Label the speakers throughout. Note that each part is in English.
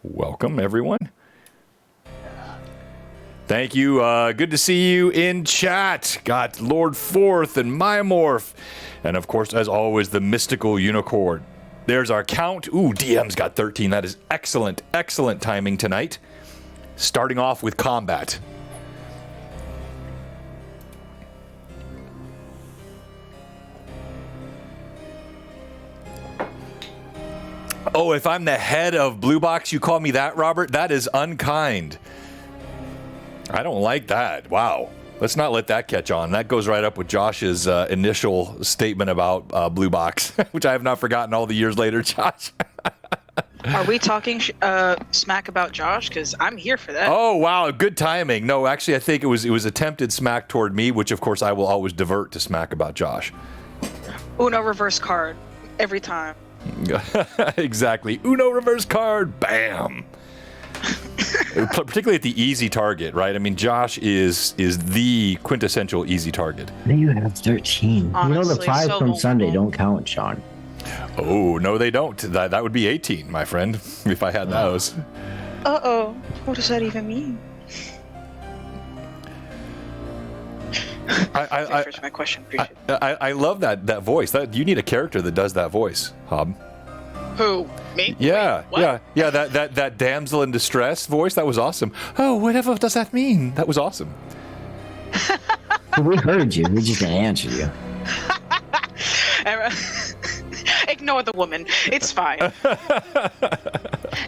Speaker 1: Welcome, everyone. Thank you. Good to see you in chat. Got Lord Forth and Myamorph. And, of course, as always, the mystical unicorn. There's our count. Ooh, DM's got 13. That is excellent, excellent timing tonight. Starting off with combat. Oh, if I'm the head of Blue Box, you call me that, Robert? That is unkind. I don't like that. Wow. Let's not let that catch on. That goes right up with Josh's initial statement about Blue Box, which I have not forgotten all the years later, Josh.
Speaker 2: Are we talking smack about Josh? Because I'm here for that.
Speaker 1: Oh, wow. Good timing. No, actually, I think it was attempted smack toward me, which, of course, I will always divert to smack about Josh.
Speaker 2: Uno reverse card. Every time.
Speaker 1: Exactly. Uno reverse card. Bam. Particularly at the easy target, right? I mean, Josh is the quintessential easy target.
Speaker 3: You have 13.
Speaker 2: Honestly,
Speaker 3: you know the 5
Speaker 2: so
Speaker 3: from
Speaker 2: vulnerable.
Speaker 3: Sunday don't count, Sean.
Speaker 1: Oh, no, they don't. That would be 18, my friend, if I had those.
Speaker 2: Uh-oh. What does that even mean? First, my question. Appreciate it.
Speaker 1: I love that voice. You need a character that does that voice, Hob.
Speaker 2: Who? Me?
Speaker 1: Yeah,
Speaker 2: Wait, what?
Speaker 1: yeah. That damsel in distress voice. That was awesome. Oh, whatever does that mean? That was awesome.
Speaker 3: We heard you. We just didn't answer you.
Speaker 2: Ignore the woman. It's fine.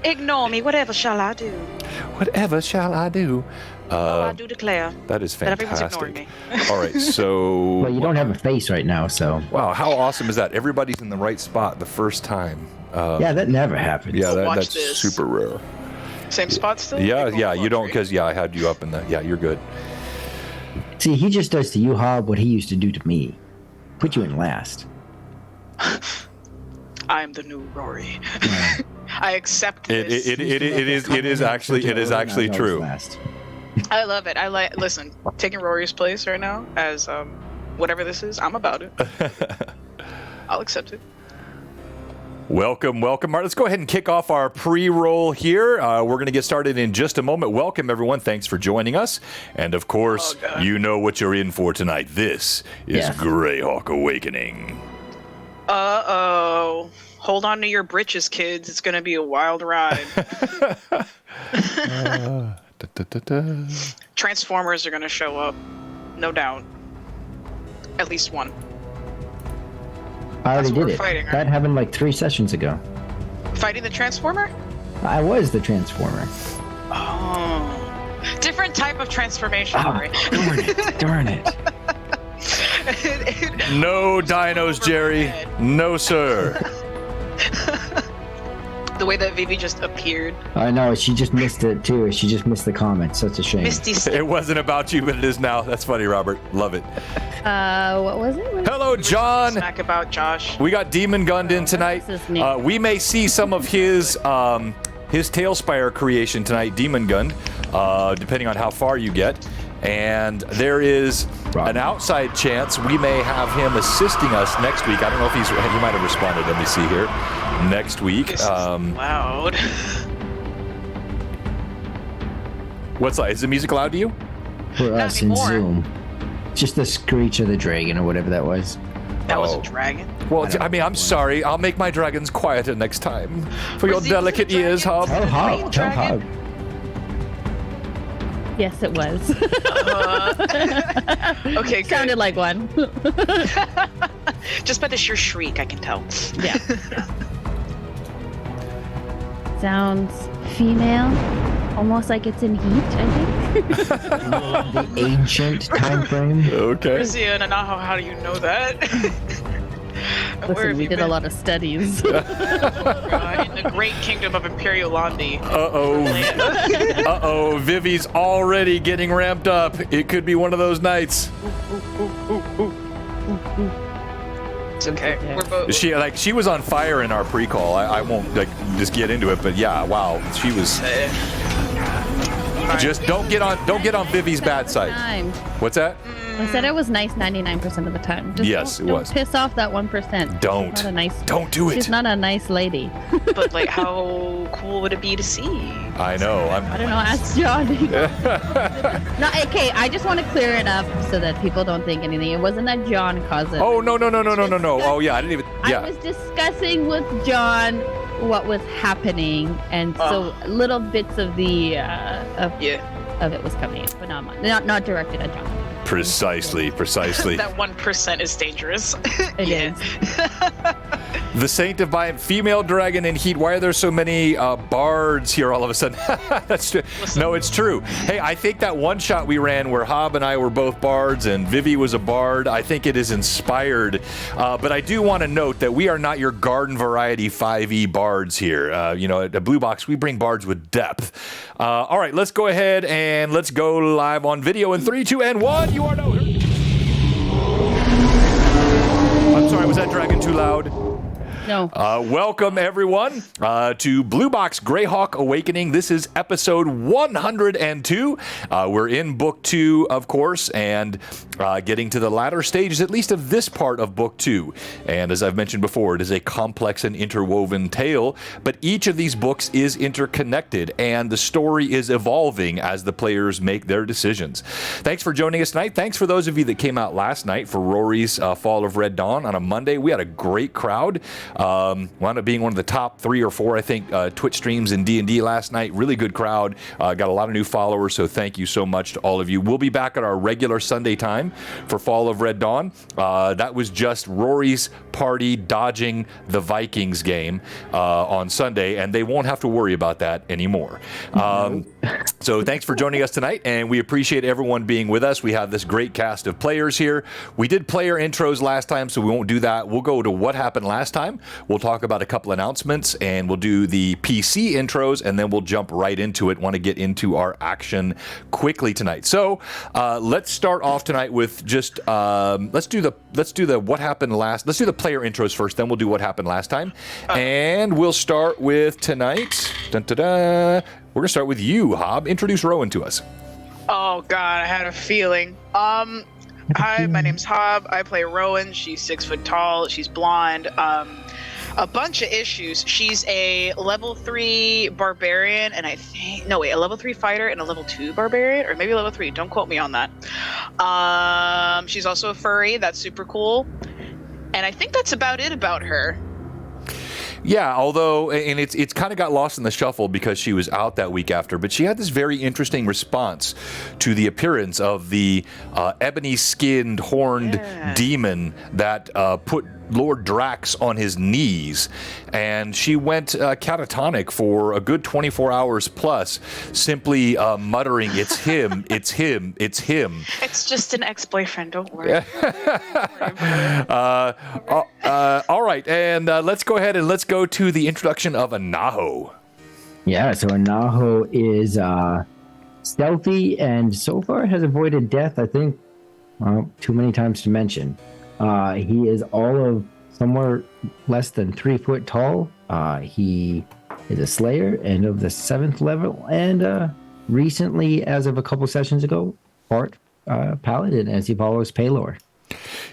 Speaker 2: Ignore me. Whatever shall I do?
Speaker 1: Whatever shall I do?
Speaker 2: I do declare
Speaker 1: that is
Speaker 2: that everyone's ignoring
Speaker 1: fantastic.
Speaker 2: me.
Speaker 1: All right, so...
Speaker 3: Well, you don't have a face right now, so...
Speaker 1: Wow, how awesome is that? Everybody's in the right spot the first time.
Speaker 3: Yeah, that never happens.
Speaker 1: Yeah,
Speaker 2: Watch
Speaker 1: that's
Speaker 2: this.
Speaker 1: super rare.
Speaker 2: Same spot still?
Speaker 1: Yeah, you don't, because, I had you up in the... Yeah, you're good.
Speaker 3: See, he just does to you, Hob, what he used to do to me. Put you in last.
Speaker 2: I am the new Rory.
Speaker 3: Yeah.
Speaker 2: I accept
Speaker 1: It
Speaker 2: this.
Speaker 1: is actually true.
Speaker 3: Last.
Speaker 2: I love it. Listen, taking Rory's place right now as whatever this is, I'm about it. I'll accept it.
Speaker 1: Welcome. All right, let's go ahead and kick off our pre-roll here. We're going to get started in just a moment. Welcome, everyone. Thanks for joining us. And, of course, you know what you're in for tonight. This is Greyhawk Awakening.
Speaker 2: Uh-oh. Hold on to your britches, kids. It's going to be a wild ride. Transformers are going to show up. No doubt. At least one.
Speaker 3: I already
Speaker 2: That's what
Speaker 3: did
Speaker 2: we're
Speaker 3: it.
Speaker 2: fighting, right?
Speaker 3: That happened like 3 sessions ago.
Speaker 2: Fighting the Transformer?
Speaker 3: I was the Transformer.
Speaker 2: Oh. Different type of transformation,
Speaker 3: Oh,
Speaker 2: Rory.
Speaker 3: darn it.
Speaker 1: No dinos, Jerry. No, sir.
Speaker 2: The way that Vivi just appeared.
Speaker 3: I know, she just missed it too. She just missed the comment. Such a shame.
Speaker 2: Misty
Speaker 1: It wasn't about you, but it is now. That's funny, Robert. Love it.
Speaker 4: What was it?
Speaker 1: Hello, John.
Speaker 2: smack about Josh.
Speaker 1: We got Demon Gunned in tonight.
Speaker 4: This is neat.
Speaker 1: We may see some of his Tailspire creation tonight, Demon Gun, depending on how far you get. And there is an outside chance we may have him assisting us next week. I don't know if he might have responded. Let me see here. Next week.
Speaker 2: This is loud.
Speaker 1: What's that? Is the music loud to you?
Speaker 3: For
Speaker 2: Not
Speaker 3: us in
Speaker 2: anymore.
Speaker 3: Zoom. Just the screech of the dragon or whatever that was.
Speaker 2: That was a dragon.
Speaker 1: Well, I mean, I'm sorry. I'll make my dragons quieter next time. For your
Speaker 2: Was it
Speaker 1: delicate
Speaker 2: a dragon?
Speaker 1: ears, Hob.
Speaker 3: Tell Hog. Tell
Speaker 2: dragon?
Speaker 3: Hog.
Speaker 4: Yes, it was.
Speaker 2: Okay, good.
Speaker 4: Sounded like one.
Speaker 2: Just by the sheer shriek, I can tell.
Speaker 4: Yeah. Sounds female. Almost like it's in heat, I think.
Speaker 3: The ancient time frame.
Speaker 1: Okay.
Speaker 2: Brazil and Anaho, how do you know that? Where
Speaker 4: Listen,
Speaker 2: have
Speaker 4: we
Speaker 2: you
Speaker 4: did a
Speaker 2: been?
Speaker 4: lot of studies.
Speaker 2: In the great kingdom of Imperial Landi.
Speaker 1: Uh-oh. Vivi's already getting ramped up. It could be one of those nights.
Speaker 2: It's okay. We're both.
Speaker 1: She was on fire in our pre-call. I won't just get into it, but yeah, wow. She was... Just don't get on Vivi's bad side.
Speaker 4: Time.
Speaker 1: What's that?
Speaker 4: I said it was nice 99% of the time. Just
Speaker 1: Yes, it
Speaker 4: don't
Speaker 1: was.
Speaker 4: Piss off that 1%.
Speaker 1: Don't.
Speaker 4: She's not a nice,
Speaker 1: Don't do it.
Speaker 4: She's not a nice lady.
Speaker 2: But like, how cool would it be to see?
Speaker 1: I know.
Speaker 4: I don't know. Ask John. No, okay. I just want to clear it up so that people don't think anything. It wasn't that John caused it.
Speaker 1: Oh, no. Oh, yeah, I didn't even. Yeah.
Speaker 4: I was discussing with John what was happening, and so little bits of the of it was coming in, but not directed at John.
Speaker 1: Precisely.
Speaker 2: That 1% is dangerous.
Speaker 4: It is.
Speaker 1: The Saint of Bind, female dragon in heat. Why are there so many bards here all of a sudden? That's true. No, it's true. Hey, I think that one shot we ran where Hob and I were both bards and Vivi was a bard, I think it is inspired. But I do want to note that we are not your garden variety 5e bards here. At Blue Box, we bring bards with depth. All right, let's go ahead and let's go live on video in 3, 2, and 1. You are no. I'm sorry, was that dragon too loud?
Speaker 4: No.
Speaker 1: Welcome, everyone, to Blue Box Greyhawk Awakening. This is episode 102. We're in book 2, of course, and getting to the latter stages, at least of this part of book 2. And as I've mentioned before, it is a complex and interwoven tale, but each of these books is interconnected, and the story is evolving as the players make their decisions. Thanks for joining us tonight. Thanks for those of you that came out last night for Rory's Fall of Red Dawn on a Monday. We had a great crowd. Wound up being one of the top 3 or 4, I think, Twitch streams in D&D last night. Really good crowd. Got a lot of new followers, so thank you so much to all of you. We'll be back at our regular Sunday time for Fall of Red Dawn. That was just Rory's party dodging the Vikings game on Sunday, and they won't have to worry about that anymore. So thanks for joining us tonight, and we appreciate everyone being with us. We have this great cast of players here. We did player intros last time, so we won't do that. We'll go to what happened last time. We'll talk about a couple announcements, and we'll do the PC intros, and then we'll jump right into it. Want to get into our action quickly tonight. So let's start off tonight with just let's do the what happened last. Let's do the player intros first, then we'll do what happened last time, and we'll start with tonight. Dun, da, da. We're gonna start with you, Hob. Introduce Rowan to us.
Speaker 2: Oh God, I had a feeling. Hi, my name's Hob. I play Rowan. She's 6 foot tall. She's blonde. A bunch of issues. She's a level 3 barbarian, and a level 3 fighter and a level 2 barbarian, or maybe level 3. Don't quote me on that. She's also a furry. That's super cool. And I think that's about it about her.
Speaker 1: Yeah, although, and it's kind of got lost in the shuffle because she was out that week after, but she had this very interesting response to the appearance of the ebony-skinned, horned demon that put Lord Drax on his knees, and she went catatonic for a good 24 hours plus, simply muttering, "It's him, it's him, it's him."
Speaker 2: It's just an ex-boyfriend, don't worry.
Speaker 1: All right, and let's go ahead and let's go to the introduction of Anaho.
Speaker 3: Yeah, so Anaho is stealthy and so far has avoided death, I think, too many times to mention. He is all of somewhere less than 3 foot tall. He is a slayer and of the 7th level, and recently, as of a couple sessions ago, part paladin as he follows Paylor.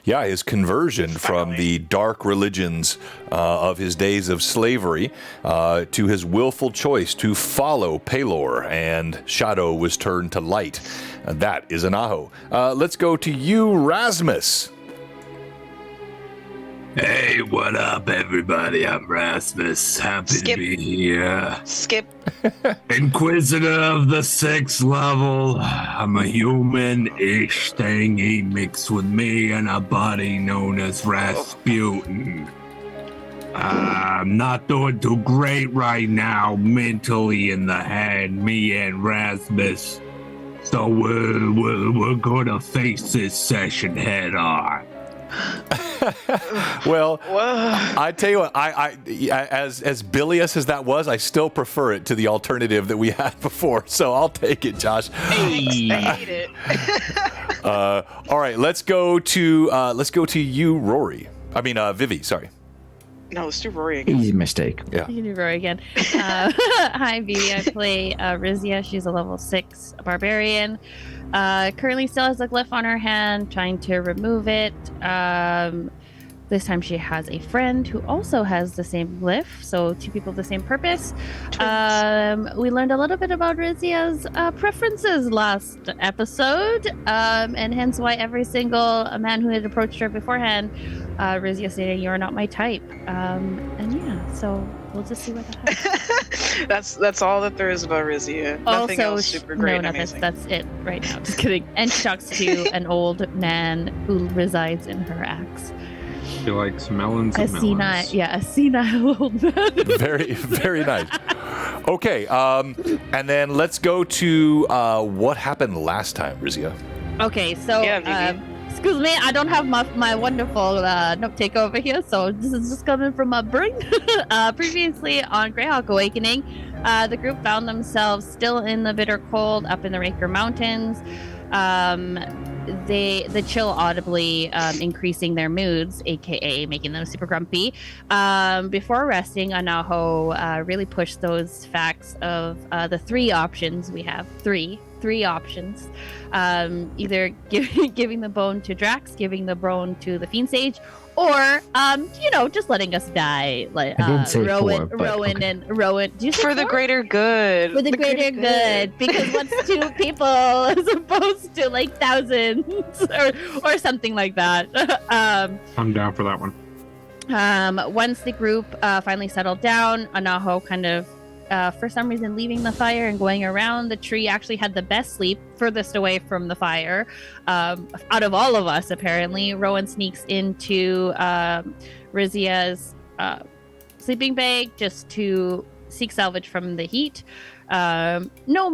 Speaker 1: Yeah, his conversion from the dark religions of his days of slavery to his willful choice to follow Paylor, and shadow was turned to light. That is Anaho. Let's go to you, Rasmus.
Speaker 5: Hey, what up, everybody? I'm Rasmus. Happy to be here.
Speaker 2: Skip.
Speaker 5: Inquisitor of the 6th level. I'm a human-ish thingy mixed with me and a body known as Rasputin. I'm not doing too great right now, mentally in the head, me and Rasmus. So we're gonna face this session head on.
Speaker 1: Well, I tell you what, I as bilious as that was, I still prefer it to the alternative that we had before. So I'll take it, Josh.
Speaker 2: Hey, I hate it.
Speaker 1: All right, let's go to you, Rory. I mean, Vivi. Sorry.
Speaker 2: No, let's do Rory again.
Speaker 3: Easy mistake.
Speaker 1: Yeah.
Speaker 4: You can do Rory again. Hi, Vivi. I play Rizia. She's a level 6 barbarian. Currently still has a glyph on her hand, trying to remove it. This time she has a friend who also has the same glyph, so 2 people with the same purpose. We learned a little bit about Rizia's preferences last episode, and hence why every single man who had approached her beforehand, Rizia stated, "You're not my type." And yeah, so we'll just see what that happens.
Speaker 2: That's all that there is about Rizia. Nothing
Speaker 4: Also,
Speaker 2: else super great and amazing.
Speaker 4: That's it right now. Just kidding. And she talks to an old man who resides in her axe.
Speaker 5: She likes melons
Speaker 4: A
Speaker 5: and melons.
Speaker 4: senile old man.
Speaker 1: Very, very nice. Okay, and then let's go to what happened last time, Rizia.
Speaker 4: Okay, so
Speaker 2: Yeah, Vivi.
Speaker 4: excuse me, I don't have my wonderful note take over here, so this is just coming from my brain. Previously on Greyhawk Awakening, the group found themselves still in the bitter cold up in the Raker Mountains. The chill audibly increasing their moods, aka making them super grumpy. Before resting, Anaho really pushed those facts of the 3 options we have. Three options. Either giving the bone to Drax, giving the bone to the Fiend Sage, or just letting us die. Like
Speaker 3: I didn't say
Speaker 4: Rowan,
Speaker 3: 4, but
Speaker 4: Rowan,
Speaker 3: okay.
Speaker 4: and Rowan. Do you say
Speaker 2: For the
Speaker 4: 4?
Speaker 2: greater good.
Speaker 4: For the greater good, because what's 2 people as opposed to like thousands or something like that.
Speaker 5: I'm down for that one.
Speaker 4: Once the group finally settled down, Anaho kind of, for some reason, leaving the fire and going around the tree, actually had the best sleep, furthest away from the fire. Out of all of us, apparently, Rowan sneaks into Rizia's sleeping bag just to seek salvage from the heat. No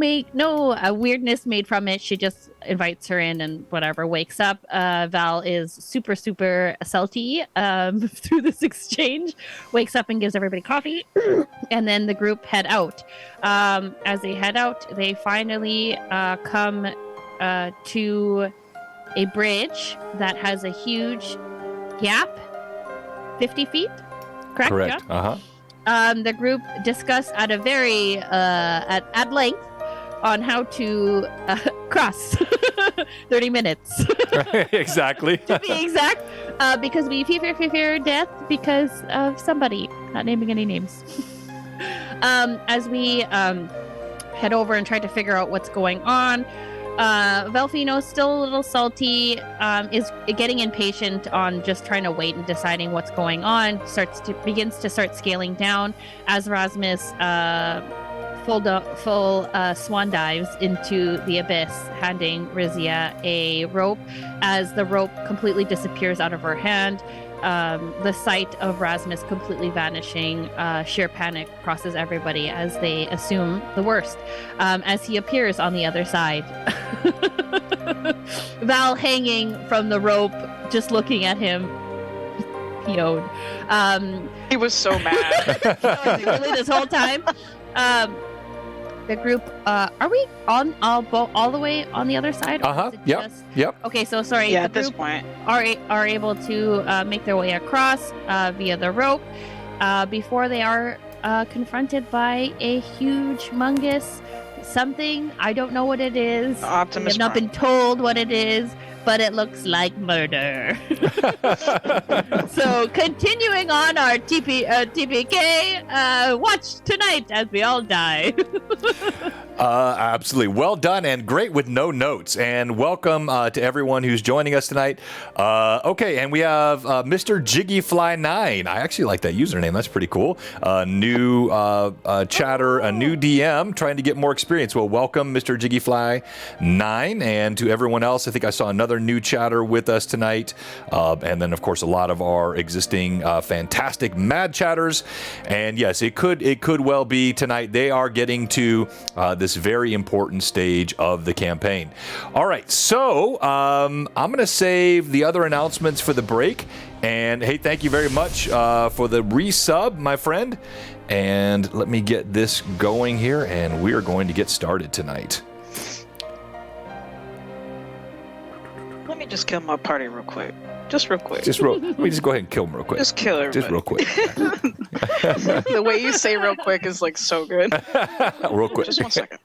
Speaker 4: weirdness made from it. She just invites her in and whatever, wakes up. Val is super salty through this exchange, wakes up and gives everybody coffee, and then the group head out. As they head out, they finally come to a bridge that has a huge gap, 50 feet, correct?
Speaker 1: Uh-huh.
Speaker 4: The group discussed at a very at length on how to cross 30 minutes.
Speaker 1: Exactly.
Speaker 4: To be exact, because we fear death because of somebody, not naming any names. As we head over and try to figure out what's going on, Velfino's still a little salty, is getting impatient on just trying to wait and deciding what's going on, begins to start scaling down as Rasmus full swan dives into the abyss, handing Rizia a rope. As the rope completely disappears out of her hand, the sight of Rasmus completely vanishing, sheer panic crosses everybody as they assume the worst, as he appears on the other side. Val hanging from the rope, just looking at him.
Speaker 2: He was so mad.
Speaker 4: Really this whole time. The group, are we on all the way on the other side?
Speaker 1: Uh-huh. Yep.
Speaker 4: Okay, so sorry.
Speaker 2: Yeah,
Speaker 4: the
Speaker 2: at this
Speaker 4: group
Speaker 2: point.
Speaker 4: are able to make their way across via the rope before they are confronted by a huge something. I don't know what it is.
Speaker 2: Optimus
Speaker 4: I have not
Speaker 2: Prime.
Speaker 4: been told what it is, but it looks like murder. So continuing on our TPK, watch tonight as we all die.
Speaker 1: Absolutely. Well done and great with no notes. And welcome to everyone who's joining us tonight. Okay, and we have Mr. Jiggyfly9. I actually like that username. That's pretty cool. New chatter, a new DM, trying to get more experience. Well, welcome, Mr. Jiggyfly9. And to everyone else, I think I saw another new chatter with us tonight. And then, of course, a lot of our existing fantastic mad chatters. And yes, it could well be tonight. They are getting to this very important stage of the campaign. All right, so I'm going to save the other announcements for the break. And hey, thank you very much for the resub, my friend. And let me get this going here, and we are going to get started tonight.
Speaker 2: Let me just kill my party real quick. Just real quick.
Speaker 1: Let me just go ahead and kill him real quick.
Speaker 2: Just kill everybody.
Speaker 1: Just real quick.
Speaker 2: The way you say real quick is like so good.
Speaker 1: Real quick.
Speaker 2: Just 1 second.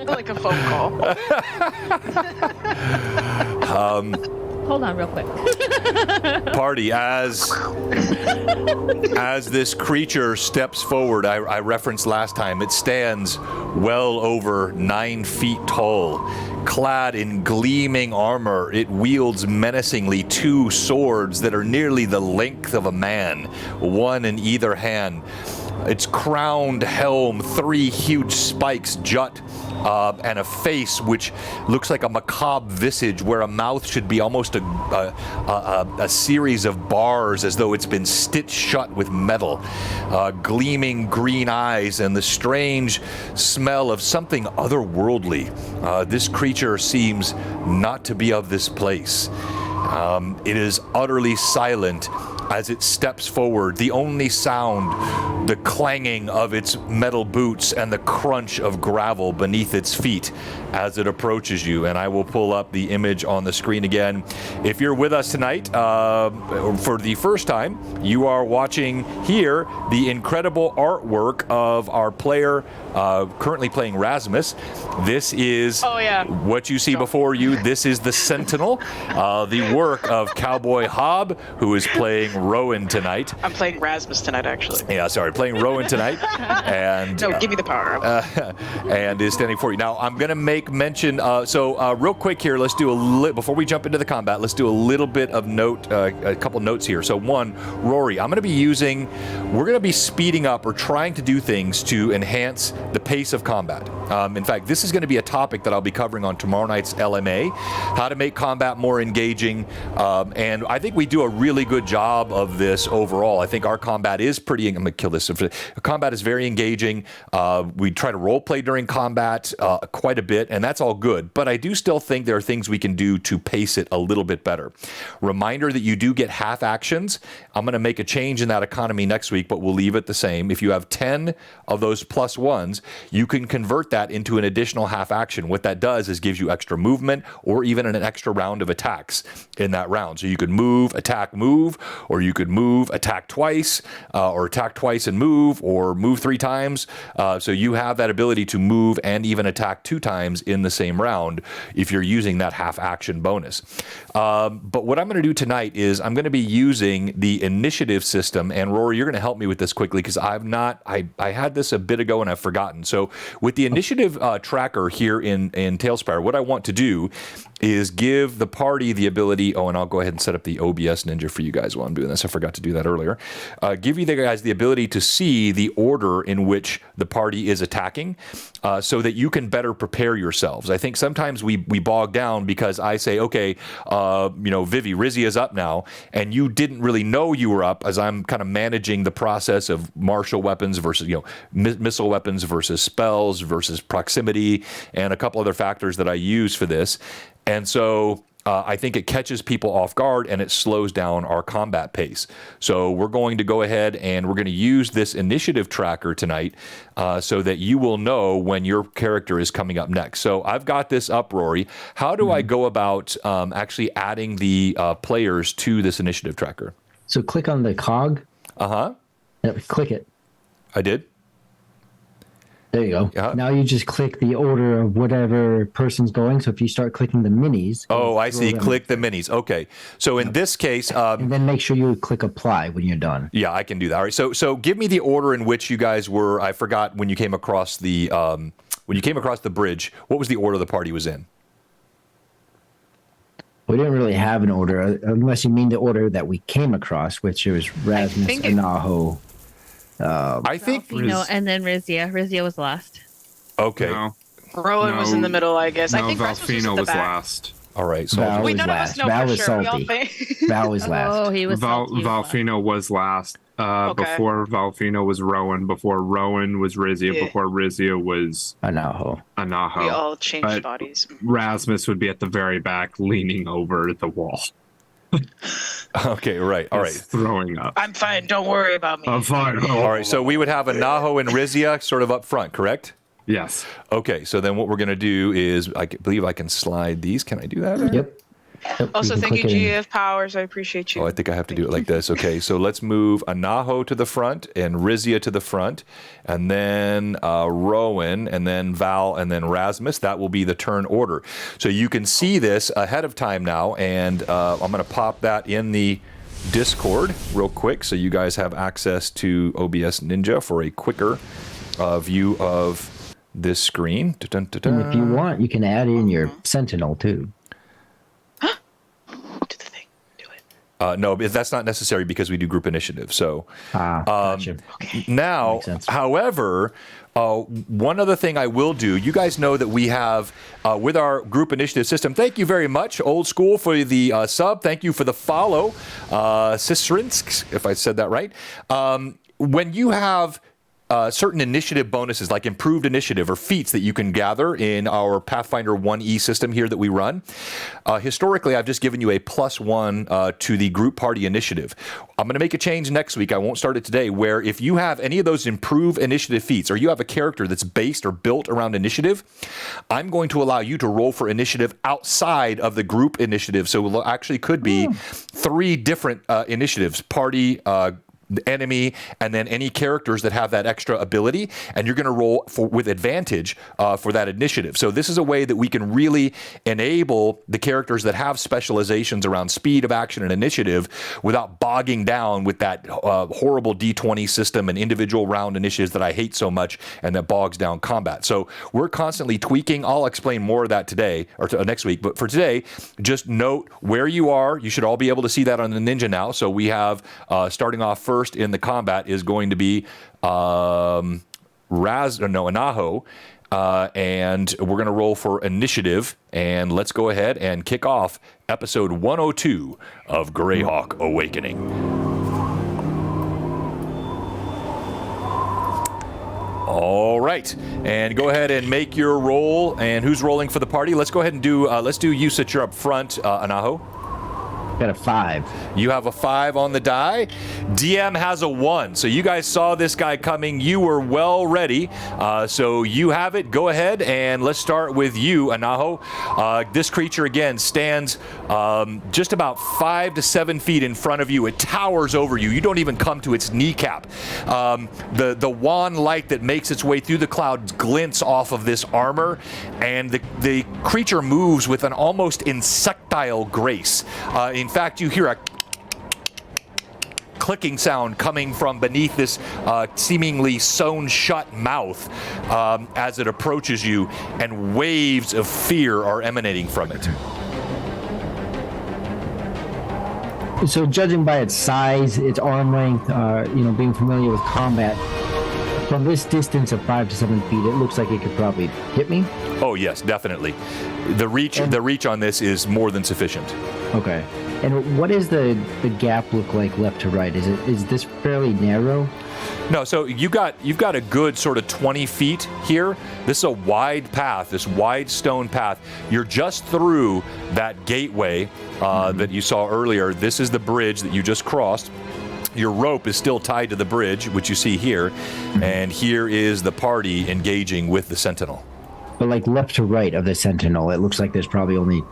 Speaker 2: Like a phone call.
Speaker 4: Hold on real quick.
Speaker 1: Party, as this creature steps forward, I referenced last time, it stands well over 9 feet tall. Clad in gleaming armor, it wields menacingly 2 swords that are nearly the length of a man, one in either hand. Its crowned helm, 3 huge spikes jut, and a face which looks like a macabre visage where a mouth should be almost a series of bars as though it's been stitched shut with metal. Gleaming green eyes and the strange smell of something otherworldly. This creature seems not to be of this place. It is utterly silent as it steps forward. The only sound, the clanging of its metal boots and the crunch of gravel beneath its feet as it approaches you. And I will pull up the image on the screen again. If you're with us tonight for the first time, you are watching here the incredible artwork of our player currently playing Rasmus. This is what you see before you. This is the Sentinel, the work of Cowboy Hob, who is playing Rowan tonight.
Speaker 2: I'm playing Rasmus tonight, actually.
Speaker 1: Yeah, sorry, playing Rowan tonight. And
Speaker 2: no, give me the power.
Speaker 1: And is standing for you. Now, I'm going to make mention, real quick here, let's do before we jump into the combat, let's do a little bit of note, a couple notes here. So one, Rory, we're going to be speeding up or trying to do things to enhance the pace of combat. In fact, this is going to be a topic that I'll be covering on tomorrow night's LMA, how to make combat more engaging. And I think we do a really good job of this overall. I think our combat is pretty, I'm going to kill this. Combat is very engaging. We try to role play during combat quite a bit, and that's all good. But I do still think there are things we can do to pace it a little bit better. Reminder that you do get half actions. I'm going to make a change in that economy next week, but we'll leave it the same. If you have 10 of those +1s, you can convert that into an additional half action. What that does is gives you extra movement or even an extra round of attacks in that round. So you could move, attack, move, or you could move, attack twice, or attack twice and move, or move 3 times. So you have that ability to move and even attack 2 times in the same round if you're using that half action bonus. But what I'm going to do tonight is I'm going to be using the initiative system, and Rory, you're going to help me with this quickly because I had this a bit ago and I've forgotten. So with the initiative tracker here in Tailspire, what I want to do is give the party the ability, and I'll go ahead and set up the OBS Ninja for you guys while I'm doing this. I forgot to do that earlier. Give you guys the ability to see the order in which the party is attacking so that you can better prepare yourselves. I think sometimes we bog down because I say, okay, Vivi, Rizzy is up now, and you didn't really know you were up as I'm kind of managing the process of martial weapons versus, missile weapons versus spells versus proximity and a couple other factors that I use for this. And so I think it catches people off guard and it slows down our combat pace. So we're going to go ahead and we're going to use this initiative tracker tonight so that you will know when your character is coming up next. So I've got this up, Rory. How do I go about actually adding the players to this initiative tracker?
Speaker 3: So click on the cog. Click it.
Speaker 1: I did.
Speaker 3: There you go. Yeah. Now you just click the order of whatever person's going. So if you start clicking the minis.
Speaker 1: Oh, I see. Click the minis. Okay. So in this case.
Speaker 3: And then make sure you click apply when you're done.
Speaker 1: Yeah, I can do that. All right. So give me the order in which you guys were. I forgot when you came across the bridge. What was the order the party was in?
Speaker 3: We didn't really have an order, unless you mean the order that we came across, which was Rasmus, Anaho.
Speaker 1: I think
Speaker 4: and then Rizia. Rizia was last.
Speaker 1: Okay.
Speaker 5: No.
Speaker 2: Rowan was in the middle, I guess.
Speaker 5: No,
Speaker 2: I think
Speaker 5: Valfino was last.
Speaker 1: All right. So
Speaker 3: Val was
Speaker 2: none
Speaker 3: last.
Speaker 2: of us know
Speaker 3: Val
Speaker 2: for
Speaker 3: was
Speaker 2: sure.
Speaker 3: salty. Val was last.
Speaker 4: Oh, he was salty.
Speaker 5: Valfino was last. Before Valfino was Rowan. Before Rowan was Rizia.
Speaker 2: Yeah.
Speaker 5: Before Rizia was
Speaker 3: Anaho.
Speaker 2: We all changed bodies.
Speaker 5: Rasmus would be at the very back, leaning over the wall.
Speaker 1: Okay, right. All right.
Speaker 5: Throwing up.
Speaker 2: I'm fine. Don't worry about me.
Speaker 5: I'm fine.
Speaker 1: All right. So we would have Anaho and Rizia sort of up front, correct?
Speaker 5: Yes.
Speaker 1: Okay, so then what we're going to do is, I believe I can slide these. Can I do that?
Speaker 3: Yep.
Speaker 2: Also,
Speaker 3: can
Speaker 2: thank you,
Speaker 3: click it in.
Speaker 2: GF Powers. I appreciate you.
Speaker 1: Oh, I think I have to do it like this. Okay, so let's move Anaho to the front and Rizia to the front, and then Rowan, and then Val, and then Rasmus. That will be the turn order. So you can see this ahead of time now, and I'm going to pop that in the Discord real quick so you guys have access to OBS Ninja for a quicker view of this screen.
Speaker 3: And if you want, you can add in your Sentinel too.
Speaker 2: Do the thing. Do it.
Speaker 1: No, that's not necessary because we do group initiative. So
Speaker 3: Gotcha.
Speaker 1: now,
Speaker 3: Makes sense.
Speaker 1: however, one other thing I will do, you guys know that we have, with our group initiative system, thank you very much, Old School, for the sub. Thank you for the follow, Sisrinsk, if I said that right. When you have certain initiative bonuses, like improved initiative or feats that you can gather in our Pathfinder 1E system here that we run. Historically, I've just given you a +1 to the group party initiative. I'm going to make a change next week. I won't start it today, where if you have any of those improved initiative feats, or you have a character that's based or built around initiative, I'm going to allow you to roll for initiative outside of the group initiative. So it actually could be 3 different initiatives: party, the enemy, and then any characters that have that extra ability, and you're going to roll with advantage for that initiative. So this is a way that we can really enable the characters that have specializations around speed of action and initiative without bogging down with that horrible D20 system and individual round initiatives that I hate so much and that bogs down combat. So we're constantly tweaking. I'll explain more of that today or next week, but for today, just note where you are. You should all be able to see that on the Ninja now. So we have, starting off first in the combat, is going to be Anaho, and we're going to roll for initiative, and let's go ahead and kick off episode 102 of Greyhawk Awakening. All right, and go ahead and make your roll. And who's rolling for the party? Let's go ahead and do, let's do you, since you're up front, Anaho.
Speaker 3: Got a 5.
Speaker 1: You have a 5 on the die. DM has a 1. So you guys saw this guy coming. You were well ready. So you have it. Go ahead, and let's start with you, Anaho. This creature, again, stands just about 5 to 7 feet in front of you. It towers over you. You don't even come to its kneecap. The wand light that makes its way through the clouds glints off of this armor, and the creature moves with an almost insectile grace. In fact, you hear a clicking sound coming from beneath this seemingly sewn shut mouth as it approaches you, and waves of fear are emanating from it.
Speaker 3: So judging by its size, its arm length, being familiar with combat, from this distance of 5 to 7 feet, it looks like it could probably hit me.
Speaker 1: Oh yes, definitely. The reach on this is more than sufficient.
Speaker 3: Okay. And what is the gap look like left to right? Is this fairly narrow?
Speaker 1: No, so you've got a good sort of 20 feet here. This is a wide path, this wide stone path. You're just through that gateway that you saw earlier. This is the bridge that you just crossed. Your rope is still tied to the bridge, which you see here, and here is the party engaging with the Sentinel.
Speaker 3: But like left to right of the Sentinel, it looks like there's probably only,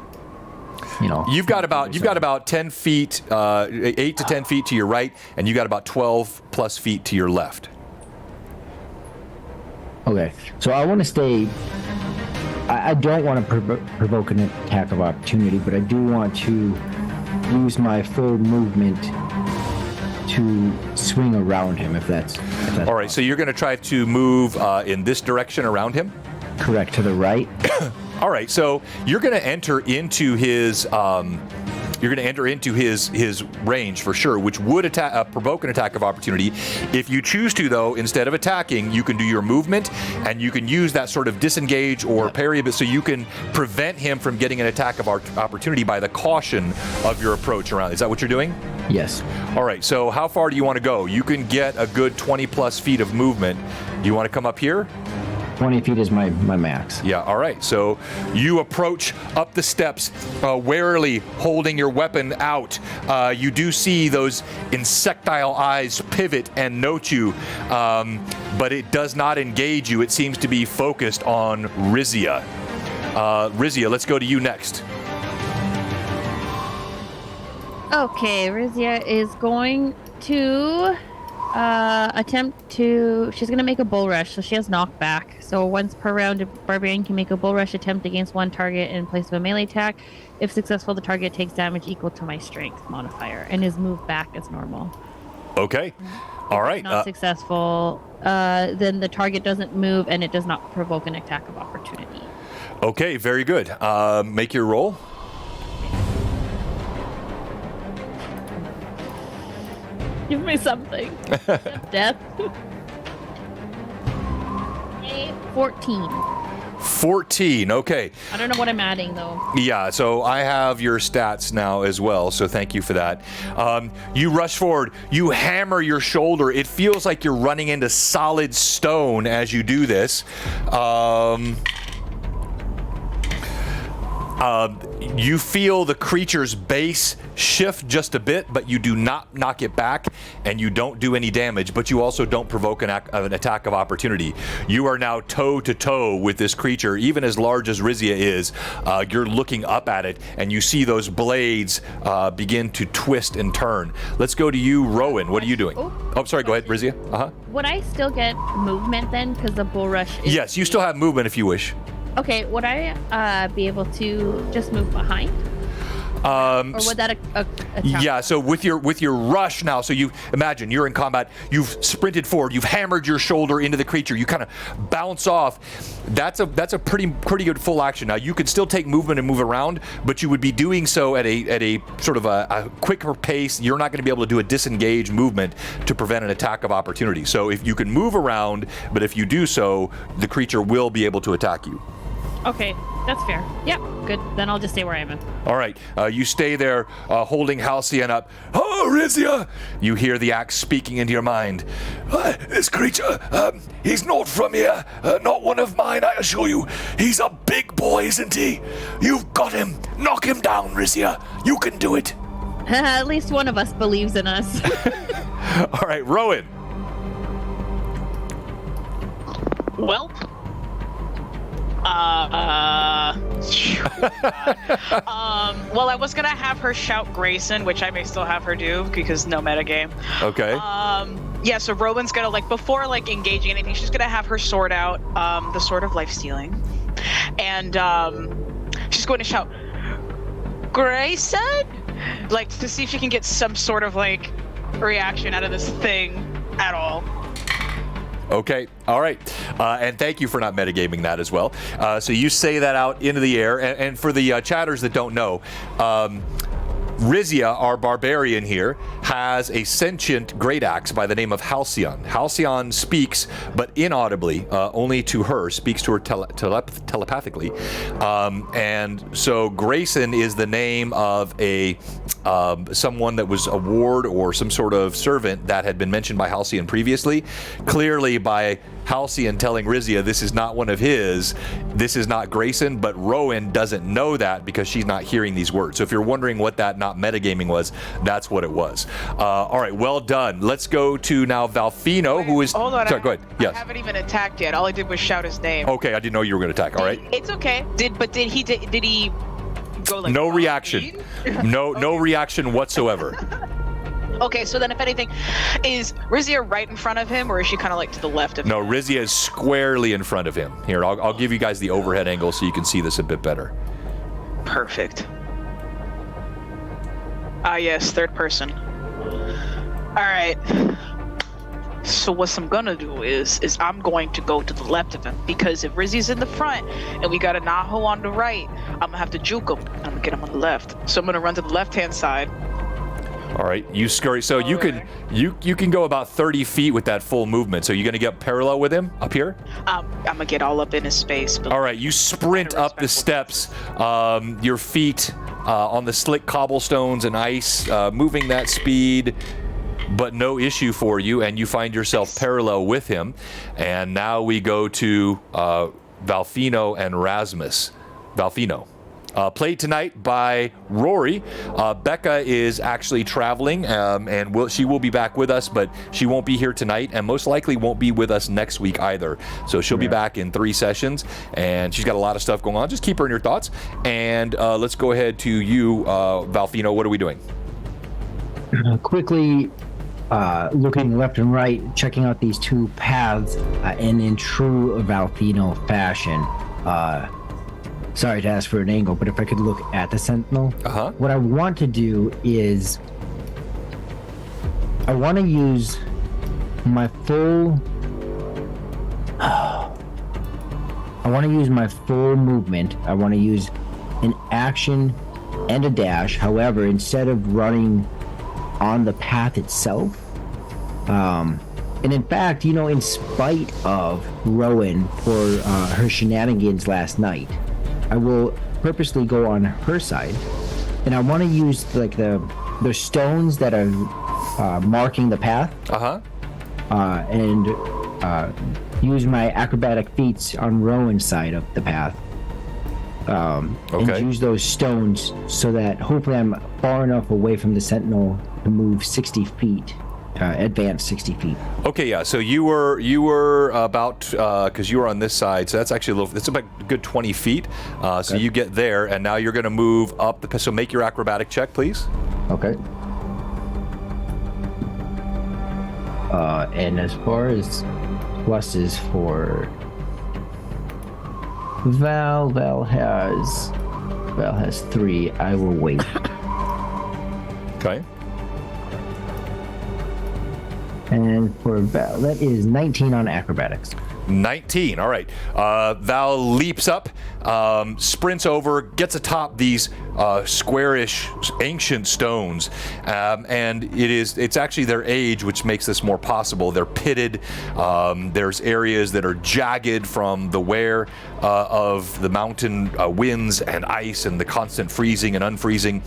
Speaker 1: You've got about 10 feet, 8 to 10 feet to your right, and you got about 12 plus feet to your left.
Speaker 3: Okay, so I want to stay. I don't want to provoke an attack of opportunity, but I do want to use my full movement to swing around him, if that's all right.
Speaker 1: Possible. So you're going to try to move in this direction around him?
Speaker 3: Correct, to the right.
Speaker 1: All right, so you're going to enter into his his range for sure, which would provoke an attack of opportunity. If you choose to, though, instead of attacking, you can do your movement, and you can use that sort of disengage or parry, so you can prevent him from getting an attack of opportunity by the caution of your approach around. Is that what you're doing?
Speaker 3: Yes.
Speaker 1: All right, so how far do you want to go? You can get a good 20 plus feet of movement. Do you want to come up here?
Speaker 3: 20 feet is my max.
Speaker 1: Yeah, all right. So you approach up the steps, warily holding your weapon out. You do see those insectile eyes pivot and note you, but it does not engage you. It seems to be focused on Rizia. Rizia, let's go to you next.
Speaker 4: Okay, Rizia is going to she's going to make a bull rush, so she has knockback. So once per round, a barbarian can make a bull rush attempt against one target in place of a melee attack. If successful, the target takes damage equal to my strength modifier and is moved back as normal.
Speaker 1: Okay. All right.
Speaker 4: If not successful, then the target doesn't move and it does not provoke an attack of opportunity.
Speaker 1: Okay, very good. Make your roll.
Speaker 4: Give me something. Death. 14.
Speaker 1: 14, okay.
Speaker 4: I don't know what I'm adding, though.
Speaker 1: Yeah, so I have your stats now as well, so thank you for that. You rush forward, you hammer your shoulder. It feels like you're running into solid stone as you do this. You feel the creature's base shift just a bit, but you do not knock it back, and you don't do any damage, but you also don't provoke an attack of opportunity. You are now toe-to-toe with this creature, even as large as Rizia is. You're looking up at it, and you see those blades begin to twist and turn. Let's go to you, Rowan. What are you doing? Oh, sorry, go ahead, Rizia.
Speaker 4: Would I still get movement then, because the bull rush is...
Speaker 1: Yes, you still have movement if you wish.
Speaker 4: Okay, would I be able to just move behind? Or would that attack?
Speaker 1: Yeah, so with your rush now, so you imagine you're in combat, you've sprinted forward, you've hammered your shoulder into the creature, you kind of bounce off. That's a pretty good full action. Now you can still take movement and move around, but you would be doing so at a sort of a quicker pace. You're not going to be able to do a disengage movement to prevent an attack of opportunity. So if you can move around, but if you do so, the creature will be able to attack you.
Speaker 4: Okay, that's fair. Yep, good. Then I'll just stay where I am.
Speaker 1: All right, you stay there, holding Halcyon up. Oh, Rizia! You hear the axe speaking into your mind. This creature, he's not from here. Not one of mine, I assure you. He's a big boy, isn't he? You've got him. Knock him down, Rizia. You can do it.
Speaker 4: At least one of us believes in us.
Speaker 1: All right, Rowan.
Speaker 2: Well... well, I was gonna have her shout Grayson, which I may still have her do because no metagame.
Speaker 1: Okay.
Speaker 2: Yeah, so Rowan's gonna before engaging anything, she's gonna have her sword out, the sword of life stealing, and she's going to shout Grayson, to see if she can get some sort of reaction out of this thing at all.
Speaker 1: Okay, all right. And thank you for not metagaming that as well. So you say that out into the air. And for the chatters that don't know, Rizia, our barbarian here, has a sentient great axe by the name of Halcyon. Halcyon speaks, but inaudibly, only to her, speaks to her telepathically. And so Grayson is the name of someone that was a ward or some sort of servant that had been mentioned by Halcyon previously. Clearly by Halcyon telling Rizia this is not one of his, this is not Grayson, but Rowan doesn't know that because she's not hearing these words. So if you're wondering what that not metagaming was, that's what it was. All right, well done. Let's go to now Valfino, who is...
Speaker 2: Hold on.
Speaker 1: Sorry, go ahead. Yes.
Speaker 2: I haven't even attacked yet. All I did was shout his name.
Speaker 1: Okay, I didn't know you were going to attack. All right.
Speaker 2: It's okay. Did he go
Speaker 1: no reaction. No reaction whatsoever.
Speaker 2: Okay, so then if anything, is Rizia right in front of him, or is she kind of to the left of him?
Speaker 1: No, Rizia is squarely in front of him. Here, I'll give you guys the overhead angle so you can see this a bit better.
Speaker 2: Perfect. Yes, third person. All right. So what I'm gonna do is I'm going to go to the left of him, because if Rizzi's in the front and we got a Naho on the right, I'm gonna have to juke him. I'm gonna get him on the left. So I'm gonna run to the left-hand side.
Speaker 1: All right, you scurry. So you can go about 30 feet with that full movement. So you're gonna get parallel with him up here?
Speaker 2: I'm gonna get all up in his space.
Speaker 1: All right, you sprint up the steps, your feet on the slick cobblestones and ice, moving that speed. but no issue for you, and you find yourself parallel with him. And now we go to Valfino and Rasmus. Valfino. Played tonight by Rory. Becca is actually traveling, and she will be back with us, but she won't be here tonight, and most likely won't be with us next week either. So she'll be back in 3 sessions, and she's got a lot of stuff going on. Just keep her in your thoughts. And let's go ahead to you, Valfino. What are we doing?
Speaker 3: Quickly looking left and right, checking out these 2 paths, and in true Valfino fashion. Sorry to ask for an angle, but if I could look at the Sentinel, what I want to do is I want to use my full movement. I want to use an action and a dash. However, instead of running on the path itself, and in fact, in spite of Rowan for her shenanigans last night, I will purposely go on her side, and I want to use like the stones that are marking the path, and use my acrobatic feats on Rowan's side of the path, and use those stones so that hopefully I'm far enough away from the Sentinel to move 60 feet. Advance 60 feet.
Speaker 1: Okay, yeah. So you were about because you were on this side, so that's actually it's about a good 20 feet. So you get there, and now you're going to move up. So make your acrobatic check, please.
Speaker 3: Okay. And as far as pluses for Val has 3. I will wait.
Speaker 1: Okay.
Speaker 3: And for Val, that is 19 on acrobatics.
Speaker 1: 19. All right. Val leaps up, sprints over, gets atop these squarish ancient stones, and it's actually their age which makes this more possible. They're pitted. There's areas that are jagged from the wear of the mountain winds and ice and the constant freezing and unfreezing,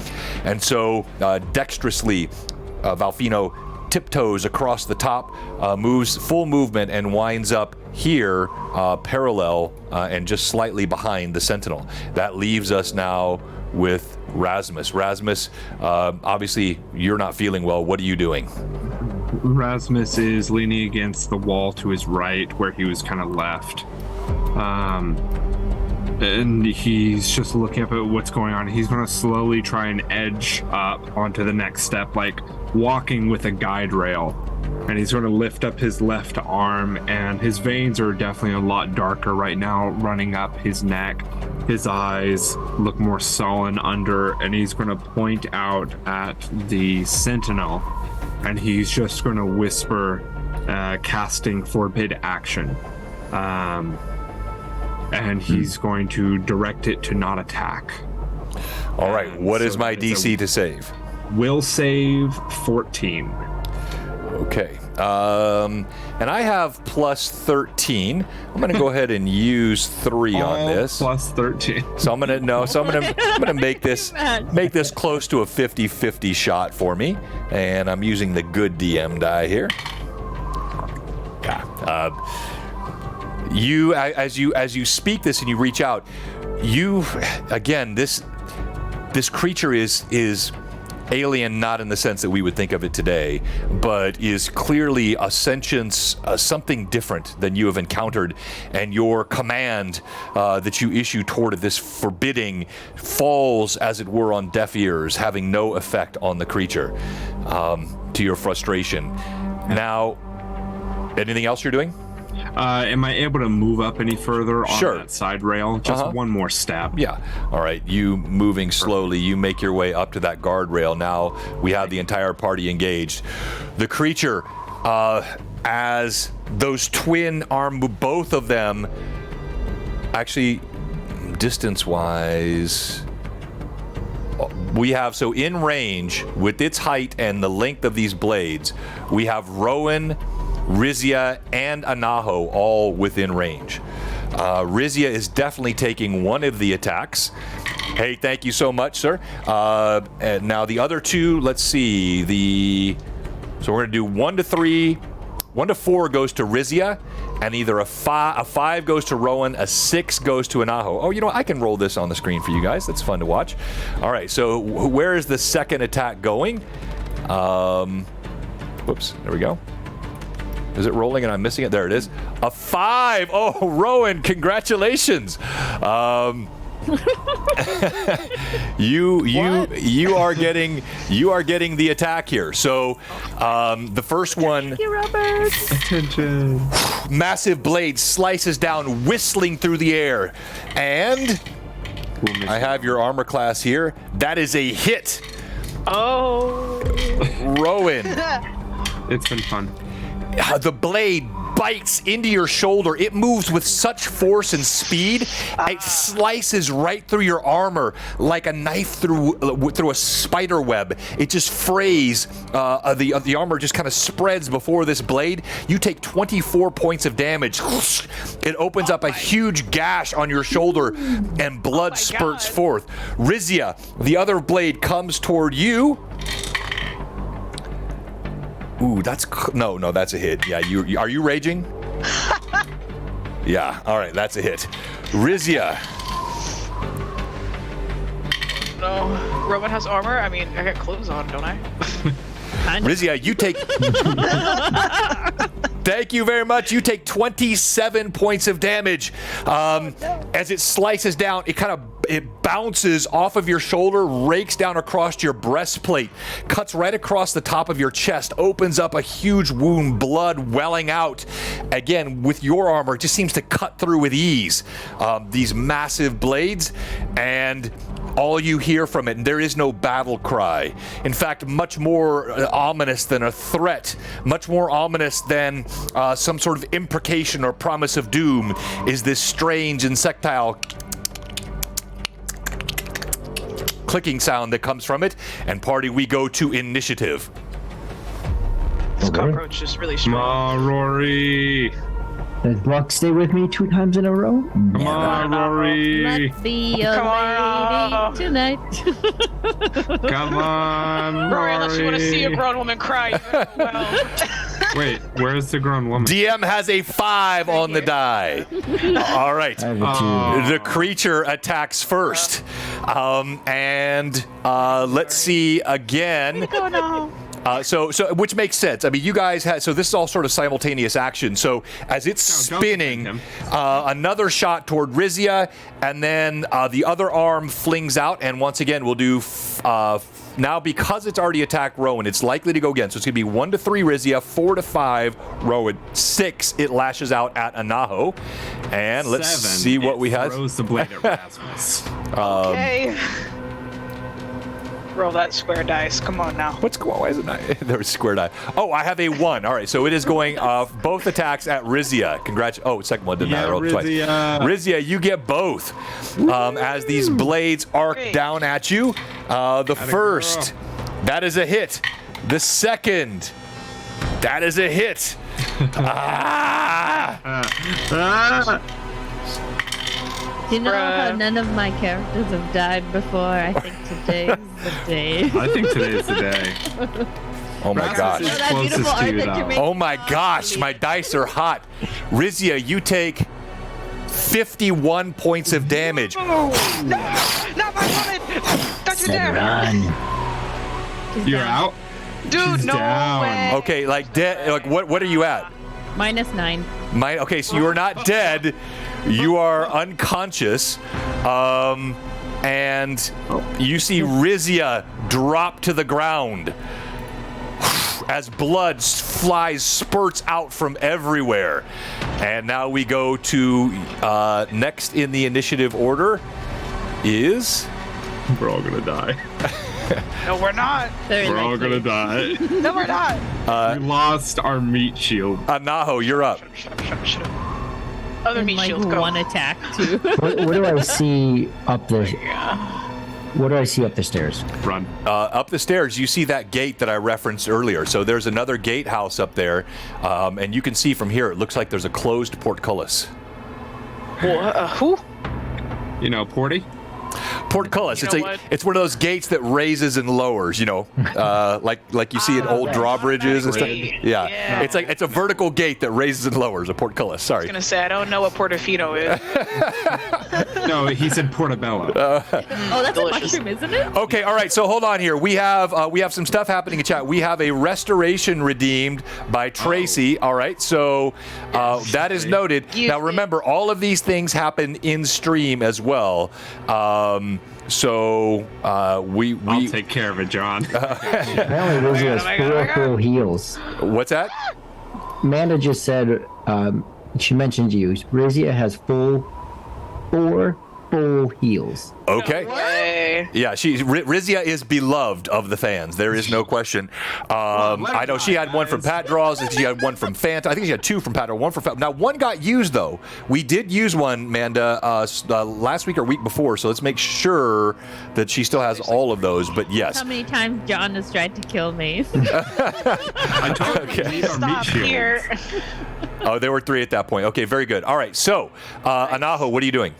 Speaker 1: and so dexterously, Valfino tiptoes across the top, moves full movement, and winds up here parallel and just slightly behind the Sentinel. That leaves us now with Rasmus. Rasmus, obviously you're not feeling well. What are you doing?
Speaker 5: Rasmus is leaning against the wall to his right where he was kind of left. And he's just looking up at what's going on. He's going to slowly try and edge up onto the next step, like walking with a guide rail. And he's going to lift up his left arm, and his veins are definitely a lot darker right now, running up his neck. His eyes look more sullen under, and he's going to point out at the Sentinel, and he's just going to whisper, casting Forbid Action. And he's going to direct it to not attack.
Speaker 1: All right, what is my DC to save?
Speaker 5: Will save 14.
Speaker 1: Okay, and I have plus 13. I'm gonna go ahead and use 3 on this.
Speaker 5: Plus 13.
Speaker 1: So I'm gonna make this close to a 50-50 shot for me, and I'm using the good DM die here. Yeah. You, as you speak this and you reach out, this creature is alien, not in the sense that we would think of it today, but is clearly a sentience, something different than you have encountered, and your command that you issue toward this forbidding falls, as it were, on deaf ears, having no effect on the creature, to your frustration. Now, anything else you're doing?
Speaker 5: Am I able to move up any further on that side rail? Just one more step.
Speaker 1: Yeah. All right. You moving slowly, you make your way up to that guardrail. Now we have the entire party engaged. The creature, as those twin arm, both of them, actually, distance-wise, we have, so in range, with its height and the length of these blades, we have Rowan, Rizia, and Anaho all within range. Rizia is definitely taking one of the attacks. Hey, thank you so much, sir. And now the other two, let's see. So we're going to do 1 to 3. 1 to 4 goes to Rizia, and either a 5 goes to Rowan, a 6 goes to Anaho. Oh, you know what? I can roll this on the screen for you guys. That's fun to watch. All right, so where is the second attack going? Whoops, there we go. Is it rolling and I'm missing it? There it is. A 5. Oh, Rowan, congratulations. You are getting the attack here. So the first one,
Speaker 4: Thank you, Robert.
Speaker 5: Attention.
Speaker 1: massive blade slices down, whistling through the air, and I have your armor class here. That is a hit.
Speaker 2: Oh.
Speaker 1: Rowan,
Speaker 5: It's been fun.
Speaker 1: the blade bites into your shoulder. It moves with such force and speed. It slices right through your armor like a knife through a spider web. It just frays. The armor just kind of spreads before this blade. You take 24 points of damage. It opens up a huge gash on your shoulder, and blood spurts forth. Rizia, the other blade comes toward you. Ooh, that's no, that's a hit. Yeah, you are you raging? Yeah, all right, that's a hit. Rizia.
Speaker 2: No, Rowan has armor. I mean, I got clothes on, don't I?
Speaker 1: Rizia, you take. Thank you very much. You take 27 points of damage. As it slices down, it bounces off of your shoulder, rakes down across your breastplate, cuts right across the top of your chest, opens up a huge wound, blood welling out. Again, with your armor, it just seems to cut through with ease. These massive blades, and all you hear from it, and there is no battle cry. In fact, much more ominous than a threat, much more ominous than some sort of imprecation or promise of doom, is this strange insectile clicking sound that comes from it. And party, we go to initiative.
Speaker 2: This cockroach is really
Speaker 5: Come
Speaker 2: strong.
Speaker 5: on, Rory.
Speaker 3: Does Brock stay with me 2 times in a row?
Speaker 5: Come on, Rory.
Speaker 4: Let's be a
Speaker 2: Come on.
Speaker 4: lady tonight.
Speaker 5: Come on,
Speaker 2: Rory, unless you want to see a
Speaker 5: Rory.
Speaker 2: grown woman cry, you better go well.
Speaker 5: Wait, where's the grown woman?
Speaker 1: DM has a 5 on the die. All right.
Speaker 3: I have a 2.
Speaker 1: The creature attacks first. Let's see again.
Speaker 2: Oh no.
Speaker 1: So which makes sense. I mean, you guys had, so this is all sort of simultaneous action. So as it's
Speaker 5: don't
Speaker 1: spinning,
Speaker 5: defend
Speaker 1: another shot toward Rizia, and then the other arm flings out, and once again we'll do now, because it's already attacked Rowan, it's likely to go again. So it's gonna be 1 to 3 Rizia, 4 to 5 Rowan, 6 it lashes out at Anaho, and let's
Speaker 5: 7,
Speaker 1: see what we have.
Speaker 5: Throws the blade at Rasmus.
Speaker 2: Okay. Roll that square dice. Come on now.
Speaker 1: What's going on? Why is it not? There was a square die. Oh, I have a 1. All right, so it is going both attacks at Rizia. Oh, second one didn't matter. I rolled twice. Rizia, you get both. As these blades arc down at you. The first, that is a hit. The second, that is a hit.
Speaker 4: Do you know how none of my characters have died before? I think today's the day.
Speaker 5: I think today is the day.
Speaker 1: Oh my gosh.
Speaker 5: Rasmus is
Speaker 4: That beautiful
Speaker 5: closest to
Speaker 4: art
Speaker 5: you,
Speaker 4: that you're
Speaker 5: though.
Speaker 4: making.
Speaker 1: Oh my gosh, my dice are hot. Rizia, you take 51 points of damage.
Speaker 2: No, not my woman. Don't you dare.
Speaker 3: Run.
Speaker 5: You're out?
Speaker 2: Dude,
Speaker 5: She's
Speaker 2: no
Speaker 5: down.
Speaker 2: way.
Speaker 1: Okay, like dead. Like what are you at?
Speaker 4: -9.
Speaker 1: Okay, so you are not dead. You are unconscious. And you see Rizia drop to the ground as blood spurts out from everywhere. And now we go to next in the initiative order is...
Speaker 5: We're all gonna die.
Speaker 2: No, we're not.
Speaker 4: Very
Speaker 5: We're all
Speaker 4: likely.
Speaker 5: gonna die.
Speaker 2: No, we're not.
Speaker 5: We lost our meat shield.
Speaker 1: Naho, you're up.
Speaker 2: Shut up. Other
Speaker 4: And
Speaker 2: meat
Speaker 4: like
Speaker 2: shields go.
Speaker 4: one attack too.
Speaker 3: What do I see up the? What do I see up the stairs?
Speaker 5: Run.
Speaker 1: Up the stairs, you see that gate that I referenced earlier. So there's another gatehouse up there, and you can see from here, it looks like there's a closed portcullis.
Speaker 2: Who?
Speaker 5: You know, Porty?
Speaker 1: Portcullis.
Speaker 2: You
Speaker 1: It's
Speaker 2: know
Speaker 1: a
Speaker 2: what?
Speaker 1: it's one of those gates that raises and lowers. You know, like you see in old drawbridges and stuff.
Speaker 2: Gate.
Speaker 1: Yeah.
Speaker 2: Yeah.
Speaker 1: It's a vertical gate that raises and lowers. A portcullis.
Speaker 2: I
Speaker 1: Sorry.
Speaker 2: was gonna say I don't know what Portofino is.
Speaker 5: No, he said portobello.
Speaker 4: Oh, that's
Speaker 2: Delicious.
Speaker 4: a mushroom, isn't it?
Speaker 1: Okay, all right. So hold on here. We have some stuff happening in chat. We have a restoration redeemed by Tracy. All right, so that is noted.
Speaker 2: Excuse
Speaker 1: Now
Speaker 2: me.
Speaker 1: remember, all of these things happen in stream as well. So we
Speaker 5: I'll take care of it, John.
Speaker 3: Apparently, Rizzy has
Speaker 2: Oh my God, oh
Speaker 3: four
Speaker 2: my God.
Speaker 3: full heals.
Speaker 1: what's that?
Speaker 3: Amanda just said, she mentioned you. Rizia has four full heals.
Speaker 1: Okay.
Speaker 2: Way.
Speaker 1: Yeah, Rizia is beloved of the fans. There is no question. I know she had one from Pat Draws, and she had one from Fanta. I think she had two from Pat Draws, one from Fanta. Now, one got used, though. We did use one, Amanda, last week or week before, so let's make sure that she still has all of those. But yes.
Speaker 4: How many times John has tried to kill me?
Speaker 5: I told you we need our meat
Speaker 2: Stop
Speaker 5: shields.
Speaker 2: here.
Speaker 1: Oh, there were 3 at that point. Okay, very good. All right, so, Anaho, what are you doing?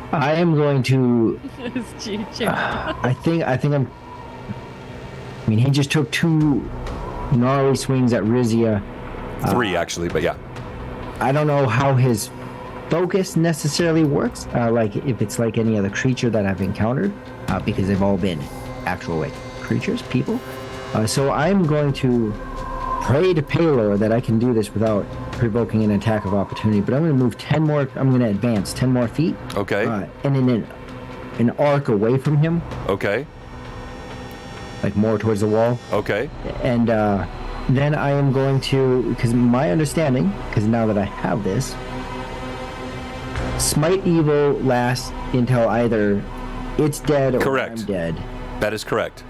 Speaker 3: I am going to.
Speaker 4: It's Choo-choo.
Speaker 3: I think I'm. I mean, he just took 2 gnarly swings at Rizia.
Speaker 1: 3, actually, but yeah.
Speaker 3: I don't know how his focus necessarily works. Like if it's like any other creature that I've encountered, because they've all been actual like creatures, people. So I'm going to pray to Palor that I can do this without provoking an attack of opportunity. But I'm going to move 10 more. I'm going to advance 10 more feet.
Speaker 1: Okay.
Speaker 3: And in an arc away from him,
Speaker 1: Okay.
Speaker 3: like more towards the wall.
Speaker 1: Okay.
Speaker 3: And then I am going to, because my understanding, because now that I have this, Smite Evil lasts until either it's dead or
Speaker 1: Correct.
Speaker 3: I'm dead.
Speaker 1: That is correct.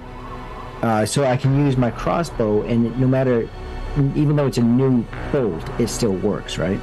Speaker 3: So I can use my crossbow, and no matter, even though it's a new bolt, it still works, right?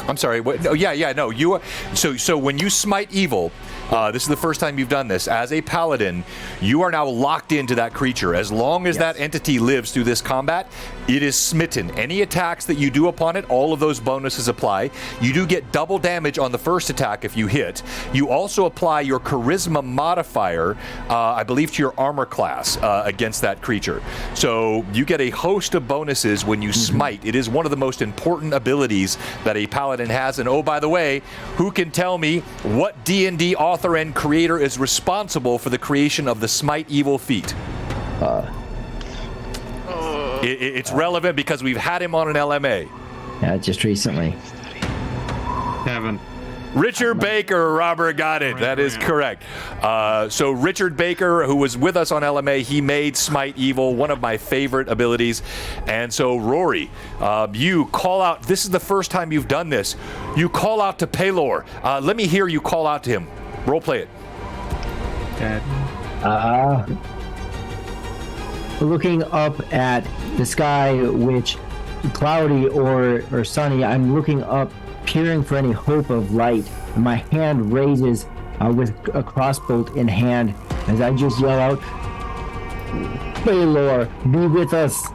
Speaker 1: I'm sorry. What? No, yeah. No, you. So when you smite evil, this is the first time you've done this. As a paladin, you are now locked into that creature. As long as that entity lives through this combat, it is smitten. Any attacks that you do upon it, all of those bonuses apply. You do get double damage on the first attack if you hit. You also apply your charisma modifier, I believe, to your armor class against that creature. So you get a host of bonuses when you smite. It is one of the most important abilities that a paladin has. And oh, by the way, who can tell me what D&D author and creator is responsible for the creation of the smite evil feat? It's relevant because we've had him on an LMA.
Speaker 3: Yeah, just recently.
Speaker 5: Kevin.
Speaker 1: Richard Baker, Robert got it. That is correct. So Richard Baker, who was with us on LMA, he made Smite Evil, one of my favorite abilities. And so Rory, you call out. This is the first time you've done this. You call out to Palor. Let me hear you call out to him. Role play it.
Speaker 5: Dad.
Speaker 3: Looking up at the sky, which cloudy or sunny, I'm looking up, peering for any hope of light. My hand raises with a crossbow in hand as I just yell out, Palor, be with us.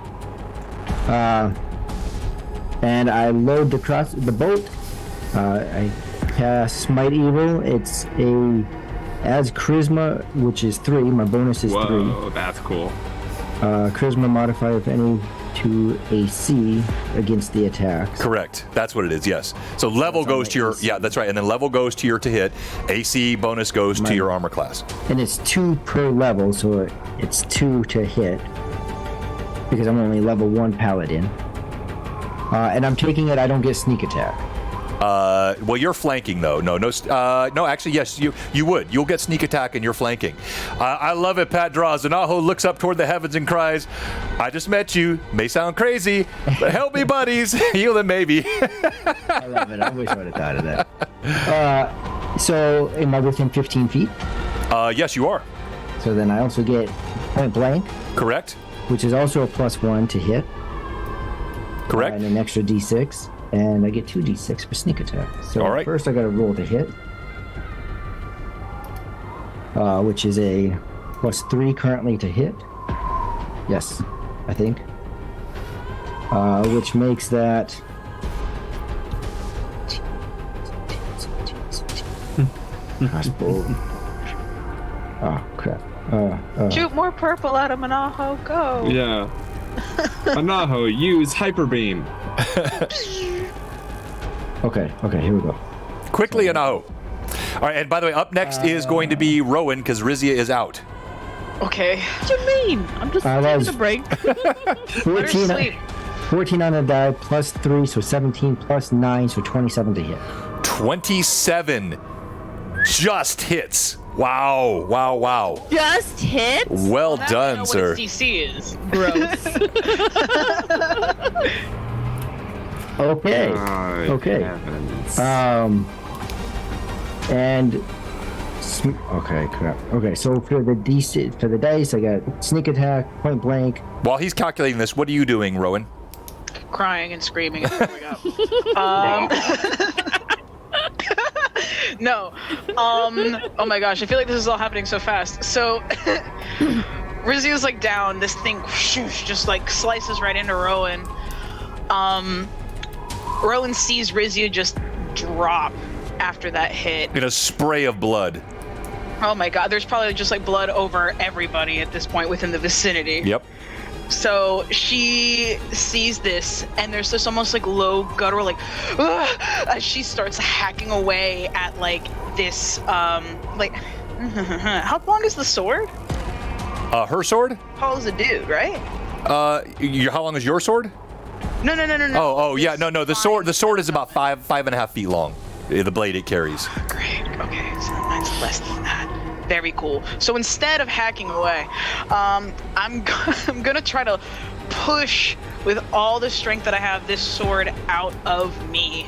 Speaker 3: And I load the bolt. I cast Smite Evil. It's as Charisma, which is 3. My bonus is 3.
Speaker 5: Whoa, that's cool.
Speaker 3: Charisma modifier of any to AC against the attacks.
Speaker 1: Correct. That's what it is. Yes. So level goes to your
Speaker 3: AC.
Speaker 1: Yeah, that's right. And then level goes to your to hit. AC bonus goes to your armor class.
Speaker 3: And it's 2 per level, so it's 2 to hit. Because I'm only level 1 paladin. And I'm taking it, I don't get sneak attack.
Speaker 1: Well, you're flanking though. No. Actually, yes, you would. You'll get sneak attack and you're flanking. I love it. Pat draws. Anaho looks up toward the heavens and cries, "I just met you. May sound crazy, but help me, buddies. Heal them, maybe."
Speaker 3: I love it. I wish I would have thought of that. So, am I within 15 feet?
Speaker 1: Yes, you are.
Speaker 3: So then I also get point blank,
Speaker 1: Correct.
Speaker 3: which is also a +1 to hit.
Speaker 1: Correct.
Speaker 3: And an extra d6. And I get 2d6 for sneak attack. So
Speaker 1: All right.
Speaker 3: first I got to roll to hit, which is a +3 currently to hit. Yes, I think. Which makes that Crossbow. Oh crap.
Speaker 2: Shoot more purple out of Manaho. Go.
Speaker 6: Yeah. Anaho, use hyper beam.
Speaker 3: Okay, here we go.
Speaker 1: Quickly, Anaho. All right, and by the way, up next is going to be Rowan because Rizia is out.
Speaker 2: Okay.
Speaker 4: What do you mean? I'm just taking a break.
Speaker 3: 14 on the die, plus 3, so 17, plus 9, so 27 to hit.
Speaker 1: 27 just hits. Wow.
Speaker 4: Just hits?
Speaker 1: Well
Speaker 2: Now
Speaker 1: done,
Speaker 2: I know
Speaker 1: sir.
Speaker 2: what its DC is.
Speaker 4: Gross.
Speaker 3: Okay. Okay.
Speaker 6: Heavens.
Speaker 3: Okay, crap. Okay, so for the DC, for the dice, I got sneak attack, point blank.
Speaker 1: While he's calculating this, what are you doing, Rowan?
Speaker 2: Crying and screaming and throwing up. No. Oh my gosh, I feel like this is all happening so fast. So Rizio's like down, this thing just like slices right into Rowan. Rowan sees Rizio just drop after that hit.
Speaker 1: In a spray of blood.
Speaker 2: Oh my god, there's probably just like blood over everybody at this point within the vicinity.
Speaker 1: Yep.
Speaker 2: So she sees this, and there's this almost like low guttural, like, "Ugh," as she starts hacking away at like this, like, how long is the sword?
Speaker 1: Her sword?
Speaker 2: Tall as a dude, right?
Speaker 1: How long is your sword?
Speaker 2: No.
Speaker 1: Oh, yeah, no. The sword is about 5.5 feet long. The blade it carries.
Speaker 2: Great. Okay, so mine's less than that. Very cool. So instead of hacking away, I'm gonna try to push with all the strength that I have this sword out of me,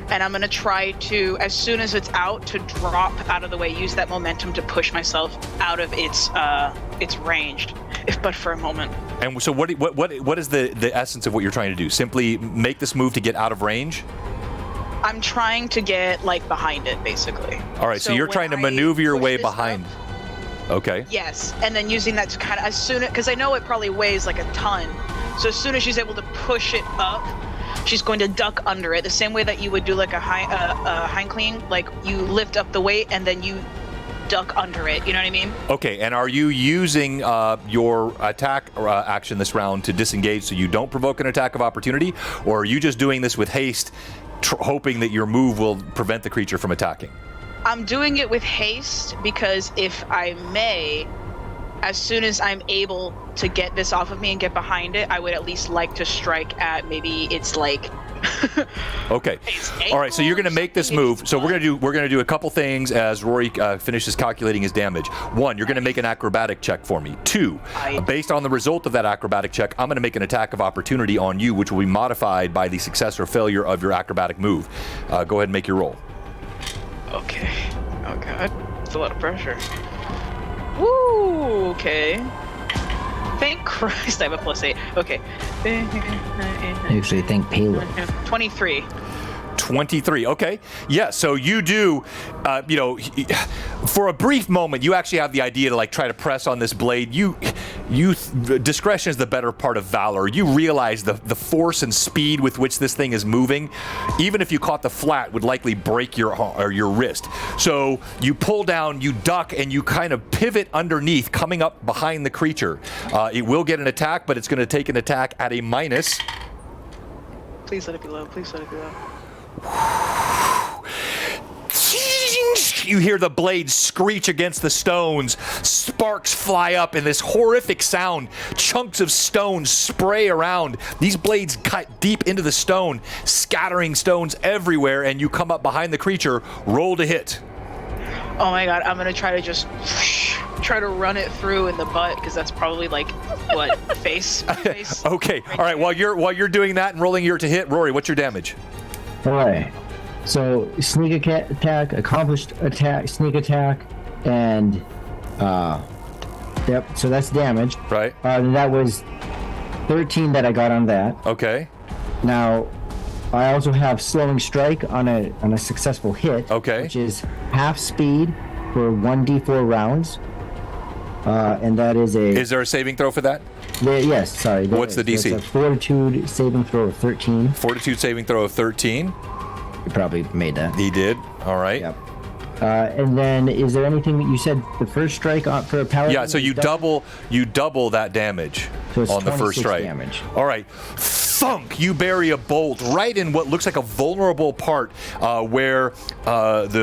Speaker 2: and I'm gonna try to, as soon as it's out, to drop out of the way, use that momentum to push myself out of its range, if but for a moment.
Speaker 1: And so what is the essence of what you're trying to do? Simply make this move to get out of range?
Speaker 2: I'm trying to get like behind it, basically.
Speaker 1: All right, so you're
Speaker 2: when
Speaker 1: trying to
Speaker 2: I
Speaker 1: maneuver your
Speaker 2: push
Speaker 1: way
Speaker 2: this
Speaker 1: behind.
Speaker 2: up-
Speaker 1: Okay.
Speaker 2: Yes, and then using that to kind of, as soon, because I know it probably weighs like a ton, so as soon as she's able to push it up, she's going to duck under it, the same way that you would do like a hind clean, like you lift up the weight and then you duck under it. You know what I mean?
Speaker 1: Okay, and are you using your attack action this round to disengage so you don't provoke an attack of opportunity, or are you just doing this with haste, hoping that your move will prevent the creature from attacking?
Speaker 2: I'm doing it with haste because if I may, as soon as I'm able to get this off of me and get behind it, I would at least like to strike at maybe it's like.
Speaker 1: Okay. All right. So you're going to make this move. So we're going to do a couple things as Rory finishes calculating his damage. 1, you're going to make an acrobatic check for me. 2, based on the result of that acrobatic check, I'm going to make an attack of opportunity on you, which will be modified by the success or failure of your acrobatic move. Go ahead and make your roll.
Speaker 2: Okay. Oh god, it's a lot of pressure. Woo. Okay. Thank Christ I have a +8. Okay.
Speaker 3: Actually, thank payload.
Speaker 2: 23.
Speaker 1: 23. Okay. Yeah. So you do, for a brief moment, you actually have the idea to like try to press on this blade. Discretion is the better part of valor. You realize the force and speed with which this thing is moving, even if you caught the flat, would likely break your wrist. So you pull down, you duck, and you kind of pivot underneath, coming up behind the creature. It will get an attack, but it's going to take an attack at a minus.
Speaker 2: Please let it be low. Please let it be low.
Speaker 1: You hear the blade screech against the stones. Sparks fly up in this horrific sound. Chunks of stone spray around. These blades cut deep into the stone, scattering stones everywhere, and you come up behind the creature. Roll to hit.
Speaker 2: Oh my god, I'm gonna try to just try to run it through in the butt, because that's probably like what face.
Speaker 1: Okay. All right. While you're doing that and rolling your to hit, Rory, what's your damage?
Speaker 3: All right. So sneak attack, accomplished attack, sneak attack, and yep. So that's damage.
Speaker 1: Right.
Speaker 3: That was 13 that I got on that.
Speaker 1: Okay.
Speaker 3: Now, I also have slowing strike on a successful hit.
Speaker 1: Okay.
Speaker 3: Which is half speed for 1d4 rounds. And that is a.
Speaker 1: Is there a saving throw for that?
Speaker 3: Yes. Sorry.
Speaker 1: What's the DC?
Speaker 3: It's a fortitude saving throw of 13.
Speaker 1: Fortitude saving throw of 13.
Speaker 3: You probably made that.
Speaker 1: He did. All right.
Speaker 3: Yep. And then, is there anything that you said the first strike on for a paladin?
Speaker 1: Yeah, so you double that damage
Speaker 3: So it's
Speaker 1: on the first
Speaker 3: 26
Speaker 1: strike.
Speaker 3: damage.
Speaker 1: All right, thunk! You bury a bolt right in what looks like a vulnerable part where the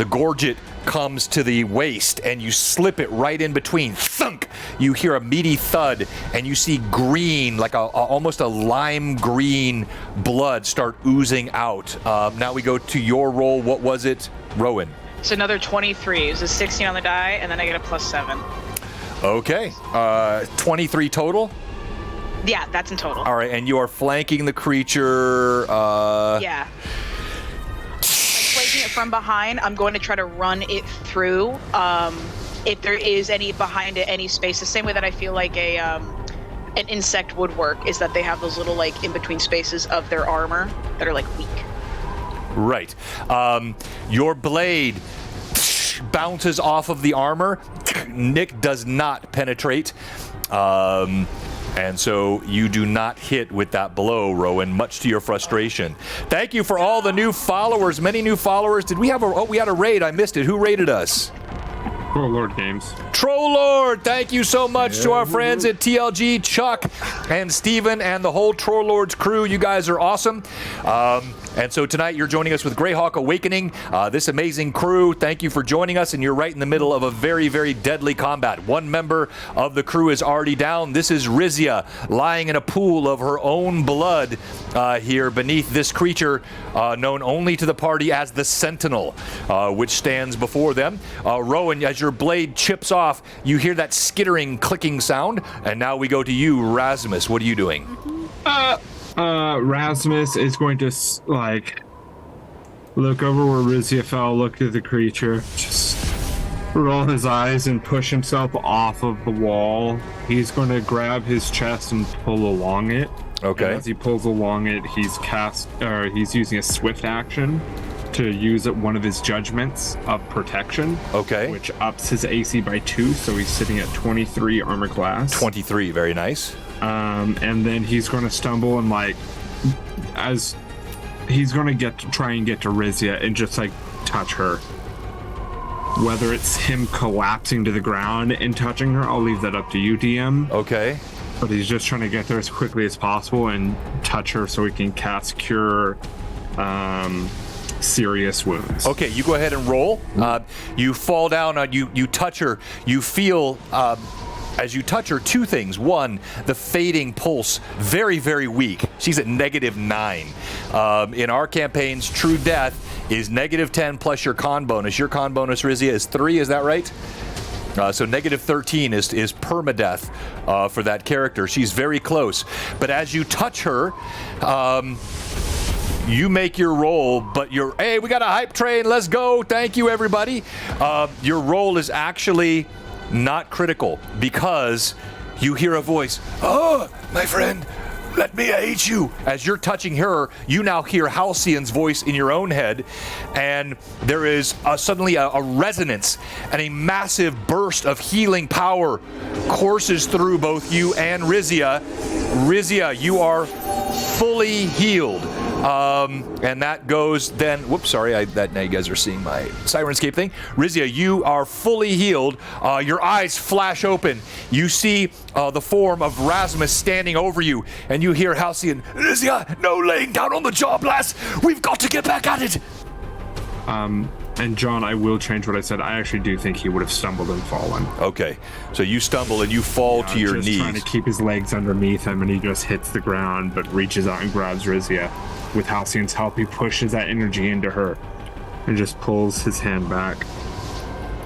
Speaker 1: gorget comes to the waist, and you slip it right in between. Thunk! You hear a meaty thud, and you see green, like almost a lime green blood start oozing out. Now we go to your roll. What was it, Rowan?
Speaker 2: It's another 23. It was a 16 on the die, and then I get a +7.
Speaker 1: Okay, 23 total.
Speaker 2: Yeah, that's in total.
Speaker 1: All right, and you are flanking the creature.
Speaker 2: Yeah. Flanking it from behind. I'm going to try to run it through. If there is any behind it, any space, the same way that I feel like an insect would work, is that they have those little like in between spaces of their armor that are like weak.
Speaker 1: Right. Your blade bounces off of the armor. Nick does not penetrate. And so you do not hit with that blow, Rowan, much to your frustration. Thank you for all the new followers, many new followers. Did we have we had a raid. I missed it. Who raided us?
Speaker 6: Troll Lord Games.
Speaker 1: Troll Lord, thank you so much to our friends at TLG, Chuck and Steven and the whole Troll Lord's crew. You guys are awesome. And so tonight you're joining us with Greyhawk Awakening, this amazing crew. Thank you for joining us, and you're right in the middle of a very, very deadly combat. One member of the crew is already down. This is Rizia, lying in a pool of her own blood here beneath this creature known only to the party as the Sentinel, which stands before them. Rowan, as your blade chips off, you hear that skittering, clicking sound, and now we go to you, Rasmus. What are you doing?
Speaker 6: Rasmus is going to look over where Rizia fell, look at the creature, just roll his eyes and push himself off of the wall. He's going to grab his chest and pull along it.
Speaker 1: Okay.
Speaker 6: And as he pulls along it, he's using a swift action to use one of his judgments of protection. Okay. Which ups his AC by 2, so he's sitting at 23 armor class.
Speaker 1: 23, very nice.
Speaker 6: And then he's going to stumble and as he's going to try and get to Rizia and just touch her. Whether it's him collapsing to the ground and touching her, I'll leave that up to you, DM.
Speaker 1: Okay.
Speaker 6: But he's just trying to get there as quickly as possible and touch her so he can cast Cure Serious Wounds.
Speaker 1: Okay, you go ahead and roll. You fall down, you touch her, you feel... as you touch her, 2 things. 1, the fading pulse, very, very weak. She's at -9. In our campaigns, true death is -10 plus your con bonus. Your con bonus, Rizia, is 3, is that right? So -13 is permadeath for that character. She's very close. But as you touch her, you make your roll, but hey, we got a hype train, let's go. Thank you, everybody. Your roll is actually not critical because you hear a voice. Oh, my friend, let me aid you. As you're touching her, you now hear Halcyon's voice in your own head, and there is suddenly a resonance, and a massive burst of healing power courses through both you and Rizia. Rizia, you are fully healed. And that goes then. Whoops, sorry. Now you guys are seeing my Sirenscape thing. Rizia, you are fully healed. Your eyes flash open. You see the form of Rasmus standing over you, and you hear Halcyon. Rizia, no laying down on the job, lass. We've got to get back at it.
Speaker 6: And John, I will change what I said. I actually do think he would have stumbled and fallen.
Speaker 1: Okay, so you stumble and you fall to your knees.
Speaker 6: Trying to keep his legs underneath him, and he just hits the ground, but reaches out and grabs Rizia. With Halcyon's help, he pushes that energy into her and just pulls his hand back.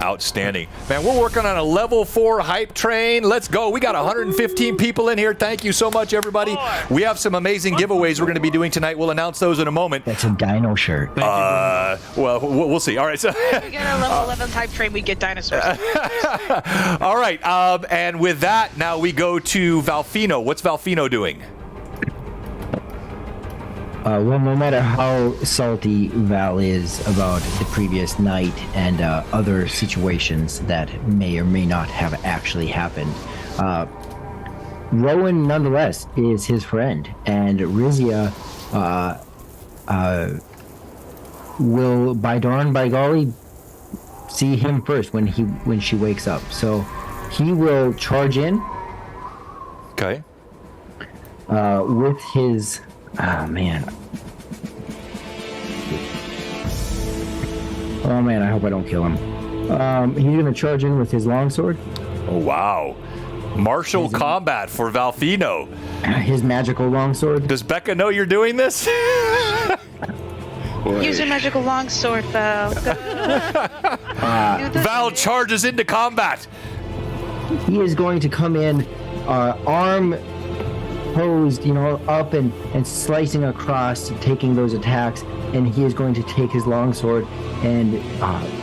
Speaker 1: Outstanding. Man, we're working on a level 4 hype train. Let's go. We got 115 people in here. Thank you so much, everybody. We have some amazing giveaways we're going to be doing tonight. We'll announce those in a moment.
Speaker 3: That's a dino shirt.
Speaker 1: Well, we'll see. All right. So
Speaker 2: if we get a level 11 hype train, we get dinosaurs.
Speaker 1: All right. And with that, now we go to Valfino. What's Valfino doing?
Speaker 3: Well, no matter how salty Val is about the previous night and other situations that may or may not have actually happened, Rowan nonetheless is his friend, and Rizia will, by darn, by golly, see him first when she wakes up. So he will charge in.
Speaker 1: Okay.
Speaker 3: With his, oh man, I hope I don't kill him. He's gonna charge in with his longsword.
Speaker 1: Oh, wow. Martial combat for Valfino.
Speaker 3: His magical longsword.
Speaker 1: Does Becca know you're doing this?
Speaker 2: Use your magical longsword, Val. Go.
Speaker 1: Val charges into combat.
Speaker 3: He is going to come in, arm posed, up and slicing across, taking those attacks, and he is going to take his longsword and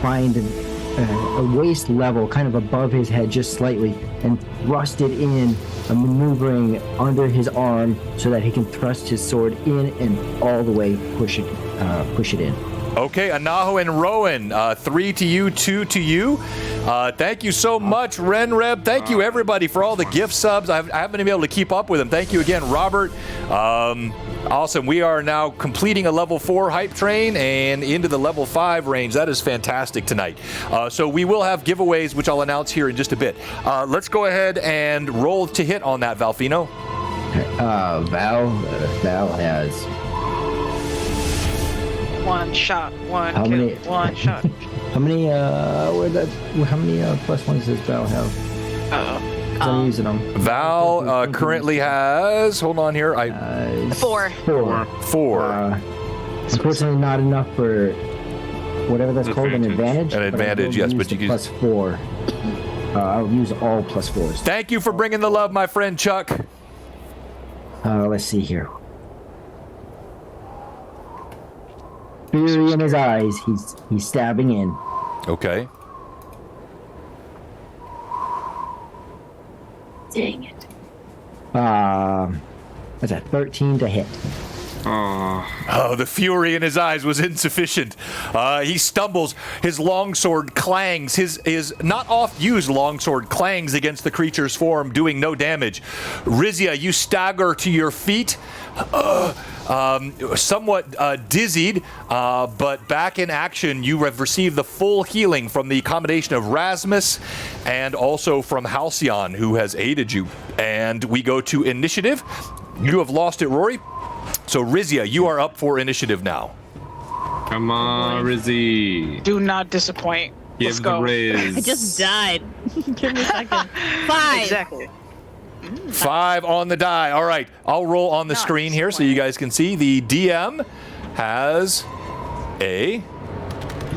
Speaker 3: find a waist level, kind of above his head, just slightly, and thrust it in, maneuvering under his arm so that he can thrust his sword in and all the way push it in.
Speaker 1: Okay, Anaho and Rowan, 3 to you, 2 to you. Thank you so much, Renreb. Thank you, everybody, for all the gift subs. I haven't been able to keep up with them. Thank you again, Robert. Awesome. We are now completing a level 4 hype train and into the level 5 range. That is fantastic tonight. So we will have giveaways, which I'll announce here in just a bit. Let's go ahead and roll to hit on that, Valfino.
Speaker 3: Val has...
Speaker 2: One shot, one
Speaker 3: How
Speaker 2: kill,
Speaker 3: many-
Speaker 2: one shot.
Speaker 3: How many plus ones does Val have? 'Cause I'm using them.
Speaker 1: Val currently has, hold on here,
Speaker 2: 4.
Speaker 1: four.
Speaker 3: Unfortunately, not enough for whatever that's called, an advantage.
Speaker 1: An
Speaker 3: but I
Speaker 1: advantage,
Speaker 3: will
Speaker 1: yes,
Speaker 3: use
Speaker 1: but you
Speaker 3: the
Speaker 1: can-
Speaker 3: +4. I'll use all +4s.
Speaker 1: Thank you for bringing the love, my friend Chuck.
Speaker 3: Let's see here. Fury in his eyes. He's stabbing in.
Speaker 1: Okay.
Speaker 4: Dang it.
Speaker 3: That's a 13 to hit.
Speaker 1: Oh, the fury in his eyes was insufficient. He stumbles. His longsword clangs. His not oft-used longsword clangs against the creature's form, doing no damage. Rizia, you stagger to your feet, somewhat dizzied, but back in action. You have received the full healing from the combination of Rasmus and also from Halcyon, who has aided you. And we go to initiative. You have lost it, Rory. So, Rizia, you are up for initiative now.
Speaker 6: Come on, Rizzy.
Speaker 2: Do not disappoint. Let's
Speaker 6: Give
Speaker 2: go.
Speaker 6: the Riz.
Speaker 4: I just died. Give me a second. 5.
Speaker 2: Exactly.
Speaker 1: 5 on the die. All right, I'll roll on the
Speaker 2: Not
Speaker 1: screen here so you guys can see. The DM has a...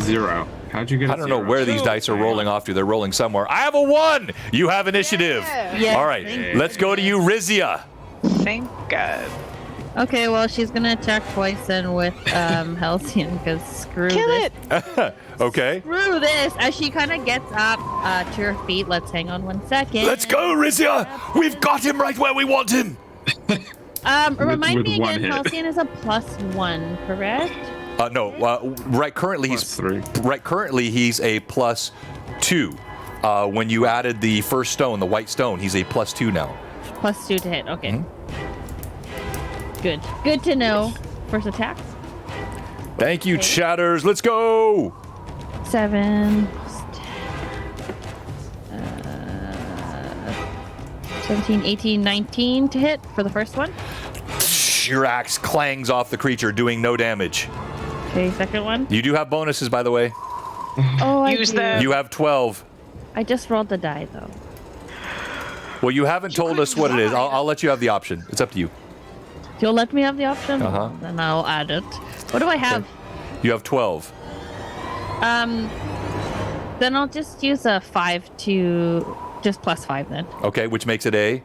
Speaker 6: 0. How'd you get
Speaker 1: I don't know where these dice are rolling off to. They're rolling somewhere. I have a 1. You have initiative.
Speaker 4: Yes,
Speaker 1: All right,
Speaker 4: thank
Speaker 1: let's go to you, Rizia.
Speaker 2: Thank God.
Speaker 4: Okay, well, she's gonna attack twice and with Halcyon, because screw
Speaker 2: Kill
Speaker 4: this.
Speaker 2: it.
Speaker 1: Okay.
Speaker 4: Screw this. As she kind of gets up to her feet, let's hang on 1 second.
Speaker 1: Let's go, Rizia. We've got him right where we want him.
Speaker 4: Remind
Speaker 6: with
Speaker 4: me
Speaker 6: one
Speaker 4: again,
Speaker 6: hit.
Speaker 4: Halcyon is a +1, correct?
Speaker 1: No, right currently he's a +2. When you added the first stone, the white stone, he's a +2 now.
Speaker 4: +2 to hit. Okay.
Speaker 1: Mhm.
Speaker 4: Good to know. First attack.
Speaker 1: Thank you, chatters. Let's go.
Speaker 4: 7 17, 18, 19 to hit for the first one.
Speaker 1: Your axe clangs off the creature, doing no damage.
Speaker 4: Okay, second one.
Speaker 1: You do have bonuses, by the way.
Speaker 4: Oh, I
Speaker 2: Use
Speaker 4: do.
Speaker 2: them.
Speaker 1: You have 12.
Speaker 4: I just rolled the die though.
Speaker 1: Well, you haven't told us what it is. I'll let you have the option. It's up to you.
Speaker 4: You'll let me have the option?
Speaker 1: Uh-huh.
Speaker 4: Then I'll add it. What do I have?
Speaker 1: You have 12.
Speaker 4: Then I'll just use a 5 to just +5 then.
Speaker 1: Okay, which makes it a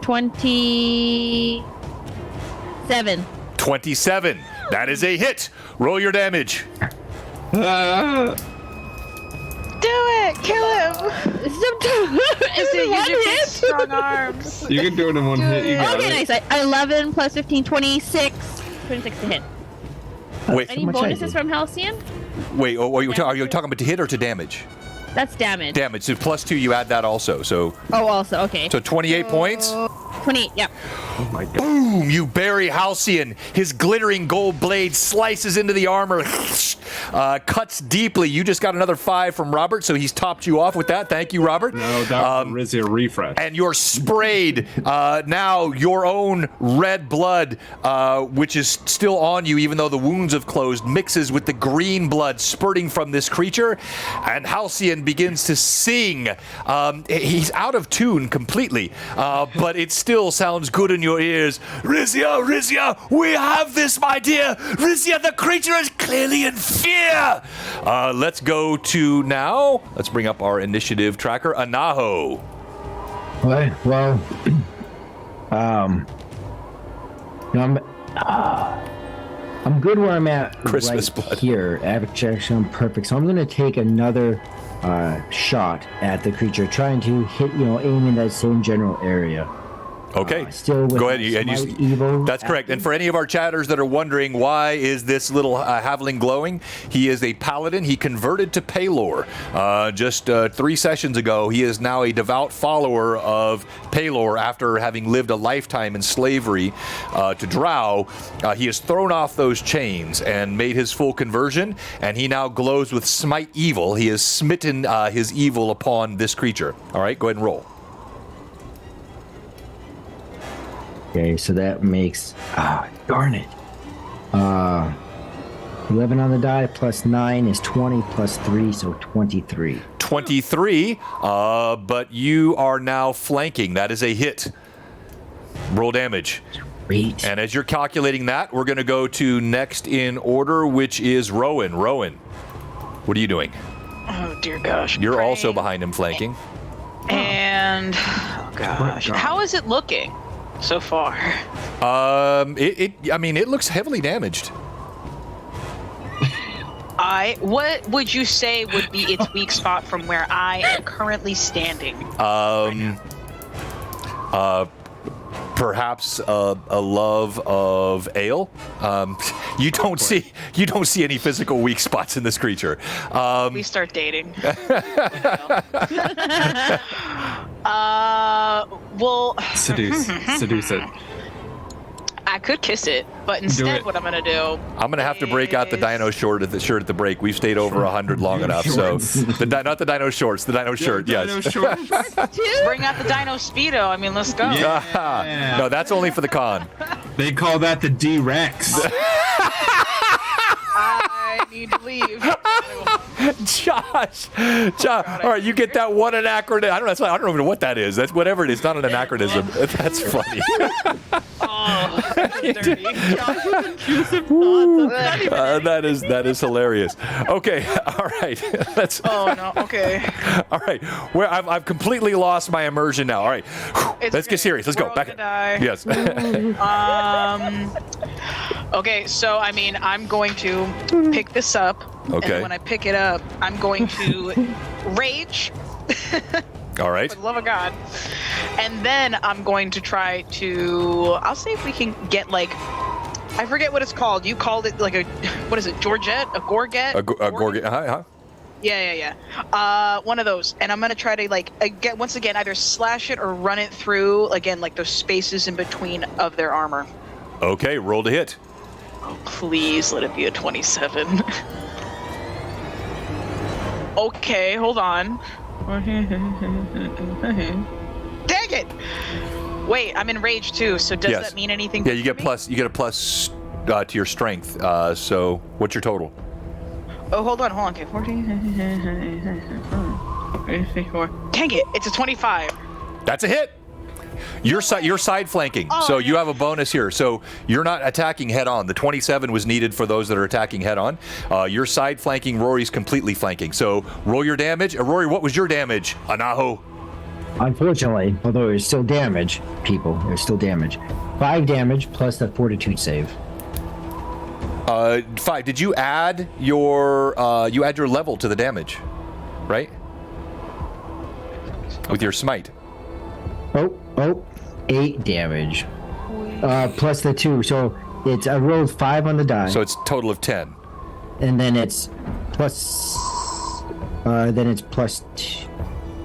Speaker 4: 27.
Speaker 1: 27. That is a hit. Roll your damage.
Speaker 2: Do it. Kill him. Is it use your big strong arms?
Speaker 6: You can do it in one hit. You got
Speaker 4: Okay,
Speaker 6: it.
Speaker 4: nice. 11 plus 15, 26. 26 to hit.
Speaker 1: Wait,
Speaker 4: Any
Speaker 3: much I
Speaker 4: bonuses
Speaker 3: did.
Speaker 4: from Halcyon?
Speaker 1: wait. Are you talking about to hit or to damage?
Speaker 4: That's damage.
Speaker 1: Damage. So +2, you add that also. So
Speaker 4: Oh, also, okay.
Speaker 1: so 28 points.
Speaker 4: 28, yep.
Speaker 6: Oh my god.
Speaker 1: Boom! You bury Halcyon. His glittering gold blade slices into the armor, cuts deeply. You just got another 5 from Robert, so he's topped you off with that. Thank you, Robert.
Speaker 6: No, that was Rizia refresh.
Speaker 1: And you're sprayed. Now your own red blood, which is still on you, even though the wounds have closed, mixes with the green blood spurting from this creature, and Halcyon begins to sing. He's out of tune completely, but it still sounds good in your ears. Rizia, Rizia, we have this, my dear. Rizia, the creature is clearly in fear. Let's go to now. Let's bring up our initiative tracker, Anaho.
Speaker 3: Well, I'm good where I'm at
Speaker 1: Christmas
Speaker 3: right
Speaker 1: blood.
Speaker 3: here. Actually, I'm perfect. So I'm going to take another shot at the creature, trying to hit, aim in that same general area.
Speaker 1: Okay,
Speaker 3: Still with
Speaker 1: go ahead.
Speaker 3: Smite Evil
Speaker 1: That's correct.
Speaker 3: active.
Speaker 1: And for any of our chatters that are wondering why is this little Haveling glowing, he is a paladin. He converted to Paylor just 3 sessions ago. He is now a devout follower of Paylor after having lived a lifetime in slavery to Drow. He has thrown off those chains and made his full conversion, and he now glows with Smite Evil. He has smitten his evil upon this creature. All right, go ahead and roll.
Speaker 3: Okay, so that makes darn it. 11 on the die plus 9 is 20 plus 3, so 23.
Speaker 1: 23, but you are now flanking. That is a hit. Roll damage.
Speaker 3: Great.
Speaker 1: And as you're calculating that, we're going to go to next in order, which is Rowan. Rowan, what are you doing?
Speaker 2: Oh dear gosh.
Speaker 1: You're
Speaker 2: Praying.
Speaker 1: also behind him flanking.
Speaker 2: And oh gosh, how is it looking so far?
Speaker 1: I mean, it looks heavily damaged.
Speaker 2: What would you say would be its weak spot from where I am currently standing?
Speaker 1: Perhaps a love of ale. You don't see any physical weak spots in this creature.
Speaker 2: We start dating. Well,
Speaker 6: Seduce it.
Speaker 2: I could kiss it, but instead, what I'm gonna do?
Speaker 1: I'm gonna have to break out the dino shirt at the break. We've stayed over 100 long enough, so not the dino shorts, the dino shirt. Yes.
Speaker 2: Bring out the dino speedo. I mean, let's go.
Speaker 6: Yeah.
Speaker 1: No, that's only for the con.
Speaker 6: They call that the D-Rex.
Speaker 2: I need to leave.
Speaker 1: Josh, all right, you get that one anachronism. I don't know what that is. That's whatever it is. Not an anachronism. That's funny.
Speaker 2: Oh, dirty.
Speaker 1: That is hilarious. Okay, all right.
Speaker 2: Oh no. Okay.
Speaker 1: All right. Well, I've completely lost my immersion now. All right, let's get serious. Let's go.
Speaker 2: We're all
Speaker 1: Back.
Speaker 2: gonna die.
Speaker 1: Yes.
Speaker 2: Okay, so I mean, I'm going to pick this up.
Speaker 1: Okay.
Speaker 2: And when I pick it up, I'm going to rage.
Speaker 1: All right.
Speaker 2: For the love of God. And then I'm going to try to. I'll see if we can get like. I forget what it's called. You called it like a. What is it? Georgette? A Gorget?
Speaker 1: A Gorget. Huh?
Speaker 2: Yeah. One of those. And I'm gonna try to like once again either slash it or run it through again like those spaces in between of their armor.
Speaker 1: Okay, roll to hit.
Speaker 2: Oh, please let it be a 27. Okay, hold on. Dang it! Wait, I'm in rage too. So does that mean anything?
Speaker 1: Yeah, you get plus. You get a plus to your strength. So what's your total?
Speaker 2: Oh, hold on. Okay, 14. Dang it! It's a 25.
Speaker 1: That's a hit. You're side flanking, so you have a bonus here. So you're not attacking head on. The 27 was needed for those that are attacking head on. You're side flanking. Rory's completely flanking. So roll your damage. Rory, what was your damage? Anaho.
Speaker 3: Unfortunately, although there's still damage, there's still damage. 5 damage plus the fortitude save.
Speaker 1: 5. Did you add your level to the damage, right? With your smite.
Speaker 3: Oh, 8 damage. Plus the 2, so I rolled 5 on the die.
Speaker 1: So it's a total of 10.
Speaker 3: And then it's plus.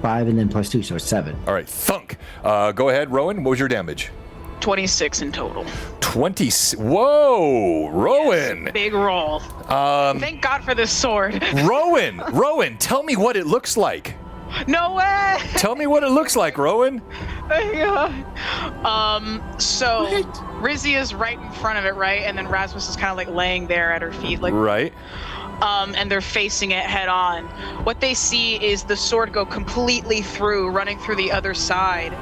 Speaker 3: 5 and then +2, so 7.
Speaker 1: All right, thunk. Go ahead, Rowan. What was your damage?
Speaker 2: 26 in total.
Speaker 1: 20. Whoa, Rowan.
Speaker 2: Big roll. Thank God for this sword.
Speaker 1: Rowan, tell me what it looks like.
Speaker 2: No way.
Speaker 1: Tell me what it looks like, Rowan.
Speaker 2: So Rizzy is right in front of it, right? And then Rasmus is kind of like laying there at her feet, like
Speaker 1: Right.
Speaker 2: And they're facing it head on. What they see is the sword go completely through, running through the other side.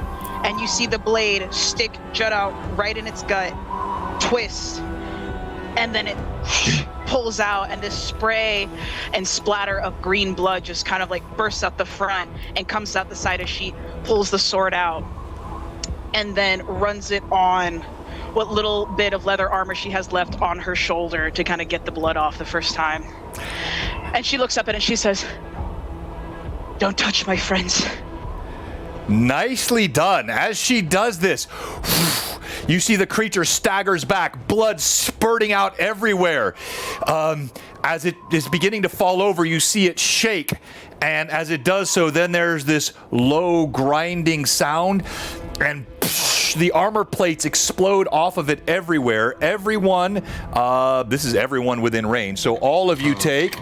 Speaker 2: And you see the blade stick, jut out right in its gut, twist, and then it pulls out, and this spray and splatter of green blood just kind of like bursts out the front and comes out the side as she pulls the sword out and then runs it on what little bit of leather armor she has left on her shoulder to kind of get the blood off the first time. And she looks up at it and she says, "Don't touch my friends."
Speaker 1: Nicely done. As she does this, you see the creature staggers back, blood spurting out everywhere. As it is beginning to fall over, you see it shake. And as it does so, then there's this low grinding sound, and the armor plates explode off of it everywhere. Everyone, this is everyone within range. So all of you take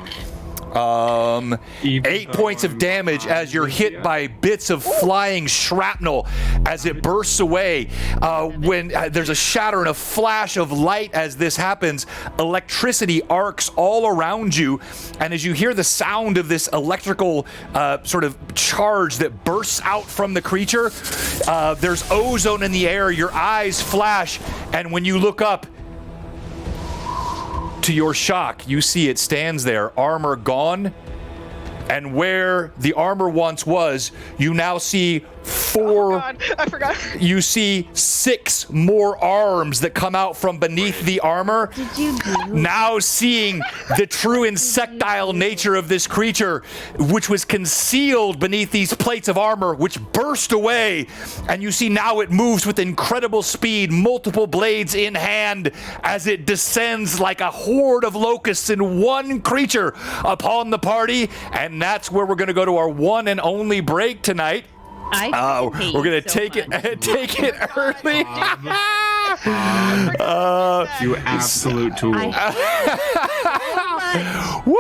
Speaker 1: 8 points of damage as you're hit by bits of flying shrapnel as it bursts away. When there's a shatter and a flash of light as this happens, electricity arcs all around you, and as you hear the sound of this electrical sort of charge that bursts out from the creature, there's ozone in the air, your eyes flash, and when you look up, to your shock, you see it stands there, armor gone, and where the armor once was, you now see 4.
Speaker 2: Oh God, I forgot.
Speaker 1: You see 6 more arms that come out from beneath the armor.
Speaker 4: Did you do?
Speaker 1: Now seeing the true insectile nature of this creature, which was concealed beneath these plates of armor, which burst away, and you see now it moves with incredible speed, multiple blades in hand, as it descends like a horde of locusts in one creature upon the party. And that's where we're going to go to our one and only break tonight. We're gonna take it early.
Speaker 6: You absolute tool.
Speaker 1: Woo!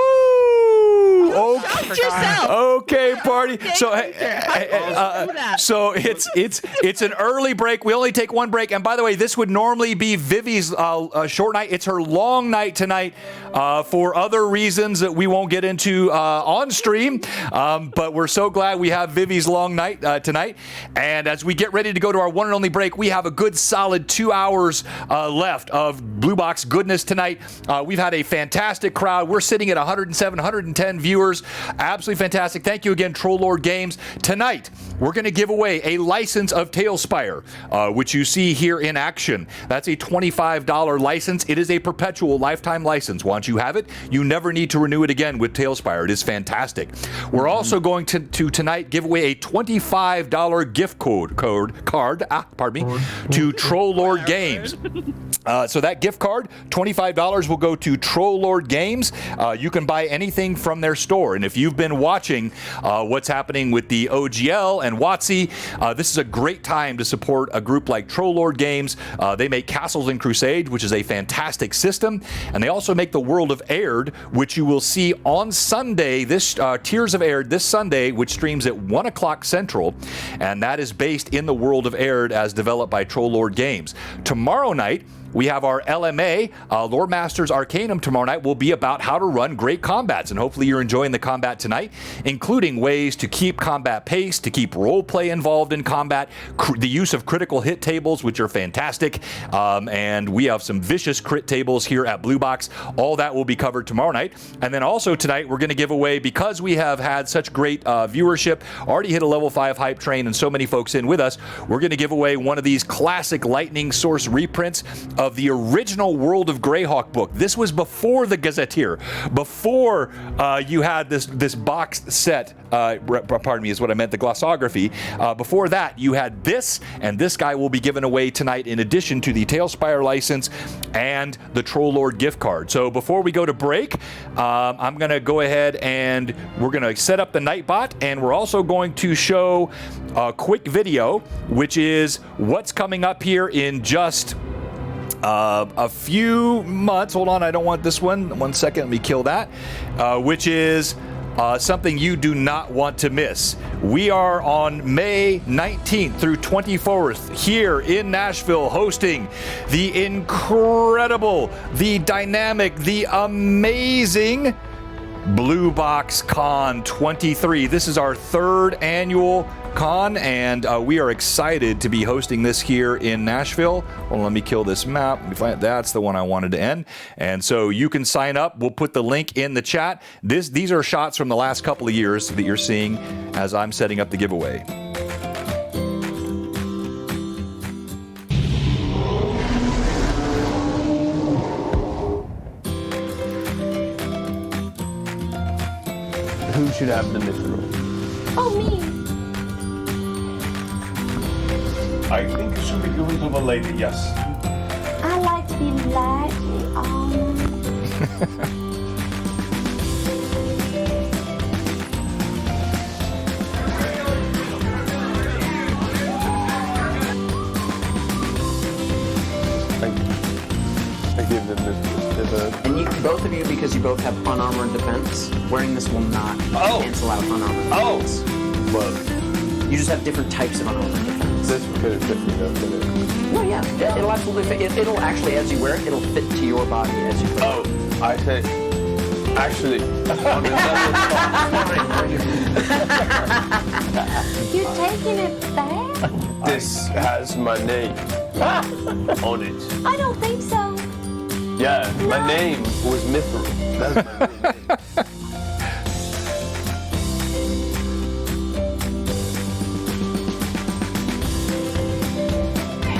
Speaker 4: Shout yourself.
Speaker 1: Okay, party. So it's an early break. We only take one break. And by the way, this would normally be Vivi's short night. It's her long night tonight for other reasons that we won't get into on stream. But we're so glad we have Vivi's long night tonight. And as we get ready to go to our one and only break, we have a good solid 2 hours left of Blue Box goodness tonight. We've had a fantastic crowd. We're sitting at 107, 110 viewers. Absolutely fantastic. Thank you again, Troll Lord Games. Tonight, we're going to give away a license of Tailspire, which you see here in action. That's a $25 license. It is a perpetual lifetime license. Once you have it, you never need to renew it again with Tailspire. It is fantastic. We're also going to tonight give away a $25 gift card to Troll Lord Games. So that gift card, $25, will go to Troll Lord Games. You can buy anything from their store. And if you've been watching what's happening with the OGL and WotC, this is a great time to support a group like Troll Lord Games. They make Castles and Crusade, which is a fantastic system. And they also make the World of Aird, which you will see on Sunday, this Tears of Aird this Sunday, which streams at 1 o'clock Central. And that is based in the World of Aird as developed by Troll Lord Games. Tomorrow night, we have our LMA, Lore Masters Arcanum tomorrow night will be about how to run great combats. And hopefully you're enjoying the combat tonight, including ways to keep combat pace, to keep role play involved in combat, the use of critical hit tables, which are fantastic. And we have some vicious crit tables here at Blue Box. All that will be covered tomorrow night. And then also tonight, we're going to give away, because we have had such great viewership, already hit a level 5 hype train and so many folks in with us, we're going to give away one of these classic Lightning Source reprints of the original World of Greyhawk book. This was before the Gazetteer, before you had this box set. Pardon me, is what I meant, the glossography. Before that, you had this, and this guy will be given away tonight in addition to the Tailspire license and the Troll Lord gift card. So before we go to break, I'm going to go ahead and we're going to set up the Nightbot, and we're also going to show a quick video, which is what's coming up here in just a few months. Hold on, I don't want this one. 1 second, let me kill that. Which is something you do not want to miss. We are on May 19th through 24th here in Nashville hosting the incredible, the dynamic, the amazing Blue Box Con 23. This is our third annual con, and we are excited to be hosting this here in Nashville. Well, let me kill this map. Let me find, that's the one I wanted to end. And so you can sign up. We'll put the link in the chat. These are shots from the last couple of years that you're seeing as I'm setting up the giveaway.
Speaker 7: Who should have the mithril?
Speaker 8: Oh, me.
Speaker 7: I think it should be given to the lady, yes.
Speaker 8: I like to be lightly on.
Speaker 7: I give them the
Speaker 9: And you, both of you, because you both have unarmored defense, wearing this will not cancel out unarmored defense.
Speaker 7: but
Speaker 9: You just have different types of unarmored defense.
Speaker 7: this would fit different enough in it.
Speaker 9: No, yeah, it'll absolutely fit. It'll actually, as you wear it, it'll fit to your body as you put it.
Speaker 7: Oh, I say, actually, I mean,
Speaker 8: You're taking it back?
Speaker 7: this has my name on it.
Speaker 8: I don't think so.
Speaker 7: Yeah, my name was Mithril. That's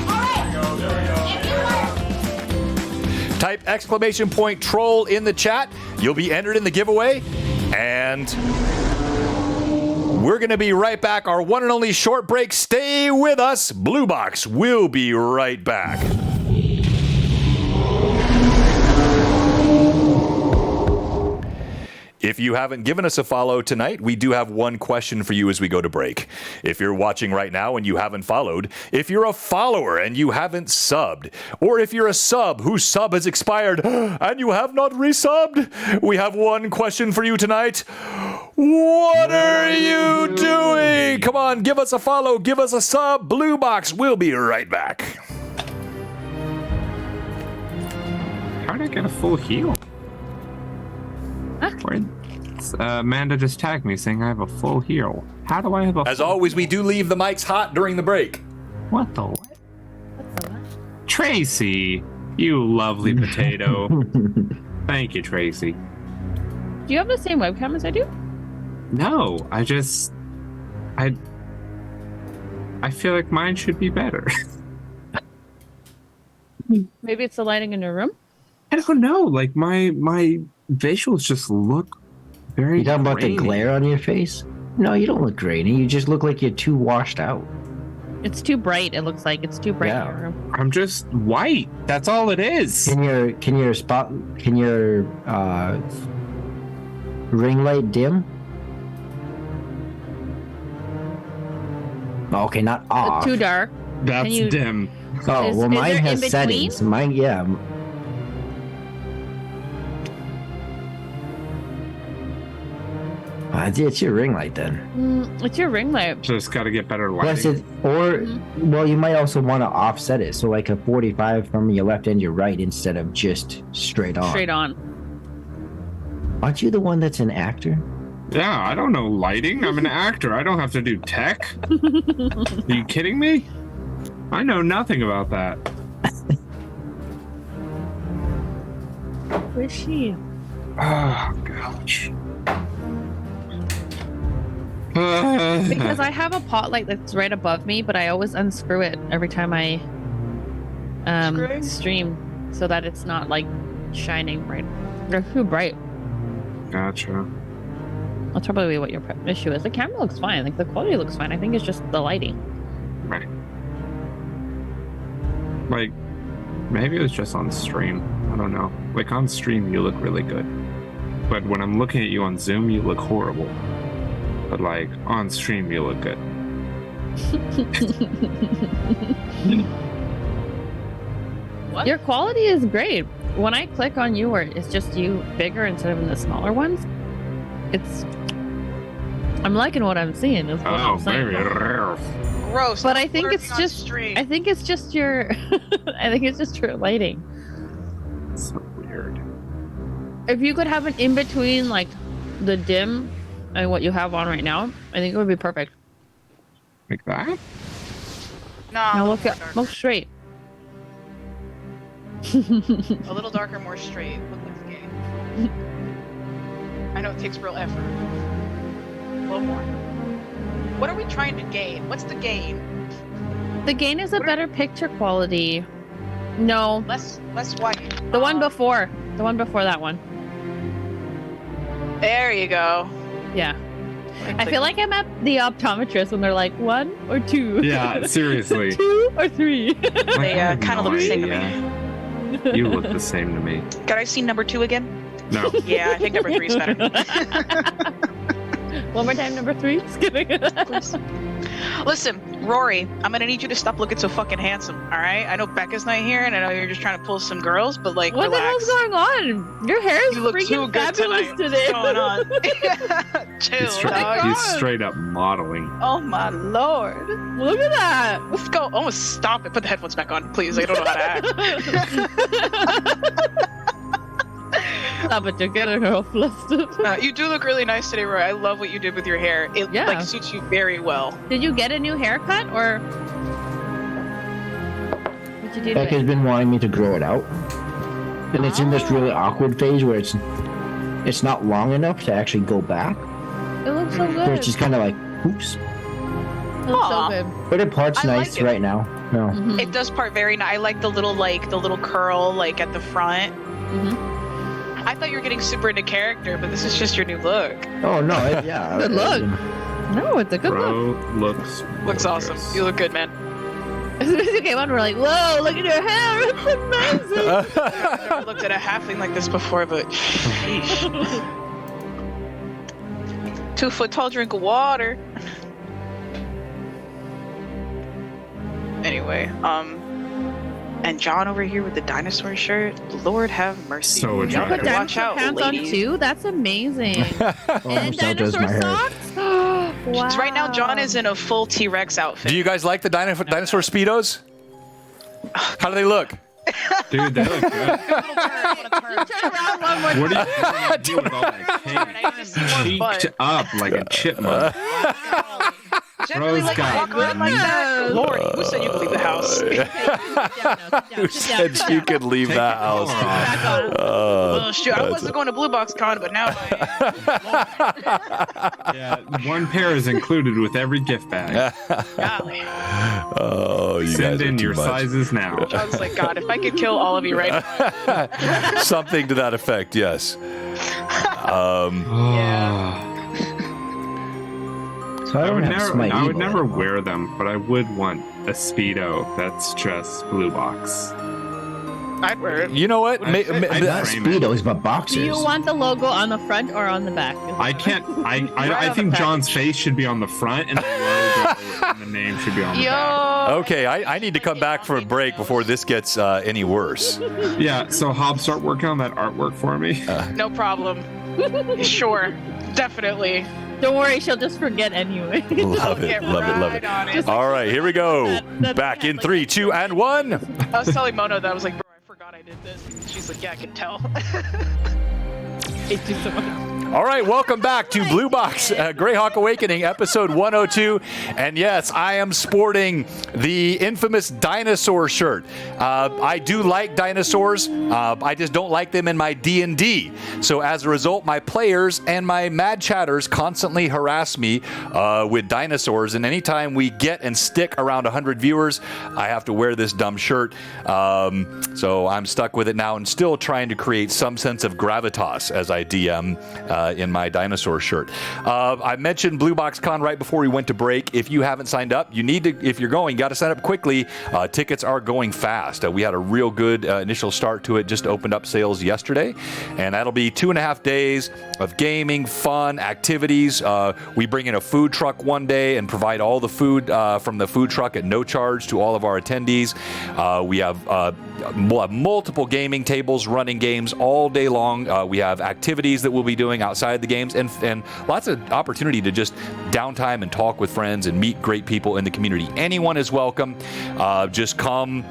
Speaker 7: my real name.
Speaker 1: Type exclamation point troll in the chat. You'll be entered in the giveaway. And we're going to be right back. Our one and only short break. Stay with us. Blue Box will be right back. If you haven't given us a follow tonight, we do have one question for you as we go to break. If you're watching right now and you haven't followed, if you're a follower and you haven't subbed, or if you're a sub whose sub has expired and you have not resubbed, we have one question for you tonight. What are you doing? Come on, give us a follow, give us a sub. Blue Box, we'll be right back.
Speaker 6: How did I get a full heal? Where, Amanda just tagged me saying I have a full heal. How do I have a
Speaker 1: As
Speaker 6: full
Speaker 1: always,
Speaker 6: heal?
Speaker 1: we do leave the mics hot during the break.
Speaker 6: What the what? Tracy, you lovely potato. Thank you, Tracy.
Speaker 4: Do you have the same webcam as I do?
Speaker 6: No, I feel like mine should be better.
Speaker 4: Maybe it's the lighting in your room.
Speaker 6: I don't know. Like my visuals just look very.
Speaker 3: You talking about the
Speaker 6: grainy.
Speaker 3: glare on your face? No, you don't look grainy. You just look like you're too washed out.
Speaker 4: It's too bright. It looks like it's too bright
Speaker 3: Yeah.
Speaker 4: in your room.
Speaker 6: I'm just white. That's all it is.
Speaker 3: Can your ring light dim? Okay, not off.
Speaker 4: Too dark.
Speaker 6: That's
Speaker 4: Can you-
Speaker 6: dim.
Speaker 3: Oh,
Speaker 4: Is-
Speaker 3: well,
Speaker 4: is
Speaker 3: mine
Speaker 4: there in
Speaker 3: has
Speaker 4: between?
Speaker 3: settings. Mine, yeah. It's your ring light then.
Speaker 4: It's your ring light.
Speaker 6: Just got to get better
Speaker 3: Plus
Speaker 6: lighting.
Speaker 3: well, you might also want to offset it. So like a 45 from your left and your right instead of just straight on.
Speaker 4: Straight on.
Speaker 3: Aren't you the one that's an actor?
Speaker 6: Yeah, I don't know lighting. I'm an actor. I don't have to do tech. Are you kidding me? I know nothing about that.
Speaker 4: Where's she?
Speaker 6: Oh gosh.
Speaker 4: Because I have a pot light that's right above me, but I always unscrew it every time I
Speaker 2: Screwing?
Speaker 4: stream so that it's not like shining bright. They're too bright.
Speaker 6: Gotcha.
Speaker 4: That's probably what your issue is. The camera looks fine. Like the quality looks fine. I think it's just the lighting.
Speaker 6: Right. Like, maybe it was just on stream. I don't know. Like on stream, you look really good, but when I'm looking at you on Zoom, you look horrible. But like on stream, you look good.
Speaker 4: Your quality is great. When I click on you, where it's just you bigger instead of in the smaller ones, I'm liking what I'm seeing. Is what
Speaker 6: Oh,
Speaker 4: I'm saying.
Speaker 6: baby.
Speaker 2: Gross.
Speaker 4: But
Speaker 2: I'm
Speaker 4: I think
Speaker 2: flirting
Speaker 4: it's
Speaker 2: on
Speaker 4: just.
Speaker 2: stream.
Speaker 4: I think it's just your. I think it's just your lighting.
Speaker 6: So weird.
Speaker 4: If you could have an in between, like the dim and what you have on right now, I think it would be perfect.
Speaker 6: Like that?
Speaker 2: No,
Speaker 4: Now
Speaker 2: a
Speaker 4: look
Speaker 2: little
Speaker 4: at
Speaker 2: darker.
Speaker 4: look straight.
Speaker 2: A little darker, more straight. Look like the game. I know it takes real effort. A little more. What are we trying to gain? What's the gain?
Speaker 4: The gain is a better picture quality. No,
Speaker 2: Less white.
Speaker 4: the one before that one.
Speaker 2: There you go.
Speaker 4: Yeah. I feel like I'm at the optometrist when they're like 1 or 2.
Speaker 6: Yeah, seriously.
Speaker 4: 2 or 3.
Speaker 6: Like,
Speaker 2: They
Speaker 6: I have
Speaker 2: kind of
Speaker 6: no
Speaker 2: look the same to
Speaker 6: idea.
Speaker 2: me.
Speaker 6: You look the same to me.
Speaker 2: Got I see number 2 again?
Speaker 6: No.
Speaker 2: Yeah, I think number 3 is better.
Speaker 4: One more time, number 3. Just kidding.
Speaker 2: Please. Listen, Rory, I'm gonna need you to stop looking so fucking handsome, alright? I know Becca's not here, and I know you're just trying to pull some girls, but like,
Speaker 4: What
Speaker 2: relax.
Speaker 4: the hell's going on? Your hair is
Speaker 2: You look too
Speaker 4: freaking
Speaker 2: good
Speaker 4: fabulous
Speaker 2: tonight.
Speaker 4: today.
Speaker 2: What's going on? Chill, dog.
Speaker 6: He's straight up modeling.
Speaker 2: Oh my lord.
Speaker 4: Look at that.
Speaker 2: Let's go. Almost stop it. Put the headphones back on, please. I don't know how to act.
Speaker 4: Stop it, you're getting her all flustered.
Speaker 2: You do look really nice today, Roy. I love what you did with your hair. It
Speaker 4: Yeah.
Speaker 2: like suits you very well.
Speaker 4: Did you get a new haircut or what'd you do to
Speaker 3: Becca's
Speaker 4: it?
Speaker 3: been wanting me to grow it out, and it's in this really awkward phase where it's not long enough to actually go back.
Speaker 4: It looks so
Speaker 3: Where
Speaker 4: good.
Speaker 3: it's just kind of like, oops.
Speaker 4: It looks so
Speaker 2: Aw.
Speaker 4: good.
Speaker 3: But it parts
Speaker 2: I like
Speaker 3: nice
Speaker 2: it.
Speaker 3: right now. No.
Speaker 4: Mhm.
Speaker 2: It does part very nice. I like the little curl like at the front.
Speaker 4: Mhm.
Speaker 2: I thought you were getting super into character, but this is just your new look.
Speaker 3: Oh no! Yeah.
Speaker 4: Good look. No, it's a good look.
Speaker 6: Bro looks
Speaker 2: Looks awesome.
Speaker 6: gorgeous.
Speaker 2: You look good, man.
Speaker 4: As soon as you came on, we're like, whoa, look at your hair. It's amazing.
Speaker 2: I've never looked at a halfling like this before, but sheesh. 2 foot tall drink of water. Anyway, and John over here with the dinosaur shirt. Lord have mercy.
Speaker 6: So
Speaker 4: You put
Speaker 6: attractive.
Speaker 2: Watch
Speaker 4: dinosaur
Speaker 2: out,
Speaker 4: pants on
Speaker 2: ladies.
Speaker 4: too? That's amazing. And
Speaker 3: Almost outdoes
Speaker 4: dinosaur
Speaker 3: my hair.
Speaker 4: socks? Wow.
Speaker 2: Right now, John is in a full T-Rex outfit.
Speaker 1: Do you guys like the dinosaur Speedos? How do they look?
Speaker 6: Dude, they look good.
Speaker 4: Turn around one more
Speaker 6: What
Speaker 4: time.
Speaker 6: are you do with all that
Speaker 2: I need to see more butt.
Speaker 6: cheeked up like a chipmunk?
Speaker 2: Generally, like,
Speaker 6: Rose
Speaker 2: walk around like that. Lord, who said you could leave the house?
Speaker 1: Who said you could leave
Speaker 6: Take
Speaker 1: that
Speaker 6: it all
Speaker 1: house?
Speaker 6: off.
Speaker 2: Oh, shoot, I wasn't going to Blue Box Con, but now I am.
Speaker 6: Yeah, one pair is included with every gift bag.
Speaker 2: Golly.
Speaker 1: Oh, you guys
Speaker 6: Send
Speaker 1: are
Speaker 6: in
Speaker 1: too
Speaker 6: your
Speaker 1: much.
Speaker 6: sizes now.
Speaker 2: John's like, God, if I could kill all of you right now.
Speaker 1: Something to that effect, yes.
Speaker 2: Yeah.
Speaker 3: So I don't have Smite
Speaker 6: I would
Speaker 3: Evil
Speaker 6: never
Speaker 3: anymore.
Speaker 6: wear them, but I would want a Speedo that's just blue box.
Speaker 2: I'd wear it.
Speaker 1: You know what?
Speaker 6: I'd frame it.
Speaker 3: Not Speedos, but boxers.
Speaker 4: Do you want the logo on the front or on the back?
Speaker 6: I can't. I
Speaker 2: on
Speaker 6: think
Speaker 2: the
Speaker 6: John's face should be on the front, and the logo and the name should be on the back.
Speaker 2: Yo.
Speaker 1: Okay, I need to come back for a break before this gets any worse.
Speaker 6: Yeah. So Hob, start working on that artwork for me.
Speaker 2: No problem. Sure. Definitely.
Speaker 4: Don't worry, she'll just forget anyway.
Speaker 1: Love it,
Speaker 2: Get
Speaker 1: love it, love
Speaker 2: right
Speaker 1: it.
Speaker 2: on it.
Speaker 1: All right, here we go.
Speaker 4: That-
Speaker 1: Back in 3, 2, and 1.
Speaker 2: I was telling Mono that I was like, bro, I forgot I did this. She's like, yeah, I can tell.
Speaker 4: Hate you so much.
Speaker 1: All right, welcome back to Blue Box Greyhawk Awakening, episode 102. And yes, I am sporting the infamous dinosaur shirt. I do like dinosaurs. I just don't like them in my D&D. So as a result, my players and my mad chatters constantly harass me with dinosaurs. And anytime we get and stick around 100 viewers, I have to wear this dumb shirt. So I'm stuck with it now and still trying to create some sense of gravitas as I DM in my dinosaur shirt. I mentioned Blue Box Con right before we went to break. If you haven't signed up, you need to, if you're going, you got to sign up quickly. Tickets are going fast. We had a real good initial start to it, just opened up sales yesterday, and that'll be 2.5 days of gaming, fun, activities. We bring in a food truck one day and provide all the food from the food truck at no charge to all of our attendees. We'll have multiple gaming tables running games all day long. We have activities that we'll be doing outside the games, and lots of opportunity to just downtime and talk with friends and meet great people in the community. Anyone is welcome. Just come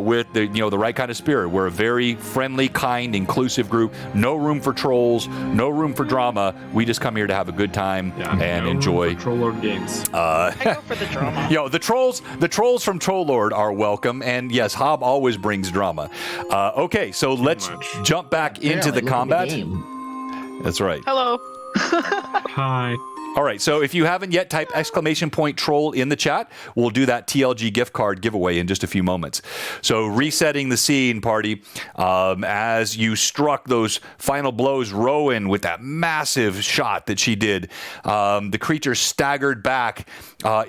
Speaker 1: with the right kind of spirit. We're a very friendly, kind, inclusive group. No room for trolls. No room for drama. We just come here to have a good time and enjoy.
Speaker 6: Troll Lord games.
Speaker 2: I go for the drama.
Speaker 1: The trolls from Troll Lord are welcome, and yes, Hob always brings drama. Okay, so let's jump back into the combat. That's right.
Speaker 2: Hello.
Speaker 6: Hi.
Speaker 1: All right, so if you haven't yet, type !troll in the chat. We'll do that TLG gift card giveaway in just a few moments. So resetting the scene, party, as you struck those final blows, Rowan, with that massive shot that she did, the creature staggered back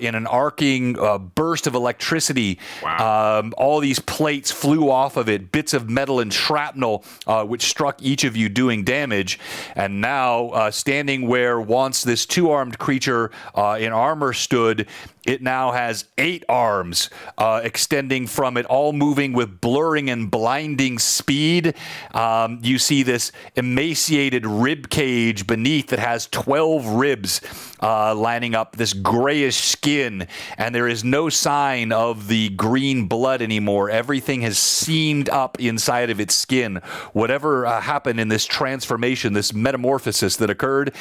Speaker 1: in an arcing burst of electricity.
Speaker 6: Wow.
Speaker 1: All these plates flew off of it, bits of metal and shrapnel, which struck each of you, doing damage. And now, standing where once this two-armed creature in armor stood, it now has 8 arms extending from it, all moving with blurring and blinding speed. You see this emaciated rib cage beneath that has 12 ribs lining up this grayish skin, and there is no sign of the green blood anymore. Everything has seamed up inside of its skin. Whatever happened in this transformation, this metamorphosis that occurred,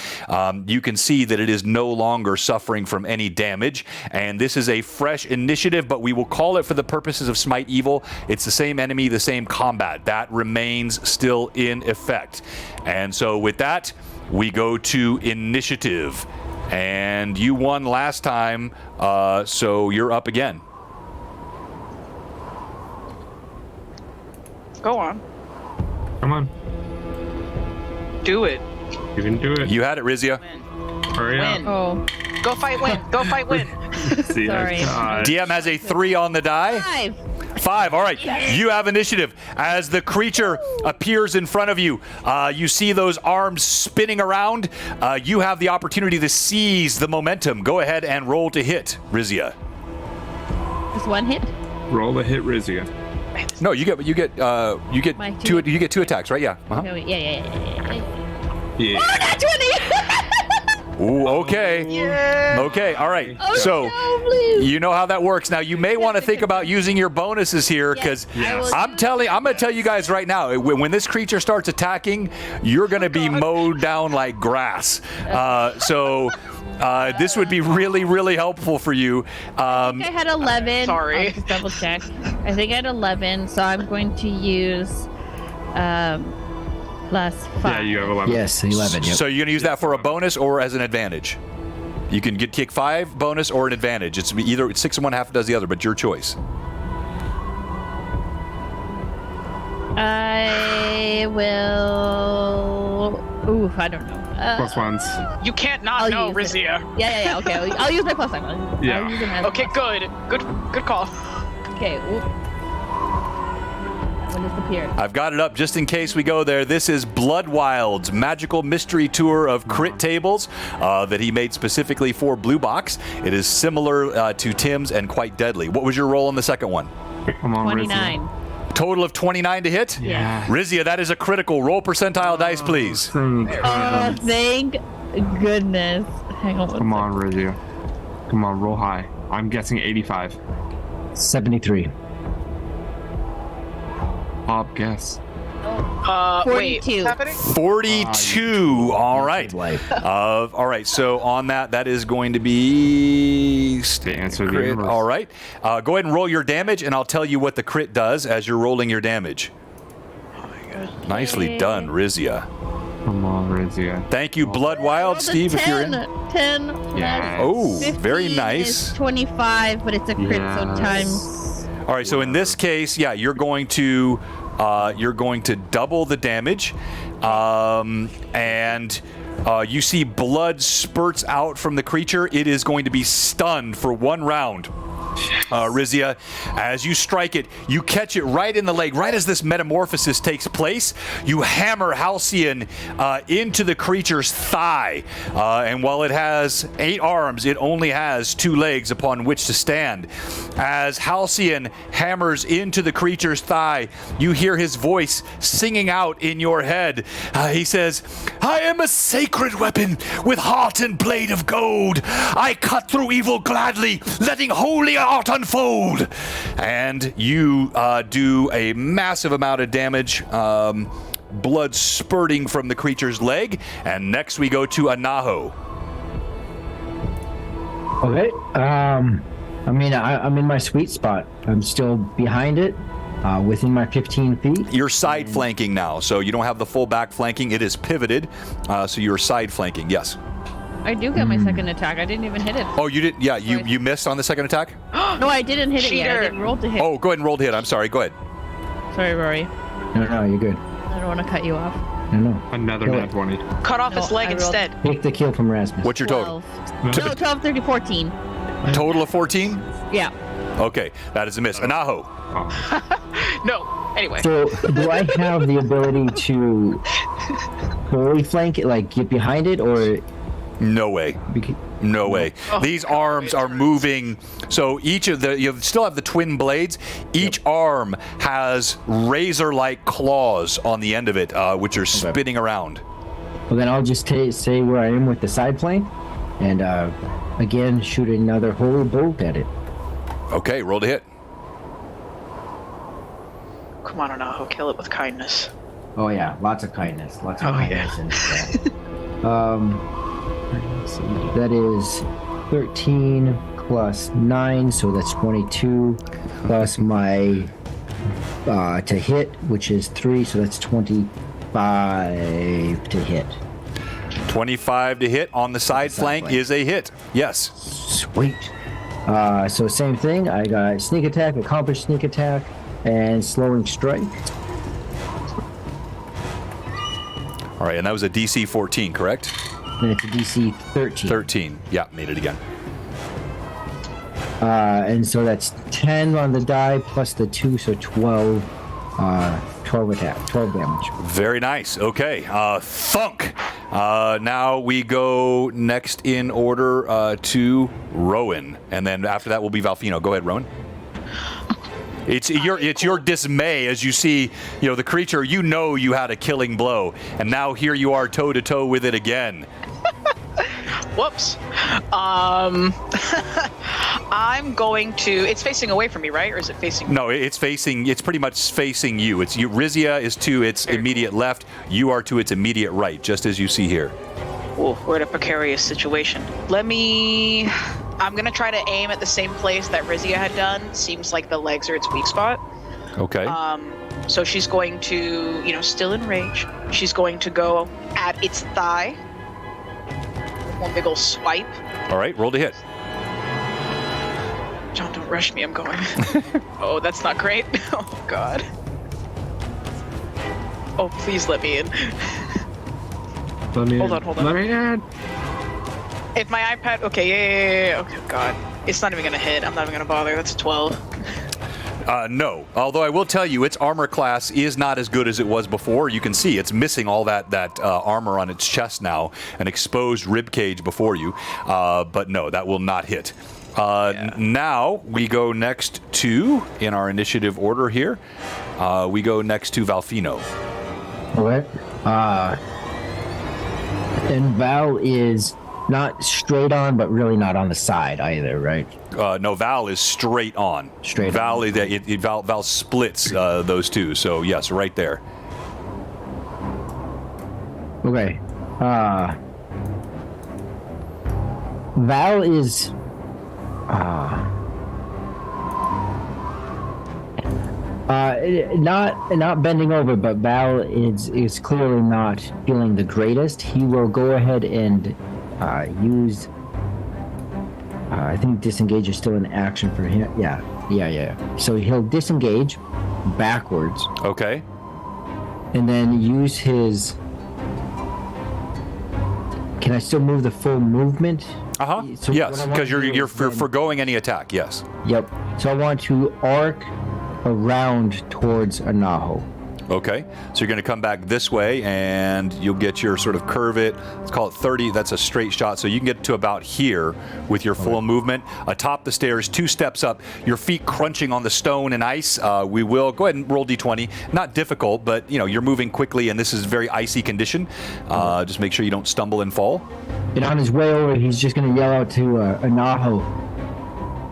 Speaker 1: you can see that it is no longer suffering from any damage. And this is a fresh initiative, but we will call it for the purposes of Smite Evil. It's the same enemy, the same combat. That remains still in effect. And so with that, we go to initiative. And you won last time, so you're up again.
Speaker 2: Go on.
Speaker 6: Come on.
Speaker 2: Do it.
Speaker 6: You can do it.
Speaker 1: You had it, Rizia.
Speaker 6: Hurry up.
Speaker 2: Win.
Speaker 4: Oh,
Speaker 2: Go fight, win. Go fight, win.
Speaker 6: See,
Speaker 4: Sorry.
Speaker 1: DM has a 3 on the die. 5. All right. You have initiative. As the creature appears in front of you, you see those arms spinning around. You have the opportunity to seize the momentum. Go ahead and roll to hit, Rizia.
Speaker 4: just one hit.
Speaker 6: Roll a hit, Rizia.
Speaker 1: No, you get
Speaker 4: My
Speaker 1: two.
Speaker 4: two.
Speaker 1: You get 2 attacks, right? Yeah. Uh-huh.
Speaker 4: Okay, wait, yeah.
Speaker 6: Yeah.
Speaker 4: Oh, not 20!
Speaker 1: Ooh, okay.
Speaker 2: Yeah.
Speaker 1: Okay, all right.
Speaker 4: Oh,
Speaker 1: So,
Speaker 4: no, please.
Speaker 1: you know how that works. Now, you may want to think about using your bonuses here, because
Speaker 4: Yes, I will
Speaker 1: I'm going to tell you guys right now, when this creature starts attacking, you're going to be mowed down like grass. This would be really, really helpful for you.
Speaker 4: I think I had 11.
Speaker 2: Sorry.
Speaker 4: I'll just double check. I think I had 11, so I'm going to use plus 5.
Speaker 6: Yeah, you have 11.
Speaker 3: Yes, 11. Yep.
Speaker 1: So you're going to use that for a bonus or as an advantage? You can kick 5 bonus or an advantage. It's either 6 and 1 half does the other, but your choice.
Speaker 4: I will. Ooh, I don't know.
Speaker 6: Plus ones.
Speaker 2: You can't not
Speaker 4: I'll
Speaker 2: know,
Speaker 4: use it.
Speaker 2: Rizia.
Speaker 4: Yeah. Okay, I'll use my plus 5.
Speaker 6: Yeah.
Speaker 4: I'll use it as
Speaker 2: Okay, good. Good call.
Speaker 4: Okay. Ooh. When disappeared.
Speaker 1: I've got it up just in case we go there. This is Blood Wild's magical mystery tour of crit tables that he made specifically for Blue Box. It is similar to Tim's and quite deadly. What was your roll on the second one?
Speaker 6: Come on,
Speaker 4: 29.
Speaker 6: Rizia.
Speaker 1: Total of 29 to hit?
Speaker 6: Yeah.
Speaker 1: Rizia, that is a critical. Roll percentile dice, please.
Speaker 4: Oh, thank goodness. Hang on.
Speaker 6: Come on, Rizia. Come on, roll high. I'm guessing 85.
Speaker 3: 73.
Speaker 6: Bob, guess.
Speaker 2: Wait,
Speaker 4: 42.
Speaker 2: what's happening?
Speaker 1: 42. All right.
Speaker 3: Life.
Speaker 1: All right. So on that is going to be
Speaker 6: The answer of the
Speaker 1: crit.
Speaker 6: universe.
Speaker 1: All right. Go ahead and roll your damage, and I'll tell you what the crit does as you're rolling your damage.
Speaker 2: Oh my god.
Speaker 1: Nicely done, Rizia.
Speaker 6: Come on, Rizia.
Speaker 1: Thank you, Blood Wild, Steve. If you're in.
Speaker 4: 10
Speaker 6: Yes.
Speaker 1: Oh,
Speaker 4: 15
Speaker 1: very
Speaker 4: is
Speaker 1: nice.
Speaker 4: 25, but it's a crit, so
Speaker 6: Yes.
Speaker 4: times.
Speaker 1: All right. So in this case, yeah, you're going to double the damage, and you see blood spurts out from the creature. It is going to be stunned for 1 round. Rizia, as you strike it, you catch it right in the leg. Right as this metamorphosis takes place, you hammer Halcyon into the creature's thigh. And while it has 8 arms, it only has 2 legs upon which to stand. As Halcyon hammers into the creature's thigh, you hear his voice singing out in your head. He says, "I am a sacred weapon with heart and blade of gold. I cut through evil gladly, letting holy art unfold." And you do a massive amount of damage, blood spurting from the creature's leg. And next we go to Anaho.
Speaker 3: Okay. I mean, I'm in my sweet spot. I'm still behind it, within my 15 feet.
Speaker 1: You're side flanking now, so you don't have the full back flanking. It is pivoted, so you're side flanking, yes.
Speaker 4: I do get my second attack. I didn't even hit it.
Speaker 1: Oh, you did? Yeah, you missed on the second attack?
Speaker 4: No, I didn't hit it yet. I
Speaker 2: Cheater.
Speaker 4: didn't roll to hit.
Speaker 1: Oh, go ahead and roll to hit. I'm sorry. Go ahead.
Speaker 4: Sorry, Rory.
Speaker 3: No, you're good.
Speaker 4: I don't want to cut you off.
Speaker 3: No.
Speaker 6: Another
Speaker 3: Kill
Speaker 6: nat
Speaker 3: it.
Speaker 6: 20.
Speaker 2: Cut off
Speaker 4: No,
Speaker 2: his leg
Speaker 4: I rolled-
Speaker 2: instead.
Speaker 3: Take the kill from Rasmus.
Speaker 1: What's your total?
Speaker 4: 12. No, 12, 30, 14.
Speaker 1: Total of 14?
Speaker 4: Yeah.
Speaker 1: Okay, that is a miss. Anaho.
Speaker 2: No. Anyway.
Speaker 3: So, do I have the ability to fully flank it, like get behind it, or?
Speaker 1: No way. No way. These arms are moving. So each of the, you still have the twin blades. Each arm has razor-like claws on the end of it, which are spinning around.
Speaker 3: Well, then I'll just say where I am with the side flank, and again shoot another holy bolt at it.
Speaker 1: Okay, roll to hit.
Speaker 2: Come on, Anaho, kill it with kindness.
Speaker 3: Oh yeah, lots of kindness, lots of
Speaker 2: Oh,
Speaker 3: kindness. Let's see, that is 13 plus 9, so that's 22, plus my to hit, which is 3, so that's 25 to hit.
Speaker 1: 25 to hit on the side flank is a hit. Yes.
Speaker 3: Sweet. So same thing. I got sneak attack, accomplished sneak attack, and slowing strike.
Speaker 1: All right, and that was a DC 14, correct?
Speaker 3: And it's a DC 13.
Speaker 1: 13. Yeah, made it again.
Speaker 3: And so that's 10 on the die plus the 2, so 12. 12 attack, 12 damage.
Speaker 1: Very nice. Okay. Thunk. Now we go next in order to Rowan, and then after that will be Valfino. Go ahead, Rowan. It's your dismay as you see, the creature. You know you had a killing blow, and now here you are toe to toe with it again.
Speaker 2: Whoops. I'm going to. It's facing away from me, right? Or is it facing?
Speaker 1: No, it's pretty much facing you. It's you. Rizia is to its immediate left. You are to its immediate right, just as you see here.
Speaker 2: Oh, we're in a precarious situation. I'm going to try to aim at the same place that Rizia had done. Seems like the legs are its weak spot.
Speaker 1: Okay.
Speaker 2: So she's going to, still in rage. She's going to go at its thigh. One big ol' swipe.
Speaker 1: All right, roll to hit.
Speaker 2: John, don't rush me. I'm going. Oh, that's not great. Oh, God. Oh, please let me in. Hold on.
Speaker 6: Let me in.
Speaker 2: If my iPad... Okay, yeah. Okay, God. It's not even going to hit. I'm not even going to bother. That's a 12.
Speaker 1: No. Although I will tell you, its armor class is not as good as it was before. You can see it's missing all that armor on its chest now, an exposed rib cage before you. But no, that will not hit. Now we go next to, in our initiative order here, we go next to Valfino.
Speaker 3: Okay. And Val is not straight on, but really not on the side either, right?
Speaker 1: No, Val is straight on.
Speaker 3: Straight
Speaker 1: Val,
Speaker 3: on.
Speaker 1: Val splits those two. So yes, right there.
Speaker 3: Okay. Val is not bending over, but Val is clearly not feeling the greatest. He will go ahead and use. I think disengage is still an action for him. Yeah. So he'll disengage backwards.
Speaker 1: Okay.
Speaker 3: And then use his. Can I still move the full movement? So
Speaker 1: yes, because you're forgoing any attack. Yes.
Speaker 3: Yep. So I want to arc around towards Anaho.
Speaker 1: Okay. So you're going to come back this way, and you'll get your sort of curve it. Let's call it 30. That's a straight shot. So you can get to about here with your full movement. Atop the stairs, 2 steps up, your feet crunching on the stone and ice. We will go ahead and roll d20. Not difficult, but you're moving quickly, and this is a very icy condition. Just make sure you don't stumble and fall.
Speaker 3: And on his way over, he's just going to yell out to Anaho.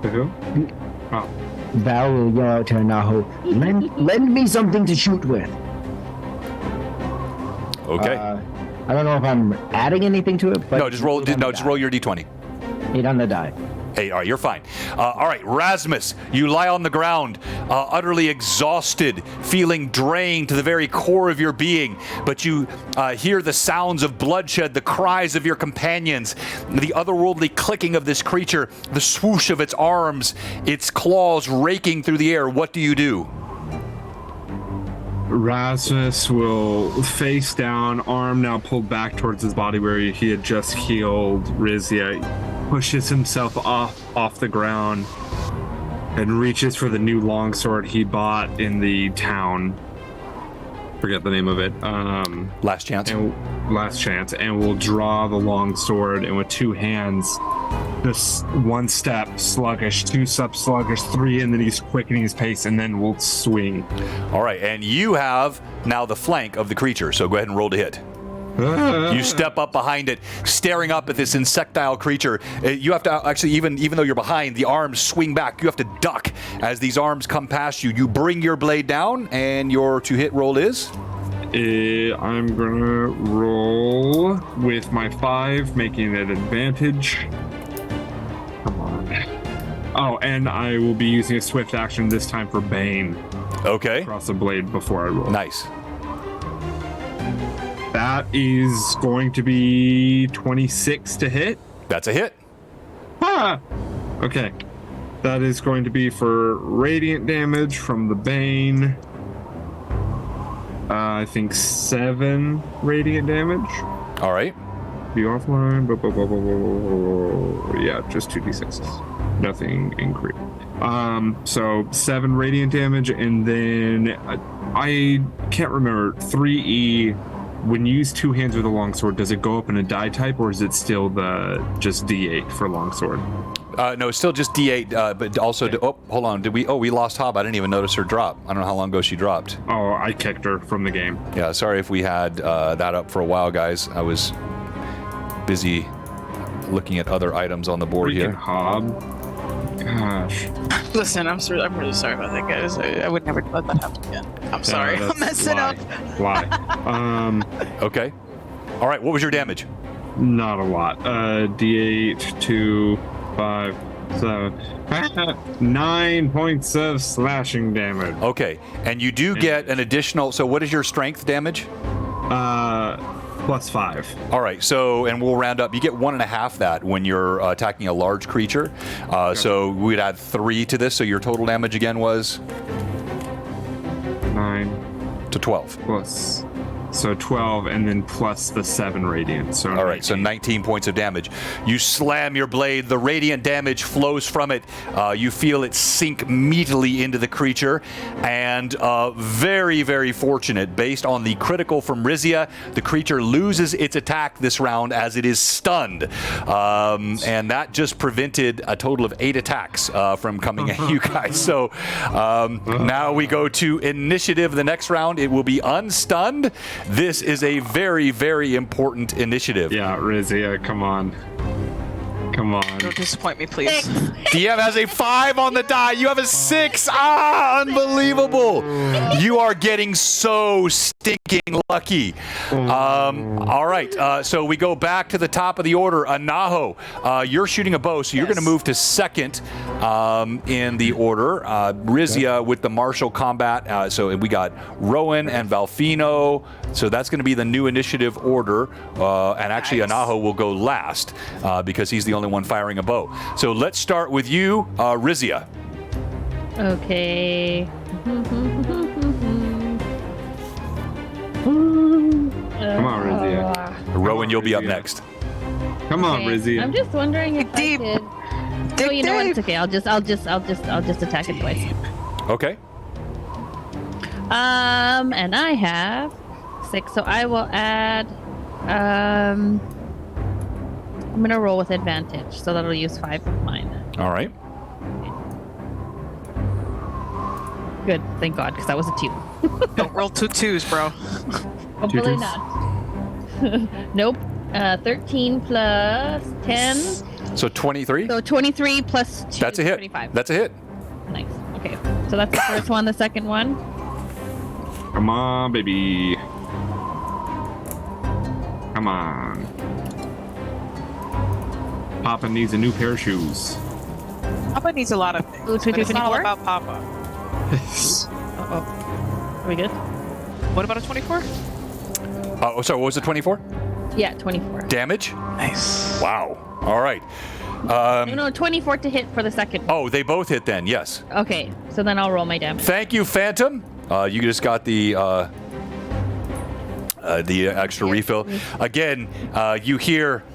Speaker 6: Who? Oh.
Speaker 3: Val will yell out to Anaho, lend me something to shoot with.
Speaker 1: Okay.
Speaker 3: I don't know if I'm adding anything to it, but
Speaker 1: no, just roll your d20.
Speaker 3: 8 on the die.
Speaker 1: Hey, all right, you're fine. All right, Rasmus, you lie on the ground, utterly exhausted, feeling drained to the very core of your being, but you hear the sounds of bloodshed, the cries of your companions, the otherworldly clicking of this creature, the swoosh of its arms, its claws raking through the air. What do you do?
Speaker 6: Rasmus will face down, arm now pulled back towards his body where he had just healed Rizia, pushes himself off the ground and reaches for the new longsword he bought in the town. Forget the name of it.
Speaker 1: Last chance.
Speaker 6: And will draw the longsword, and with 2 hands, just 1 step sluggish, 2 steps sluggish, 3, and then he's quickening his pace, and then will swing.
Speaker 1: All right, and you have now the flank of the creature, so go ahead and roll to hit. You step up behind it, staring up at this insectile creature. You have to actually, even though you're behind, the arms swing back. You have to duck as these arms come past you. You bring your blade down, and your to-hit roll is?
Speaker 6: I'm gonna roll with my 5, making it advantage. Come on. Oh, and I will be using a swift action this time for Bane.
Speaker 1: Okay.
Speaker 6: Across the blade before I roll.
Speaker 1: Nice.
Speaker 6: That is going to be 26 to hit.
Speaker 1: That's a hit.
Speaker 6: Okay. That is going to be for radiant damage from the Bane. I think 7 radiant damage.
Speaker 1: All right.
Speaker 6: Be offline. Yeah, just 2d6s. Nothing increased. So 7 radiant damage, and then I can't remember 3E. When you use 2 hands with a longsword, does it go up in a die type, or is it still the just D8 for longsword?
Speaker 1: No, it's still just D8, but also, hold on. We lost Hob. I didn't even notice her drop. I don't know how long ago she dropped.
Speaker 6: Oh, I kicked her from the game.
Speaker 1: Yeah, sorry if we had that up for a while, guys. I was busy looking at other items on the board
Speaker 6: Freaking
Speaker 1: here.
Speaker 6: Hob. Gosh.
Speaker 2: Listen, I'm really sorry about that, guys. I would never let that happen again. I'm sorry. I'm messing up.
Speaker 6: Lie.
Speaker 1: Okay. All right, what was your damage?
Speaker 6: Not a lot. D8, 2, 5, 7, 9 points of slashing damage.
Speaker 1: Okay, and you do get an additional, so what is your strength damage?
Speaker 6: Plus 5.
Speaker 1: All right, so, and we'll round up. You get 1.5 that when you're attacking a large creature. So we'd add 3 to this, so your total damage again was?
Speaker 6: 9
Speaker 1: to 12.
Speaker 6: Plus. So 12, and then plus the 7 radiant. So
Speaker 1: all right, so 19 points of damage. You slam your blade. The radiant damage flows from it. You feel it sink meatily into the creature. And very, very fortunate, based on the critical from Rizia, the creature loses its attack this round as it is stunned. And that just prevented a total of 8 attacks from coming at you guys. So now we go to initiative. The next round, it will be unstunned. This is a very, very important initiative.
Speaker 6: Yeah, Rizia, come on. Come on.
Speaker 2: Don't disappoint me, please.
Speaker 1: DM has a 5 on the die. You have a 6. Unbelievable. You are getting so stinking lucky. All right. So we go back to the top of the order. Anaho, you're shooting a bow, so you're going to move to second in the order. Rizia with the martial combat. So we got Rowan and Valfino. So that's going to be the new initiative order. And actually, Anaho will go last because he's the only one firing a bow. So let's start with you, Rizia.
Speaker 4: Okay.
Speaker 6: Come on, Rizia.
Speaker 1: Rowan, you'll be up next.
Speaker 6: Come on, Rizia.
Speaker 4: I'm just wondering if
Speaker 2: Deep.
Speaker 4: I could. Oh, you know what? It's okay. I'll just attack it twice.
Speaker 1: Okay.
Speaker 4: And I have 6, so I will add. I'm gonna roll with advantage, so that'll use 5 of mine.
Speaker 1: All right.
Speaker 4: Good, thank God, because that was a 2.
Speaker 2: Don't roll 2 2s, bro.
Speaker 4: Hopefully not. Nope. 13 plus 10.
Speaker 1: So 23.
Speaker 4: So 23 plus 2.
Speaker 1: That's a hit.
Speaker 4: 25.
Speaker 1: That's a hit.
Speaker 4: Nice. Okay. So that's the first one. The second one.
Speaker 6: Come on, baby. Come on. Papa needs a new pair of shoes.
Speaker 2: Papa needs a lot of things.
Speaker 4: Ooh,
Speaker 2: But it's not all
Speaker 4: 24?
Speaker 2: about Papa.
Speaker 4: Uh-oh. Are we good?
Speaker 2: What about a 24?
Speaker 1: Oh, sorry. What was it? 24
Speaker 4: Yeah, 24.
Speaker 1: damage.
Speaker 2: Nice.
Speaker 1: Wow. All right.
Speaker 4: No, 24 to hit for the second.
Speaker 1: Oh, they both hit then. Yes.
Speaker 4: Okay, so then I'll roll my damage.
Speaker 1: Thank you, Phantom. You just got the extra refill. Again, you hear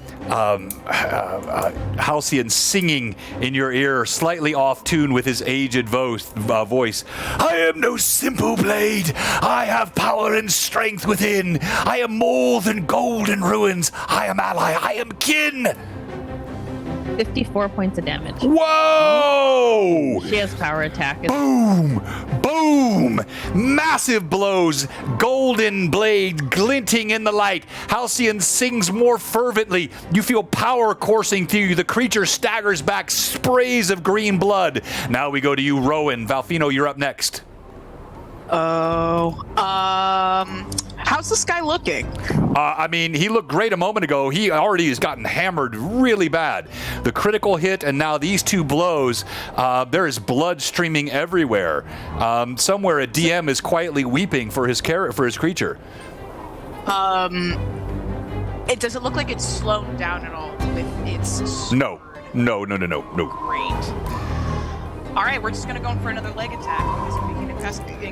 Speaker 1: Halcyon singing in your ear, slightly off tune with his aged voice. I am no simple blade. I have power and strength within. I am more than gold and ruins. I am ally. I am kin.
Speaker 4: 54 points of damage.
Speaker 1: Whoa!
Speaker 4: She has power attack.
Speaker 1: Boom! Boom! Massive blows, golden blade glinting in the light. Halcyon sings more fervently. You feel power coursing through you. The creature staggers back, sprays of green blood. Now we go to you, Rowan. Valfino, you're up next.
Speaker 2: Oh. How's this guy looking?
Speaker 1: I mean, he looked great a moment ago. He already has gotten hammered really bad. The critical hit and now these 2 blows, there is blood streaming everywhere. Somewhere a DM is quietly weeping for his creature.
Speaker 2: It doesn't look like it's slowed down at all with its
Speaker 1: No.
Speaker 2: Great. All right, we're just gonna go in for another leg attack because if we can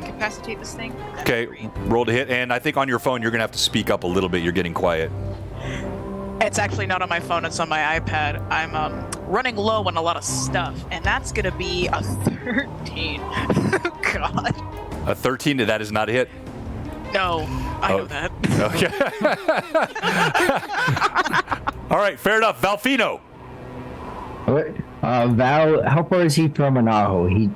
Speaker 2: incapacitate this thing.
Speaker 1: Okay, roll to hit, and I think on your phone you're gonna have to speak up a little bit. You're getting quiet.
Speaker 2: It's actually not on my phone, it's on my iPad. I'm running low on a lot of stuff, and that's gonna be a 13. God.
Speaker 1: A 13, that is not a hit.
Speaker 2: No, I know that.
Speaker 1: Okay. All right, fair enough. Valfino.
Speaker 3: Val, how far is he from Anaho?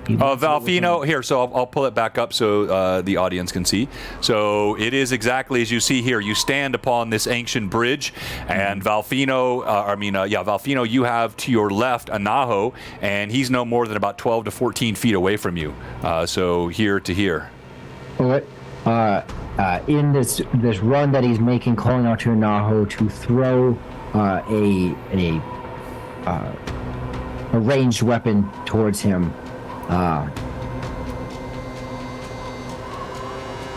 Speaker 1: Valfino, here, so I'll pull it back up so the audience can see. So it is exactly as you see here. You stand upon this ancient bridge, and Valfino, Valfino, you have to your left Anaho, and he's no more than about 12 to 14 feet away from you. So here to here.
Speaker 3: In this run that he's making, calling out to Anaho to throw a ranged weapon towards him.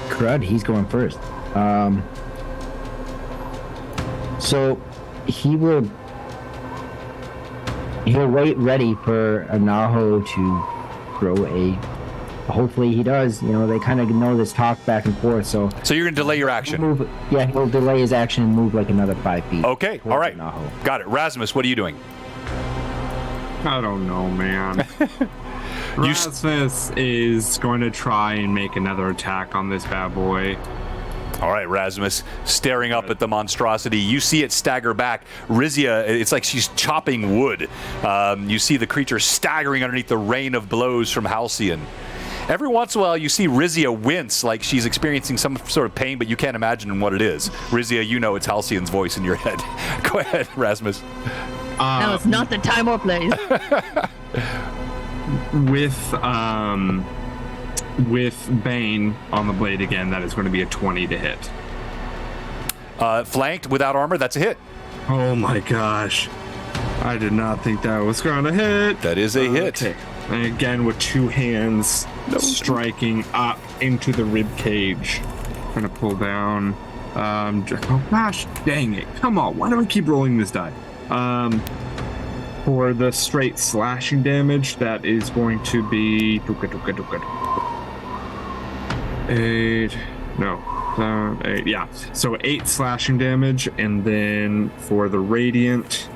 Speaker 3: Crud, he's going first. So he'll wait ready for Anaho to throw a. Hopefully he does. You know, they kind of know this talk back and forth. So
Speaker 1: you're gonna delay your action.
Speaker 3: He'll delay his action and move like another 5 feet.
Speaker 1: Okay, all right,
Speaker 3: Anaho.
Speaker 1: got it. Rasmus, what are you doing?
Speaker 6: I don't know, man. Rasmus is going to try and make another attack on this bad boy.
Speaker 1: All right, Rasmus, staring up at the monstrosity. You see it stagger back. Rizia, it's like she's chopping wood. You see the creature staggering underneath the rain of blows from Halcyon. Every once in a while, you see Rizia wince like she's experiencing some sort of pain, but you can't imagine what it is. Rizia, you know it's Halcyon's voice in your head. Go ahead, Rasmus.
Speaker 4: Now it's not the time or place.
Speaker 6: With Bane on the blade again, that is going to be a 20 to hit.
Speaker 1: Flanked without armor, that's a hit.
Speaker 6: Oh my gosh. I did not think that was going to hit.
Speaker 1: That is a hit.
Speaker 6: Okay. And again, with 2 hands striking up into the rib cage. I'm going to pull down. Oh gosh, dang it. Come on, why do I keep rolling this die? For the straight slashing damage, that is going to be 8. No, 8. Yeah, so 8 slashing damage, and then for the radiant,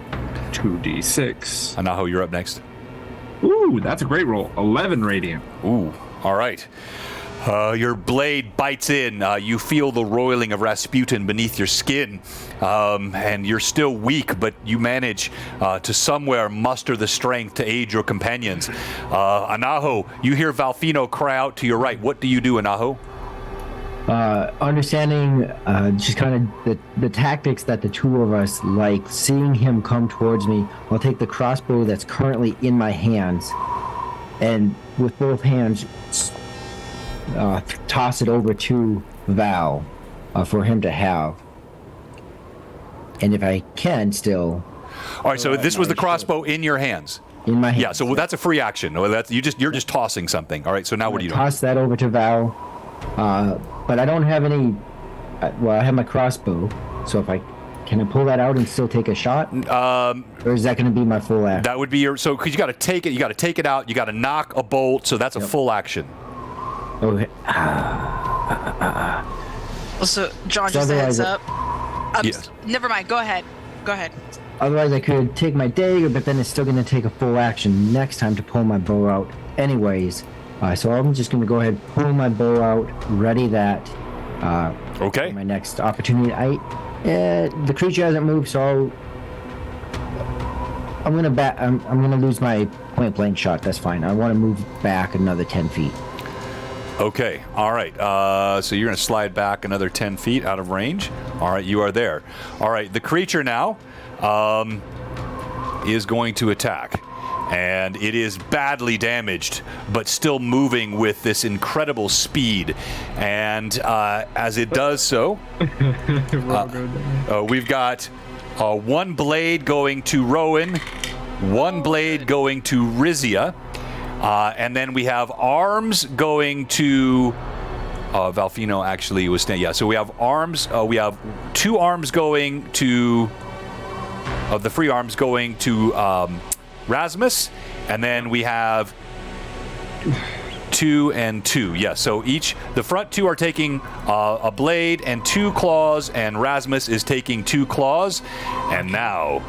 Speaker 6: 2d6.
Speaker 1: Anaho, you're up next.
Speaker 6: Ooh, that's a great roll. 11 radiant.
Speaker 1: Ooh, all right. Your blade bites in. You feel the roiling of Rasputin beneath your skin. And you're still weak, but you manage to somewhere muster the strength to aid your companions. Anaho, you hear Valfino cry out to your right. What do you do, Anaho?
Speaker 3: Understanding just kind of the tactics that the two of us like, seeing him come towards me, I'll take the crossbow that's currently in my hands, and with both hands toss it over to Val for him to have. And if I can still...
Speaker 1: All right, so this was the crossbow in your hands?
Speaker 3: In my hands.
Speaker 1: Yeah, so that's a free action. You're just tossing something. All right, so now what are you doing?
Speaker 3: Toss that over to Val. But I don't have any... Well, I have my crossbow, so can I pull that out and still take a shot? Or is that going to be my full action?
Speaker 1: That would be because you got to take it out, you got to knock a bolt, so that's a full action.
Speaker 3: Okay.
Speaker 2: Also, John, just a heads up.
Speaker 1: Yes.
Speaker 2: Never mind. Go ahead.
Speaker 3: Otherwise, I could take my dagger, but then it's still going to take a full action next time to pull my bow out anyways. So I'm just going to go ahead and pull my bow out, ready that
Speaker 1: okay.
Speaker 3: for my next opportunity. The creature hasn't moved, so I'm going to lose my point-blank shot. That's fine. I want to move back another 10 feet.
Speaker 1: Okay, all right. So you're going to slide back another 10 feet out of range. All right, you are there. All right, the creature now is going to attack. And it is badly damaged, but still moving with this incredible speed. And as it does so, we've got one blade going to Rowan, one blade going to Rizia. And then we have arms going to Valfino. Actually, was staying. Yeah. So we have arms. We have 2 arms going to the free arms going to Rasmus, and then we have 2 and 2. Yeah. So the front 2 are taking a blade and 2 claws, and Rasmus is taking 2 claws. And now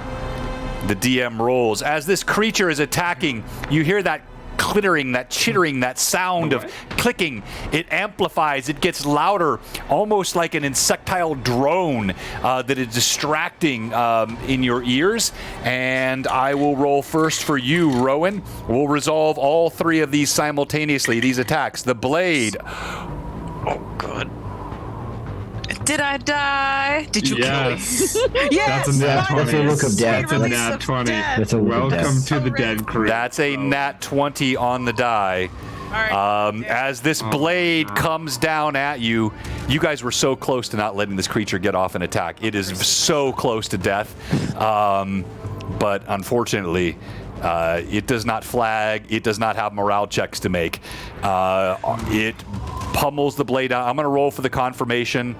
Speaker 1: the DM rolls as this creature is attacking. You hear that clittering, that chittering, that sound of clicking. It amplifies, it gets louder, almost like an insectile drone that is distracting in your ears. And I will roll first for you, Rowan. We'll resolve all 3 of these simultaneously, these attacks. The blade.
Speaker 2: Oh, God. Did I die? Did you kill me? Yes!
Speaker 6: That's a nat 20.
Speaker 3: That's a look of death.
Speaker 6: That's a nat 20.
Speaker 3: That's a look of
Speaker 6: Welcome
Speaker 3: death.
Speaker 6: to the dead crew.
Speaker 1: That's a nat 20 on the die.
Speaker 2: All right.
Speaker 1: As this blade comes down at you, you guys were so close to not letting this creature get off an attack. It is so close to death. But unfortunately, it does not flag. It does not have morale checks to make. It pummels the blade out. I'm going to roll for the confirmation.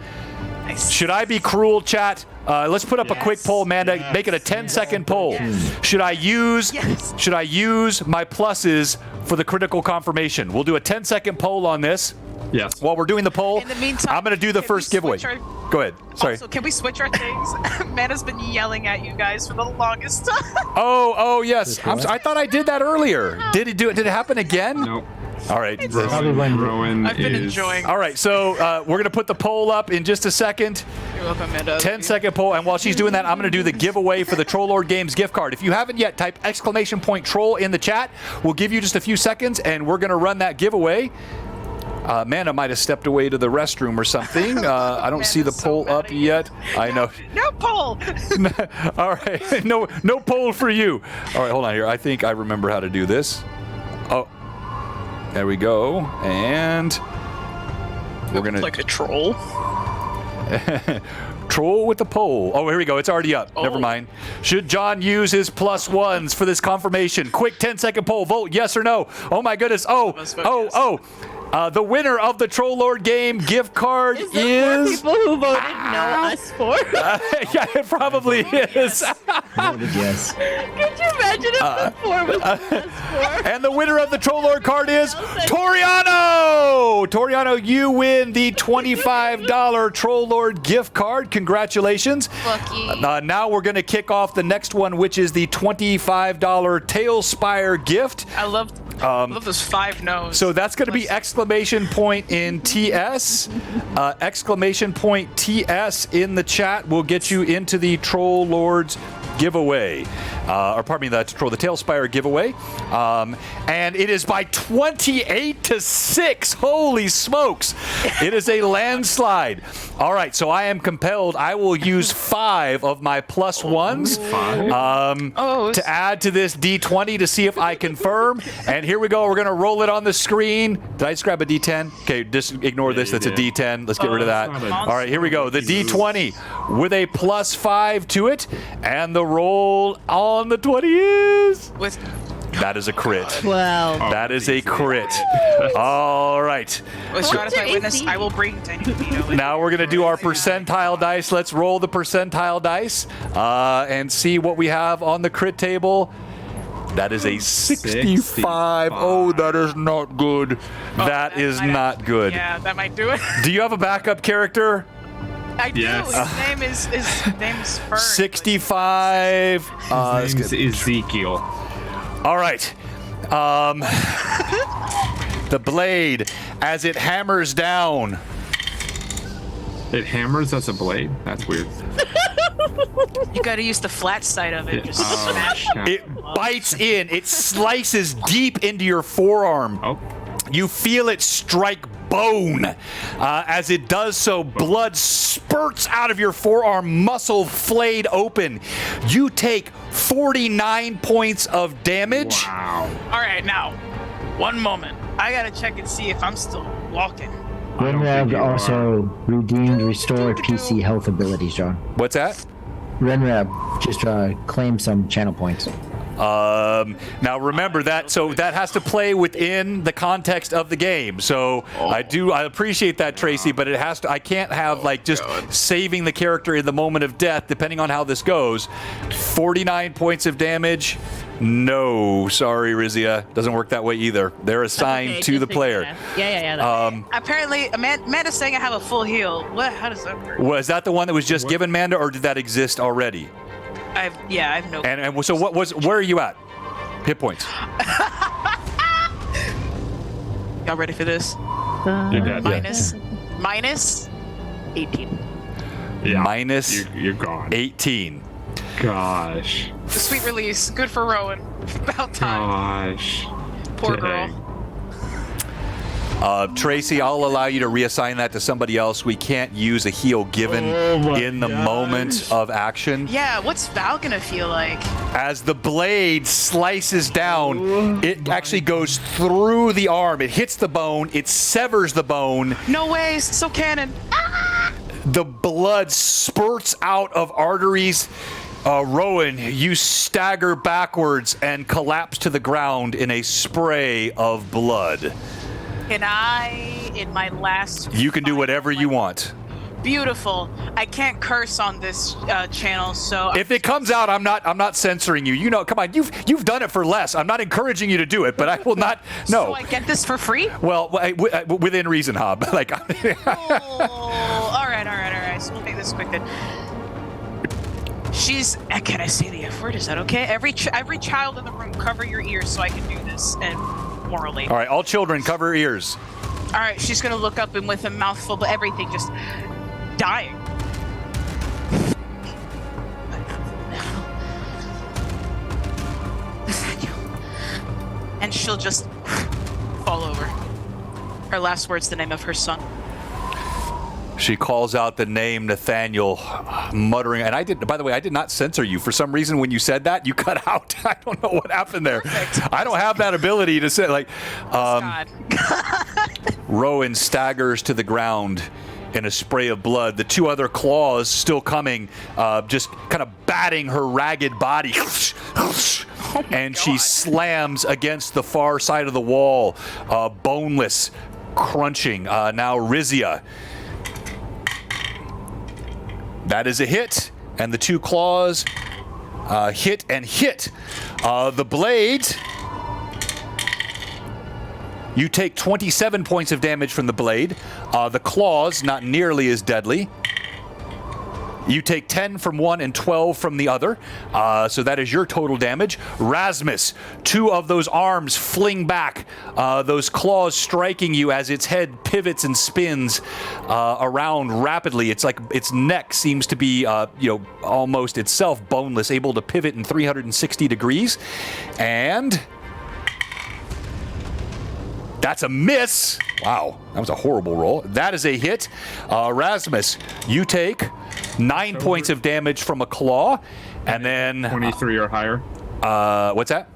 Speaker 1: Should I be cruel, chat? Let's put up a quick poll, Amanda. Make it a 10-second poll. Should I use my pluses for the critical confirmation? We'll do a 10-second poll on this.
Speaker 6: Yes.
Speaker 1: While we're doing the poll,
Speaker 2: In the meantime,
Speaker 1: I'm going to do the first giveaway. Go ahead. Sorry.
Speaker 2: Also, can we switch our things? Mana's been yelling at you guys for the longest time.
Speaker 1: Oh, yes. I thought I did that earlier. Did it happen again?
Speaker 6: Nope.
Speaker 1: All right.
Speaker 6: Rowan
Speaker 2: I've been
Speaker 6: is...
Speaker 2: enjoying.
Speaker 1: All right, so we're going to put the poll up in just a second.
Speaker 2: You're welcome, Amanda.
Speaker 1: 10-second poll, and while she's doing that, I'm going to do the giveaway for the Troll Lord Games gift card. If you haven't yet, type !troll in the chat. We'll give you just a few seconds, and we're going to run that giveaway. Amanda might have stepped away to the restroom or something. I don't see the poll up yet. I know.
Speaker 2: No poll.
Speaker 1: All right. No poll for you. All right, hold on here. I think I remember how to do this. Oh, there we go. And we're going to...
Speaker 2: Like a troll.
Speaker 1: Troll with the poll. Oh, here we go. It's already up.
Speaker 2: Oh.
Speaker 1: Never mind. Should John use his +1s for this confirmation? Quick 10-second poll. Vote yes or no. Oh, my goodness. The winner of the Troll Lord game gift card is...
Speaker 4: More people who voted no us for?
Speaker 1: Yeah, it probably is.
Speaker 3: Yes.
Speaker 4: Could you imagine if the 4 was us for?
Speaker 1: And the winner of the Troll Lord card is Toriano! Toriano, you win the $25 Troll Lord gift card. Congratulations.
Speaker 2: Lucky.
Speaker 1: Now we're going to kick off the next one, which is the $25 Tailspire gift.
Speaker 2: I love those 5 no's.
Speaker 1: So that's going to be exclamation point in TS. Exclamation point TS in the chat will get you into the Troll Lords giveaway. Or pardon me, the Tailspire giveaway. And it is by 28-6. Holy smokes. It is a landslide. All right, so I am compelled. I will use 5 of my +1s to add to this D20 to see if I confirm. And here we go. We're going to roll it on the screen. Did I just grab a D10? Okay, just ignore this. That's a D10. Let's get rid of that. All right, here we go. The D20 with a +5 to it. And the roll on the 20 is... That is a crit.
Speaker 4: Well,
Speaker 1: that is a crit. All right.
Speaker 2: With God as my witness, I will bring Dino.
Speaker 1: Now we're going to do our percentile dice. Let's roll the percentile dice and see what we have on the crit table. That is a 65. Oh, that is not good. That is not good.
Speaker 2: Yeah, that might do it.
Speaker 1: Do you have a backup character?
Speaker 2: I do.
Speaker 6: Yes.
Speaker 2: His name's Fern.
Speaker 1: 65.
Speaker 6: His name's Ezekiel.
Speaker 1: All right. The blade, as it hammers down.
Speaker 6: It hammers as a blade? That's weird.
Speaker 2: You gotta use the flat side of it. Just smash.
Speaker 1: It bites in. It slices deep into your forearm.
Speaker 6: Oh.
Speaker 1: You feel it strike bone. As it does so, blood spurts out of your forearm, muscle flayed open. You take 49 points of damage.
Speaker 6: Wow.
Speaker 2: All right, now, one moment. I gotta check and see if I'm still walking.
Speaker 3: Renrab also redeemed restore PC health abilities, John.
Speaker 1: What's that?
Speaker 3: Renrab just claimed some channel points.
Speaker 1: Now remember that, so that has to play within the context of the game. So I appreciate that, Tracy, but it has to, I can't have saving the character in the moment of death, depending on how this goes. 49 points of damage. No, sorry, Rizia. Doesn't work that way either. They're assigned to the player.
Speaker 4: Yeah.
Speaker 2: Apparently, Amanda's saying I have a full heal. What? How does that work?
Speaker 1: Was that the one that was just given, Manda, or did that exist already?
Speaker 2: I have no.
Speaker 1: And so where are you at? Hit points.
Speaker 2: Y'all ready for this?
Speaker 6: You're dead.
Speaker 2: Minus 18.
Speaker 6: Yeah.
Speaker 1: Minus
Speaker 6: you're gone.
Speaker 1: 18.
Speaker 6: Gosh.
Speaker 2: The sweet release. Good for Rowan. About time.
Speaker 6: Gosh.
Speaker 2: Poor
Speaker 6: Dang.
Speaker 2: girl.
Speaker 1: Tracy, I'll allow you to reassign that to somebody else. We can't use a heal given in the moment of action.
Speaker 2: Yeah, what's Val gonna feel like?
Speaker 1: As the blade slices down, it actually goes through the arm. It hits the bone. It severs the bone.
Speaker 2: No ways. So canon.
Speaker 1: The blood spurts out of arteries. Rowan, you stagger backwards and collapse to the ground in a spray of blood.
Speaker 2: Can I, in my last...
Speaker 1: You can do whatever you want.
Speaker 2: Beautiful. I can't curse on this channel, so...
Speaker 1: If it comes out, I'm not censoring you. You know, come on, you've done it for less. I'm not encouraging you to do it, but I will not... No.
Speaker 2: So I get this for free?
Speaker 1: Well, within reason, Hob.
Speaker 2: All right. So we'll make this quick then. Can I say the F word? Is that okay? Every child in the room, cover your ears so I can do this, and morally.
Speaker 1: All right, all children, cover ears.
Speaker 2: All right, she's gonna look up and with a mouthful of everything, just dying. and she'll just fall over. Her last word's the name of her son.
Speaker 1: She calls out the name Nathaniel, muttering, and I did. By the way, I did not censor you. For some reason, when you said that, you cut out. I don't know what happened there.
Speaker 2: Perfect.
Speaker 1: I don't have that ability to say, like,
Speaker 2: God.
Speaker 1: Rowan staggers to the ground in a spray of blood. The two other claws still coming, just kind of batting her ragged body. And she slams against the far side of the wall, boneless, crunching. Now Rizia. That is a hit, and the two claws hit and hit. The blade, you take 27 points of damage from the blade. The claws, not nearly as deadly. You take 10 from one and 12 from the other. So that is your total damage. Rasmus, two of those arms fling back, those claws striking you as its head pivots and spins around rapidly. It's like its neck seems to be, almost itself boneless, able to pivot in 360 degrees. And that's a miss. Wow, that was a horrible roll. That is a hit. Rasmus, you take 9 points of damage from a claw, and then
Speaker 6: 23 or higher.
Speaker 1: What's that?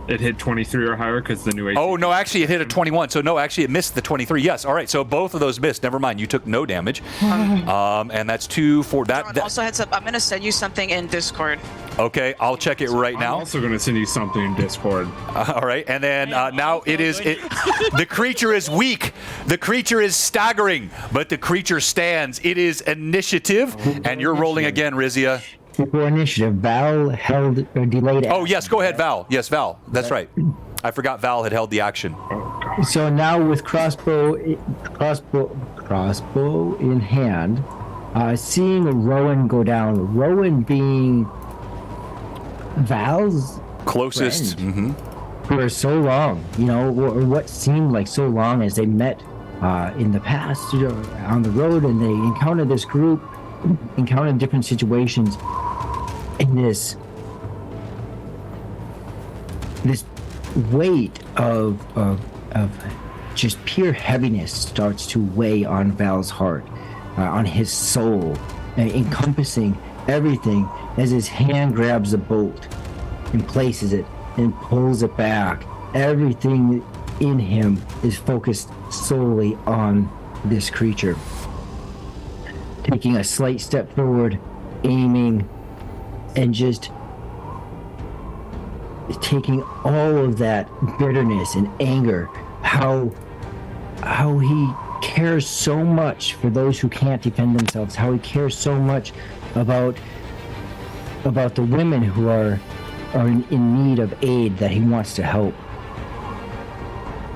Speaker 6: It hit 23 or higher because the new AC.
Speaker 1: Oh, no, actually, it hit a 21. So, no, actually, it missed the 23. Yes, all right, so both of those missed. Never mind, you took no damage. And that's 2 for that.
Speaker 2: John, also heads up, I'm going to send you something in Discord.
Speaker 1: Okay, I'll check it right now.
Speaker 6: I'm also going to send you something in Discord.
Speaker 1: All right, and then now the creature is weak. The creature is staggering, but the creature stands. It is initiative, and you're rolling again, Rizia.
Speaker 3: For initiative, Val held or delayed.
Speaker 1: Oh, yes, go ahead, Val. Yes, Val. That's right. I forgot Val had held the action.
Speaker 3: So now with crossbow in hand, seeing Rowan go down, Rowan being Val's
Speaker 1: closest
Speaker 3: for so long, or what seemed like so long as they met in the past on the road, and they encountered this group, encountered different situations, and this weight of just pure heaviness starts to weigh on Val's heart, on his soul, encompassing everything as his hand grabs the bolt and places it and pulls it back. Everything in him is focused solely on this creature. Taking a slight step forward, aiming, and just taking all of that bitterness and anger, how he cares so much for those who can't defend themselves, how he cares so much about the women who are in need of aid that he wants to help.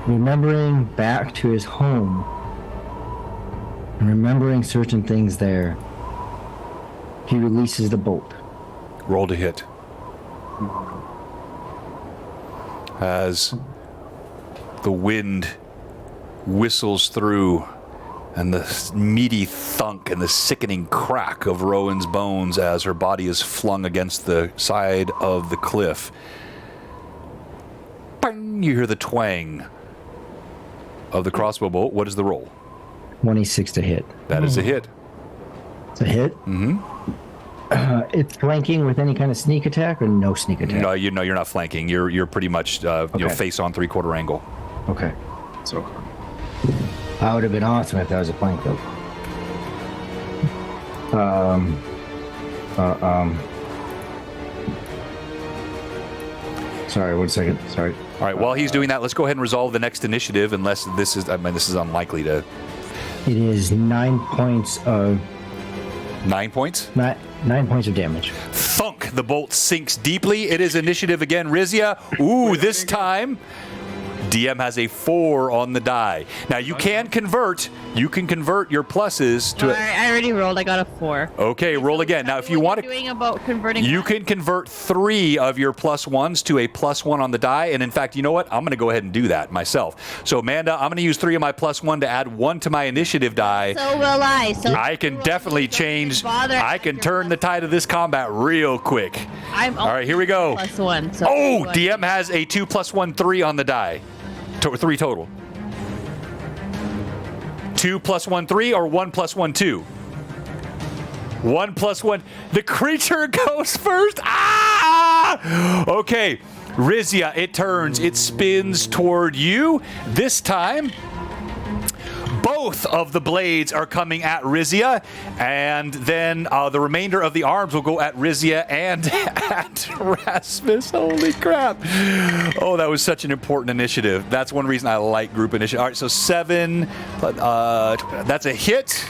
Speaker 3: Remembering back to his home, and remembering certain things there, he releases the bolt.
Speaker 1: Roll to hit. As the wind whistles through, and the meaty thunk and the sickening crack of Rowan's bones as her body is flung against the side of the cliff. Bang! You hear the twang of the crossbow bolt. What is the roll?
Speaker 3: 26 to hit.
Speaker 1: That is a hit.
Speaker 3: It's a hit?
Speaker 1: Mm-hmm.
Speaker 3: It's flanking with any kind of sneak attack or no sneak attack?
Speaker 1: No, you're not flanking. You're pretty much face on 3/4 angle.
Speaker 3: Okay.
Speaker 6: So
Speaker 3: That would have been awesome if that was a flank though. Sorry, 1 second. Sorry.
Speaker 1: All right, while he's doing that, let's go ahead and resolve the next initiative, unless this is unlikely to.
Speaker 3: It is 9 points of
Speaker 1: 9 points?
Speaker 3: 9 points of damage.
Speaker 1: Thunk! The bolt sinks deeply. It is initiative again. Rizia. Ooh, this time DM has a 4 on the die. Now you can convert. You can convert your pluses to.
Speaker 4: I already rolled. I got a 4.
Speaker 1: Okay, roll again. Now, if you want to,
Speaker 4: doing about converting,
Speaker 1: you can convert 3 of your +1s to a +1 on the die. And in fact, you know what? I'm going to go ahead and do that myself. So, Amanda, I'm going to use 3 of my +1 to add 1 to my initiative die.
Speaker 4: So will I. So
Speaker 1: I can definitely change. I can turn the tide of this combat real quick. All right, here we go.
Speaker 4: +1. So
Speaker 1: DM has a 2 +1 3 on the die. 3 total. 2 +1 3 or 1 +1 2? 1 +1. The creature goes first. Ah! Okay, Rizia, it turns. It spins toward you. This time, both of the blades are coming at Rizia, and then the remainder of the arms will go at Rizia and at Rasmus. Holy crap. Oh, that was such an important initiative. That's one reason I like group initiative. All right, so 7. That's a hit.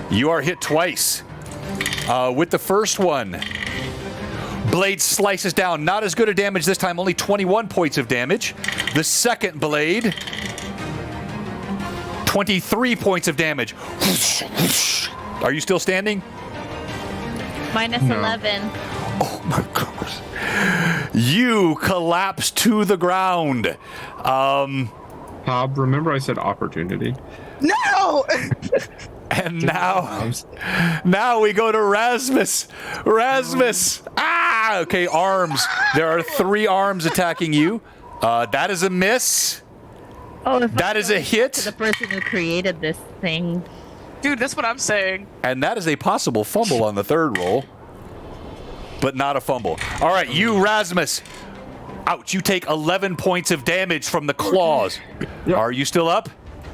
Speaker 1: You are hit twice. With the first one, blade slices down. Not as good a damage this time, only 21 points of damage. The second blade, 23 points of damage. Are you still standing?
Speaker 4: -11.
Speaker 1: Oh my gosh. You collapse to the ground.
Speaker 6: Bob, remember I said opportunity?
Speaker 2: No!
Speaker 1: And now we go to Rasmus. Rasmus. Ah! Okay, arms. There are 3 arms attacking you. That is a miss.
Speaker 4: Oh,
Speaker 1: that is a hit.
Speaker 4: To the person who created this thing.
Speaker 2: Dude, that's what I'm saying.
Speaker 1: And that is a possible fumble on the third roll. But not a fumble. All right, you, Rasmus. Ouch, you take 11 points of damage from the claws. Yep. Are you still up?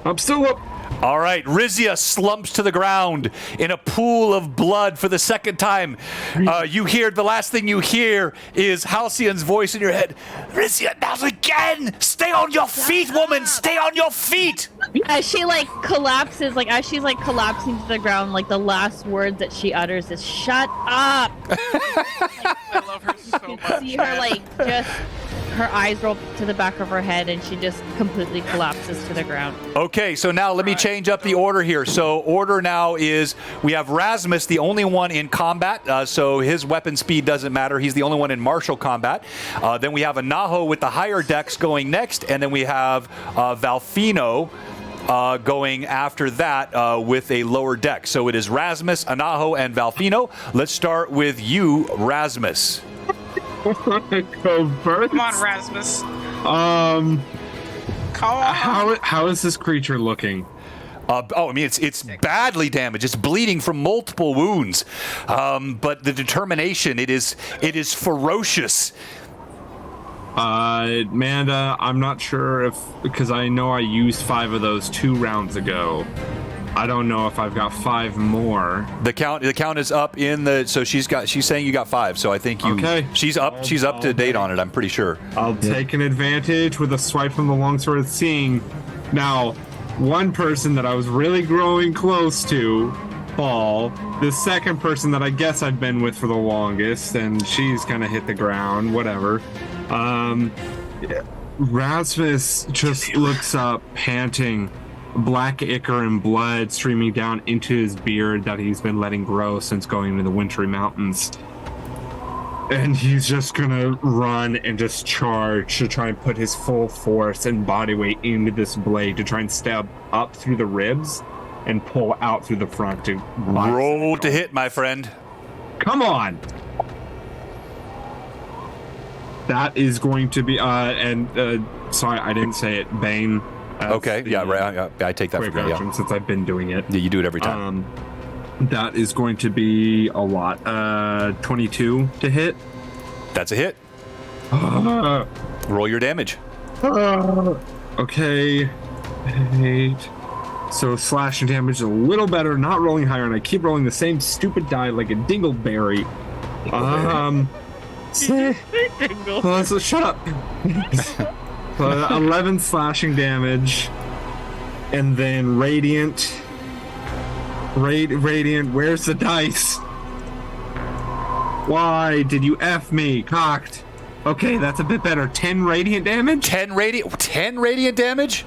Speaker 6: I'm still up.
Speaker 1: All right, Rizia slumps to the ground in a pool of blood for the second time. You hear, the last thing you hear is Halcyon's voice in your head. Rizia, not again! Stay on your feet, woman! Stay on your feet!
Speaker 4: As she collapses, as she's collapsing to the ground, the last words that she utters is "Shut up!"
Speaker 2: I love her so
Speaker 4: You
Speaker 2: much.
Speaker 4: can see her just her eyes roll to the back of her head, and she just completely collapses to the ground.
Speaker 1: Okay, so now let me change up the order here. So order now is we have Rasmus, the only one in combat, so his weapon speed doesn't matter. He's the only one in martial combat. Then we have Anaho with the higher dex going next, and then we have Valfino going after that with a lower dex. So it is Rasmus, Anaho, and Valfino. Let's start with you, Rasmus.
Speaker 6: Go first.
Speaker 2: Come on, Rasmus.
Speaker 6: Come
Speaker 2: on.
Speaker 6: How is this creature looking?
Speaker 1: It's badly damaged. It's bleeding from multiple wounds. But the determination, it is ferocious.
Speaker 6: Amanda, I'm not sure because I know I used 5 of those 2 rounds ago. I don't know if I've got 5 more.
Speaker 1: The count is up in the. So she's saying you got 5. So I think you.
Speaker 6: Okay.
Speaker 1: She's up to date on it. I'm pretty sure.
Speaker 6: I'll take an advantage with a swipe from the longsword of seeing. Now, one person that I was really growing close to, fall. The second person that I guess I've been with for the longest, and she's kind of hit the ground. Whatever. Rasmus just looks up, panting. Black ichor and blood streaming down into his beard that he's been letting grow since going to the wintry mountains. And he's just gonna run and just charge to try and put his full force and body weight into this blade to try and stab up through the ribs and pull out through the front to
Speaker 1: roll to hit, my friend.
Speaker 6: Come on. That is going to be sorry, I didn't say it. Bane.
Speaker 1: Okay, yeah, right. I take that for granted.
Speaker 6: Since I've been doing it.
Speaker 1: Yeah, you do it every time.
Speaker 6: That is going to be a lot. 22 to hit.
Speaker 1: That's a hit. Roll your damage.
Speaker 6: Okay. 8. So slashing damage is a little better, not rolling higher, and I keep rolling the same stupid die like a dingleberry. So shut up. 11 slashing damage, and then radiant. Where's the dice? Why did you F me, cocked? Okay, that's a bit better. 10 radiant damage?
Speaker 1: 10 radiant damage?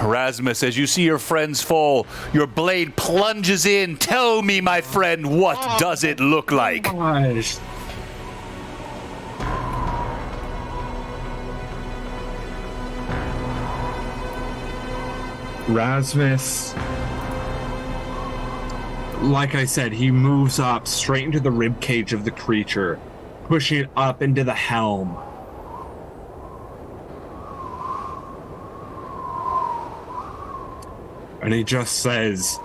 Speaker 1: Rasmus, as you see your friends fall, your blade plunges in. Tell me, my friend, what does it look like?
Speaker 6: Gosh. Rasmus, like I said, he moves up straight into the rib cage of the creature, pushing it up into the helm. And he just says,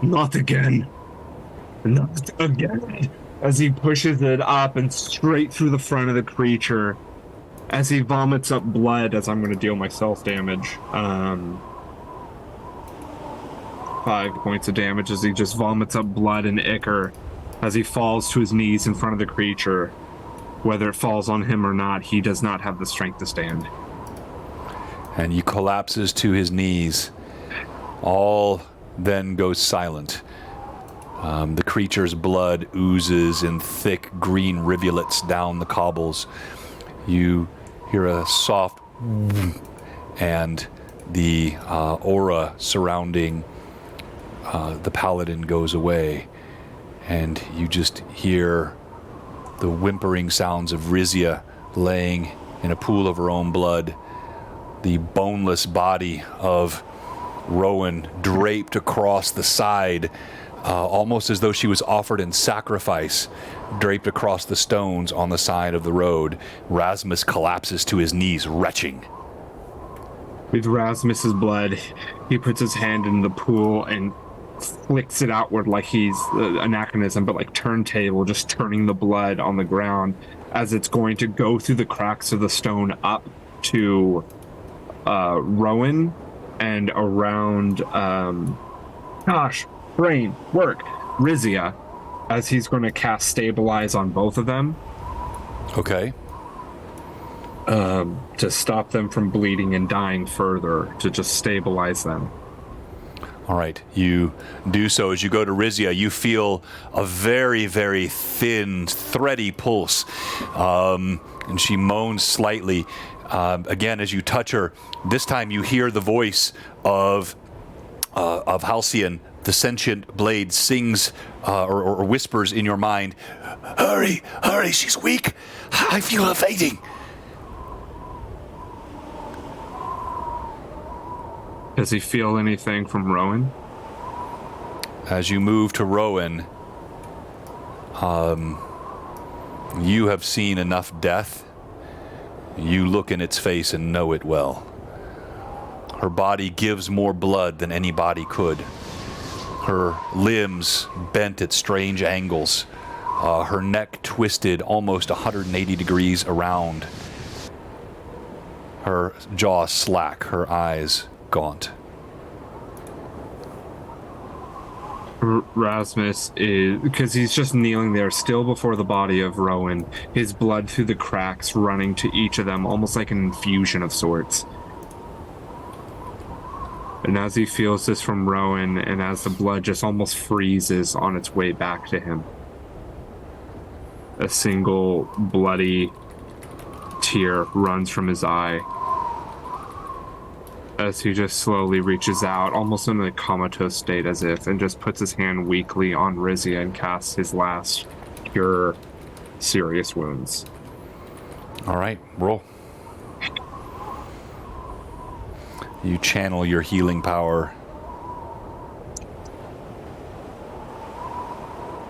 Speaker 6: "Not again. Not again." As he pushes it up and straight through the front of the creature, as he vomits up blood, as I'm going to deal myself damage. 5 points of damage as he just vomits up blood and ichor as he falls to his knees in front of the creature. Whether it falls on him or not, he does not have the strength to stand.
Speaker 1: And he collapses to his knees. All then goes silent. The creature's blood oozes in thick green rivulets down the cobbles. You hear a soft and the aura surrounding the paladin goes away, and you just hear the whimpering sounds of Rizia laying in a pool of her own blood, the boneless body of Rowan draped across the side, almost as though she was offered in sacrifice, draped across the stones on the side of the road. Rasmus collapses to his knees, retching.
Speaker 6: With Rasmus's blood, he puts his hand in the pool and flicks it outward like he's anachronism, but like turntable, just turning the blood on the ground as it's going to go through the cracks of the stone up to Rowan and around brain work, Rizia, as he's going to cast Stabilize on both of them.
Speaker 1: Okay.
Speaker 6: To stop them from bleeding and dying further, to just stabilize them.
Speaker 1: All right, you do so. As you go to Rizia, you feel a very, very thin, thready pulse, and she moans slightly. Again, as you touch her, this time you hear the voice of Halcyon. The sentient blade sings or whispers in your mind, "Hurry, hurry, she's weak. I feel her fading."
Speaker 6: Does he feel anything from Rowan?
Speaker 1: As you move to Rowan, you have seen enough death. You look in its face and know it well. Her body gives more blood than any body could. Her limbs bent at strange angles. Her neck twisted almost 180 degrees around. Her jaw slack, her eyes gaunt.
Speaker 6: Rasmus is, because he's just kneeling there still before the body of Rowan, his blood through the cracks running to each of them, almost like an infusion of sorts. And as he feels this from Rowan, and as the blood just almost freezes on its way back to him, a single bloody tear runs from his eye as he just slowly reaches out, almost in a comatose state as if, and just puts his hand weakly on Rizia and casts his last cure serious wounds.
Speaker 1: All right, roll. You channel your healing power.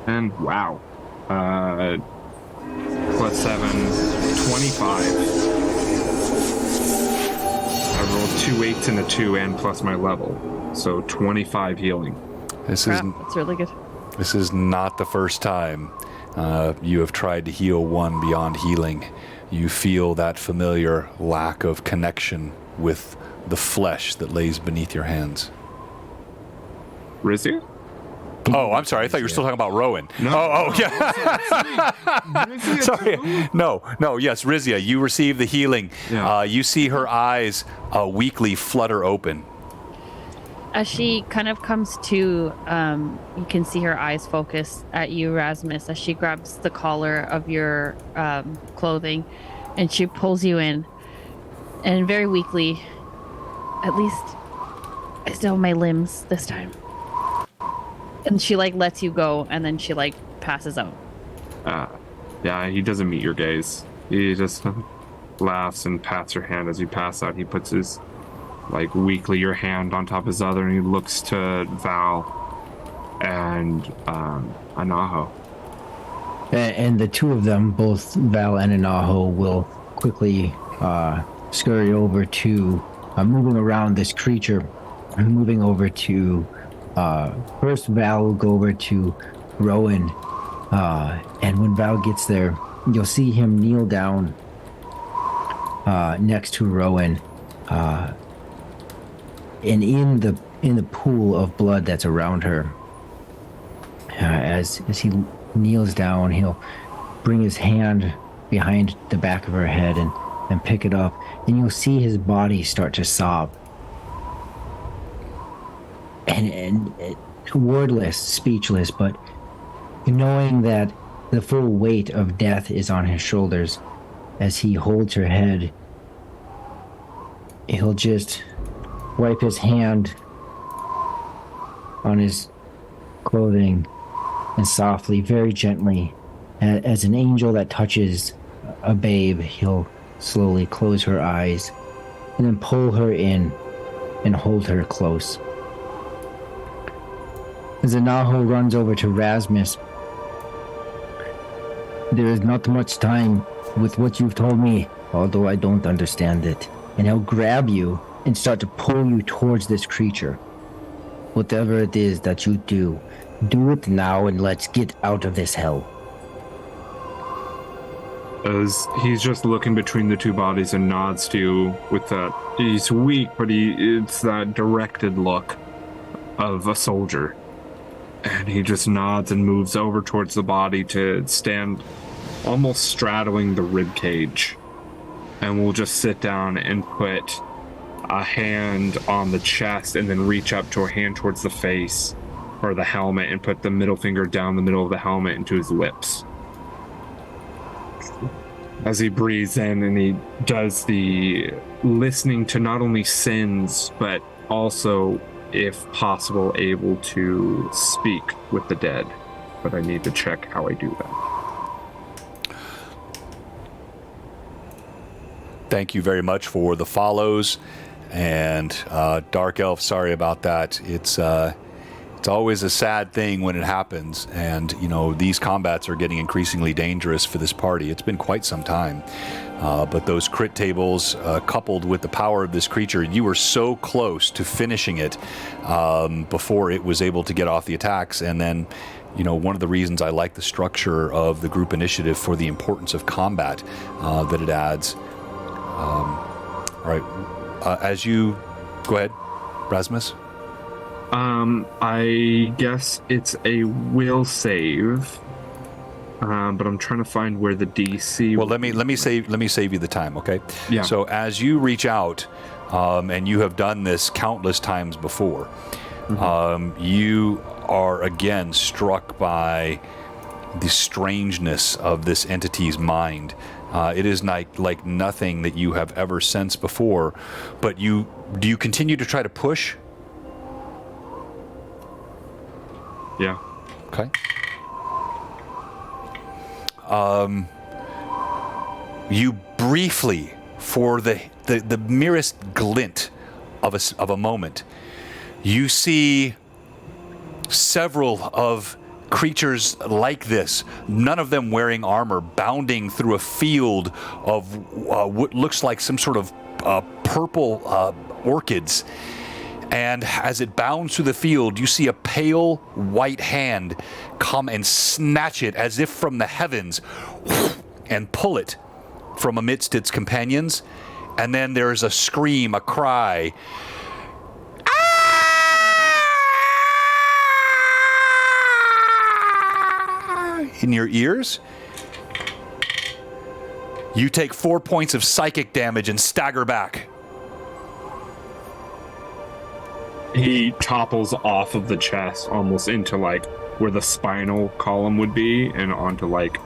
Speaker 6: And wow. Plus 7, 25. I rolled 2 8s and a 2 and plus my level. So 25 healing.
Speaker 1: That's
Speaker 4: really good.
Speaker 1: This is not the first time you have tried to heal one beyond healing. You feel that familiar lack of connection with the flesh that lays beneath your hands.
Speaker 6: Rizia?
Speaker 1: Oh, I'm sorry. I thought you were still talking about Rowan.
Speaker 6: No.
Speaker 1: Yeah. Sorry. No. Yes, Rizia, you receive the healing.
Speaker 6: Yeah.
Speaker 1: You see her eyes weakly flutter open.
Speaker 4: As she kind of comes to, you can see her eyes focus at you, Rasmus, as she grabs the collar of your clothing and she pulls you in. And very weakly, at least I still have my limbs this time. And she like lets you go and then she like passes out.
Speaker 6: Yeah, he doesn't meet your gaze. He just laughs and pats your hand as you pass out. He puts his, like, weakly your hand on top of his other, and he looks to Val and Anaho.
Speaker 3: And the two of them, both Val and Anaho, will quickly scurry over to moving around this creature, moving over to first Val will go over to Rowan, and when Val gets there, you'll see him kneel down next to Rowan, and in the pool of blood that's around her, as he kneels down, he'll bring his hand behind the back of her head and pick it up, and you'll see his body start to sob. And wordless, speechless, but knowing that the full weight of death is on his shoulders, as he holds her head, he'll just wipe his hand on his clothing and softly, very gently, as an angel that touches a babe, he'll slowly close her eyes and then pull her in and hold her close. As Anaho runs over to Rasmus, there is not much time with what you've told me, although I don't understand it. And he'll grab you and start to pull you towards this creature. Whatever it is that you do it now and let's get out of this hell.
Speaker 6: As he's just looking between the two bodies and nods to you with that, he's weak, but it's that directed look of a soldier. And he just nods and moves over towards the body to stand almost straddling the rib cage. And we'll just sit down and put a hand on the chest and then reach up to a hand towards the face or the helmet and put the middle finger down the middle of the helmet into his lips. As he breathes in and he does the listening to not only sins, but also, if possible, able to speak with the dead. But I need to check how I do that.
Speaker 1: Thank you very much for the follows. And Dark Elf, sorry about that. It's always a sad thing when it happens, and you know these combats are getting increasingly dangerous for this party. It's been quite some time, but those crit tables, coupled with the power of this creature, you were so close to finishing it before it was able to get off the attacks. And then, you know, one of the reasons I like the structure of the group initiative for the importance of combat that it adds. All right, as you go ahead, Rasmus.
Speaker 6: I guess it's a will save, but I'm trying to find where the DC.
Speaker 1: Well, let me save you the time, okay?
Speaker 6: Yeah.
Speaker 1: So as you reach out, and you have done this countless times before, you are again struck by the strangeness of this entity's mind. It is like nothing that you have ever sensed before. But do you continue to try to push?
Speaker 6: Yeah.
Speaker 1: Okay. You briefly, for the merest glint of a moment, you see several of creatures like this, none of them wearing armor, bounding through a field of what looks like some sort of purple orchids. And as it bounds through the field, you see a pale white hand come and snatch it as if from the heavens and pull it from amidst its companions. And then there's a scream, a cry. In your ears. You take 4 points of psychic damage and stagger back.
Speaker 6: He topples off of the chest almost into like where the spinal column would be and onto like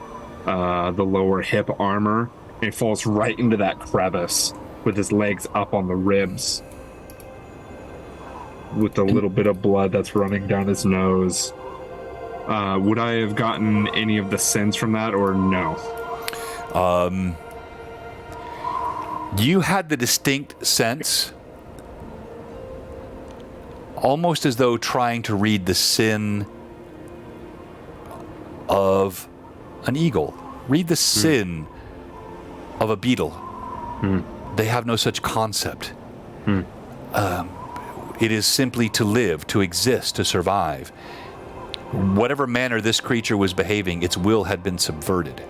Speaker 6: the lower hip armor, and falls right into that crevice with his legs up on the ribs with a little bit of blood that's running down his nose. Would I have gotten any of the sins from that or no?
Speaker 1: You had the distinct sense, almost as though trying to read the sin of an eagle. Read the sin of a beetle. They have no such concept. It is simply to live, to exist, to survive. Whatever manner this creature was behaving, its will had been subverted.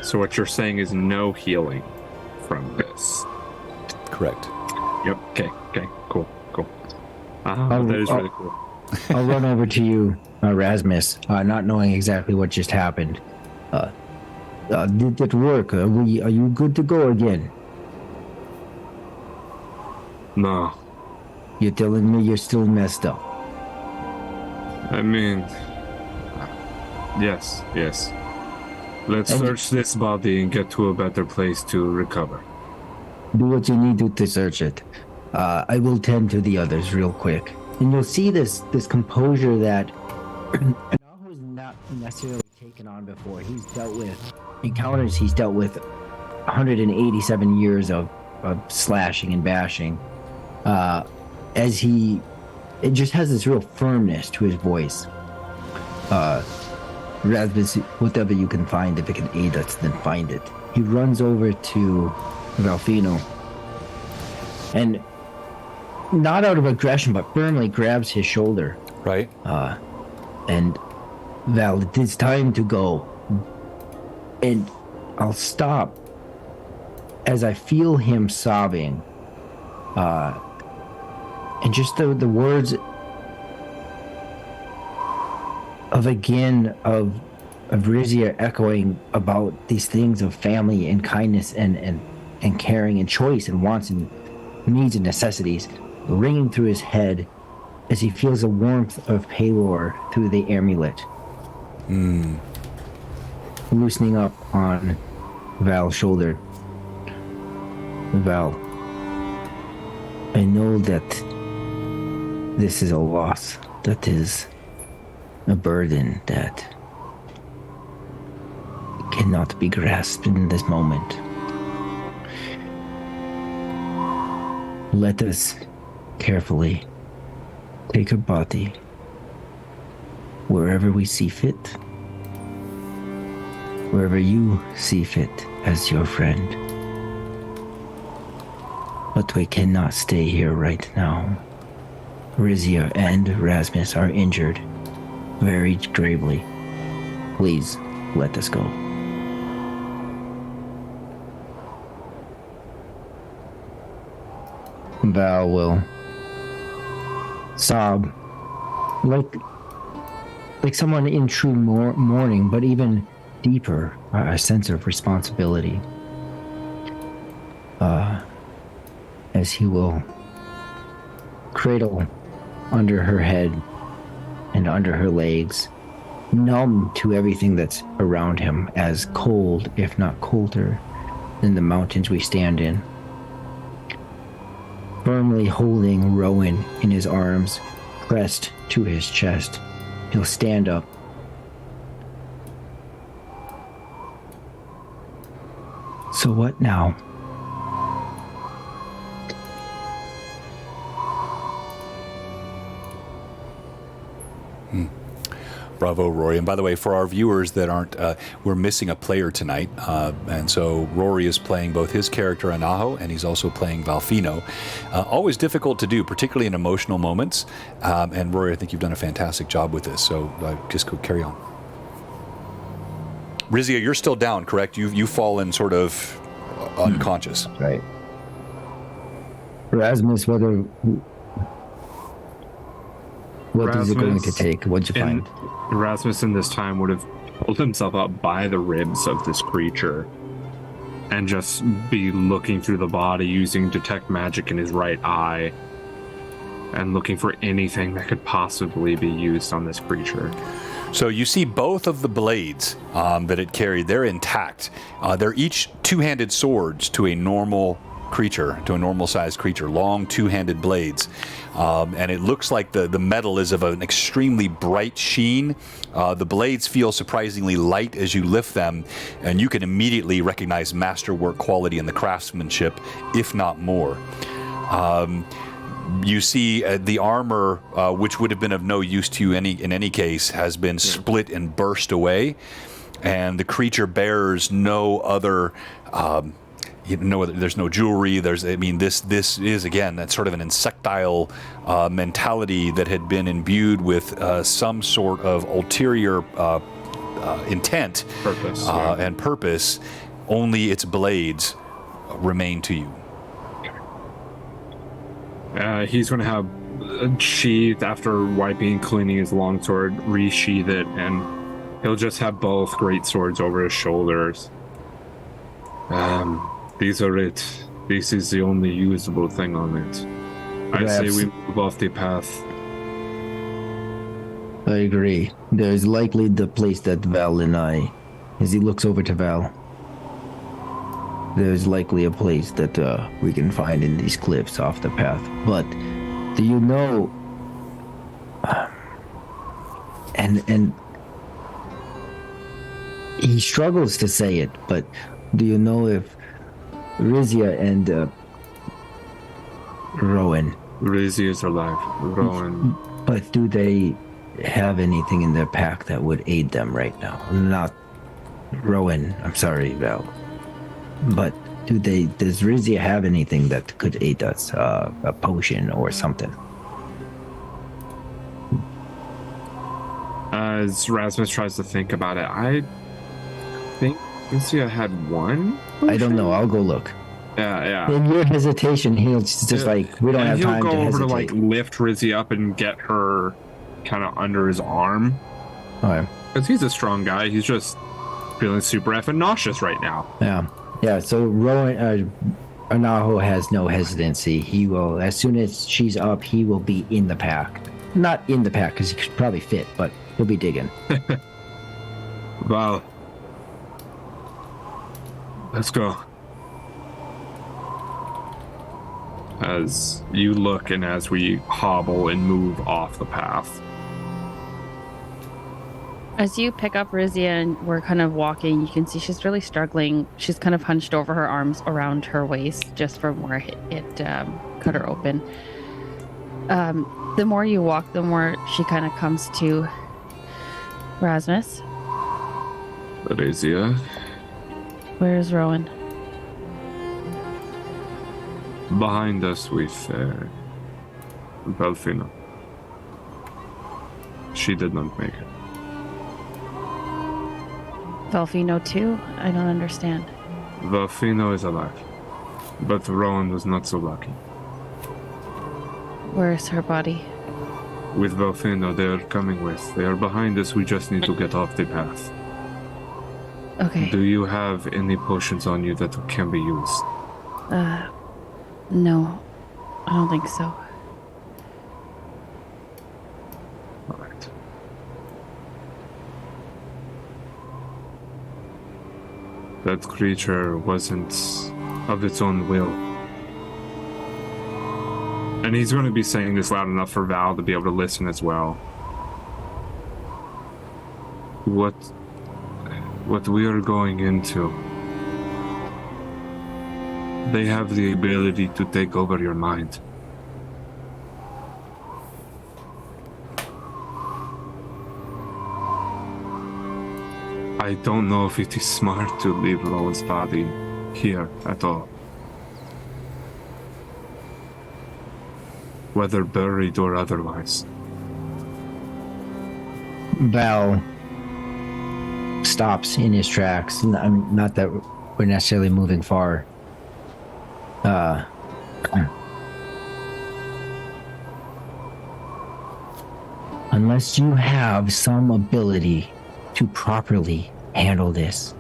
Speaker 6: So what you're saying is no healing from this.
Speaker 1: Correct.
Speaker 6: Yep. Okay. Cool. That is really cool.
Speaker 3: I'll run over to you, Rasmus, not knowing exactly what just happened. Did it work? Are you good to go again?
Speaker 6: No.
Speaker 3: You're telling me you're still messed up?
Speaker 6: I mean, yes. Let's search this body and get to a better place to recover.
Speaker 3: Do what you need to search it. I will tend to the others real quick. And you'll see this composure that Anaho's not necessarily taken on before. He's dealt with encounters. He's dealt with 187 years of slashing and bashing. It just has this real firmness to his voice. Rasmus, whatever you can find, if it can aid us, then find it. He runs over to Valfino and, not out of aggression, but firmly grabs his shoulder.
Speaker 1: Right.
Speaker 3: And Val, it is time to go. And I'll stop as I feel him sobbing. And just the words of Rizia echoing about these things of family and kindness and caring and choice and wants and needs and necessities ringing through his head as he feels the warmth of Paylor through the amulet. Loosening up on Val's shoulder. Val, I know that this is a loss, that is a burden that cannot be grasped in this moment. Let us carefully take her body wherever we see fit, wherever you see fit as your friend. But we cannot stay here right now. Rizia and Rasmus are injured very gravely. Please let us go. Val will sob like someone in true mourning, but even deeper, a sense of responsibility. As he will cradle under her head and under her legs, numb to everything that's around him, as cold, if not colder, than the mountains we stand in. Firmly holding Rowan in his arms, pressed to his chest, he'll stand up. So what now?
Speaker 1: Bravo, Rory. And by the way, for our viewers that aren't, we're missing a player tonight. And so Rory is playing both his character, Anaho, and he's also playing Valfino. Always difficult to do, particularly in emotional moments. And Rory, I think you've done a fantastic job with this. So just go carry on. Rizia, you're still down, correct? You've fallen sort of unconscious.
Speaker 3: Right. Rasmus, what is it going to take? What'd you find?
Speaker 6: Rasmussen this time would have pulled himself up by the ribs of this creature and just be looking through the body using detect magic in his right eye and looking for anything that could possibly be used on this creature.
Speaker 1: So you see both of the blades that it carried, they're intact. They're each two-handed swords to a normal creature, to a normal-sized creature, long two-handed blades. And it looks like the metal is of an extremely bright sheen. The blades feel surprisingly light as you lift them, and you can immediately recognize masterwork quality in the craftsmanship, if not more. You see the armor, which would have been of no use to you in any case, has been split and burst away, and the creature bears no other. There's no jewelry. This is again that sort of an insectile mentality that had been imbued with some sort of ulterior intent,
Speaker 6: Purpose,
Speaker 1: and purpose. Only its blades remain to you.
Speaker 6: He's going to have sheathed after wiping and cleaning his longsword, resheath it, and he'll just have both great swords over his shoulders. These are it. This is the only usable thing on it. I say we move off the path.
Speaker 3: I agree. There's likely the place that Val and I, as he looks over to Val, there's likely a place that we can find in these cliffs off the path. But do you know? And he struggles to say it, but do you know if Rizia and Rowan?
Speaker 6: Rizia's alive. Rowan.
Speaker 3: But do they have anything in their pack that would aid them right now? Not Rowan. I'm sorry, Val. But does Rizia have anything that could aid us? A potion or something?
Speaker 6: As Rasmus tries to think about it, I think Rizia had one potion?
Speaker 3: I don't know. I'll go look.
Speaker 6: Yeah.
Speaker 3: In your hesitation, he'll just like, we don't have time to hesitate.
Speaker 6: He'll go over to like lift Rizia up and get her kind of under his arm.
Speaker 3: Okay.
Speaker 6: Because he's a strong guy. He's just feeling super effing nauseous right now.
Speaker 3: Yeah, so Rowan, Anaho has no hesitancy. He will, as soon as she's up, he will be in the pack. Not in the pack, because he could probably fit, but he'll be digging.
Speaker 6: Well, let's go. As you look and as we hobble and move off the path.
Speaker 4: As you pick up Rizia and we're kind of walking, you can see she's really struggling. She's kind of hunched over, her arms around her waist, just from where it cut her open. The more you walk, the more she kind of comes to. Rasmus?
Speaker 6: Rizia?
Speaker 4: Where's Rowan?
Speaker 6: Behind us with Belfina. She did not make it.
Speaker 4: Valfino too? I don't understand.
Speaker 6: Valfino is alive, but Rowan was not so lucky.
Speaker 4: Where's her body?
Speaker 6: With Valfino, they are coming with. They are behind us, we just need to get off the path.
Speaker 4: Okay.
Speaker 6: Do you have any potions on you that can be used?
Speaker 4: No. I don't think so.
Speaker 6: Alright. That creature wasn't of its own will. And he's going to be saying this loud enough for Val to be able to listen as well. What we are going into, they have the ability to take over your mind. I don't know if it is smart to leave Rowan's body here at all. Whether buried or otherwise.
Speaker 3: Val stops in his tracks. Not that we're necessarily moving far. Unless you have some ability to properly handle this,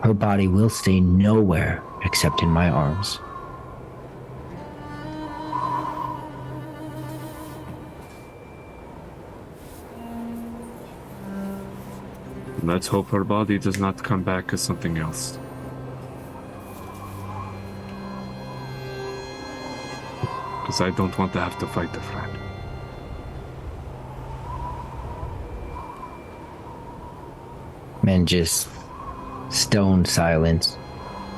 Speaker 3: her body will stay nowhere except in my arms.
Speaker 6: Let's hope her body does not come back as something else. Because I don't want to have to fight a friend.
Speaker 3: And just stone silence.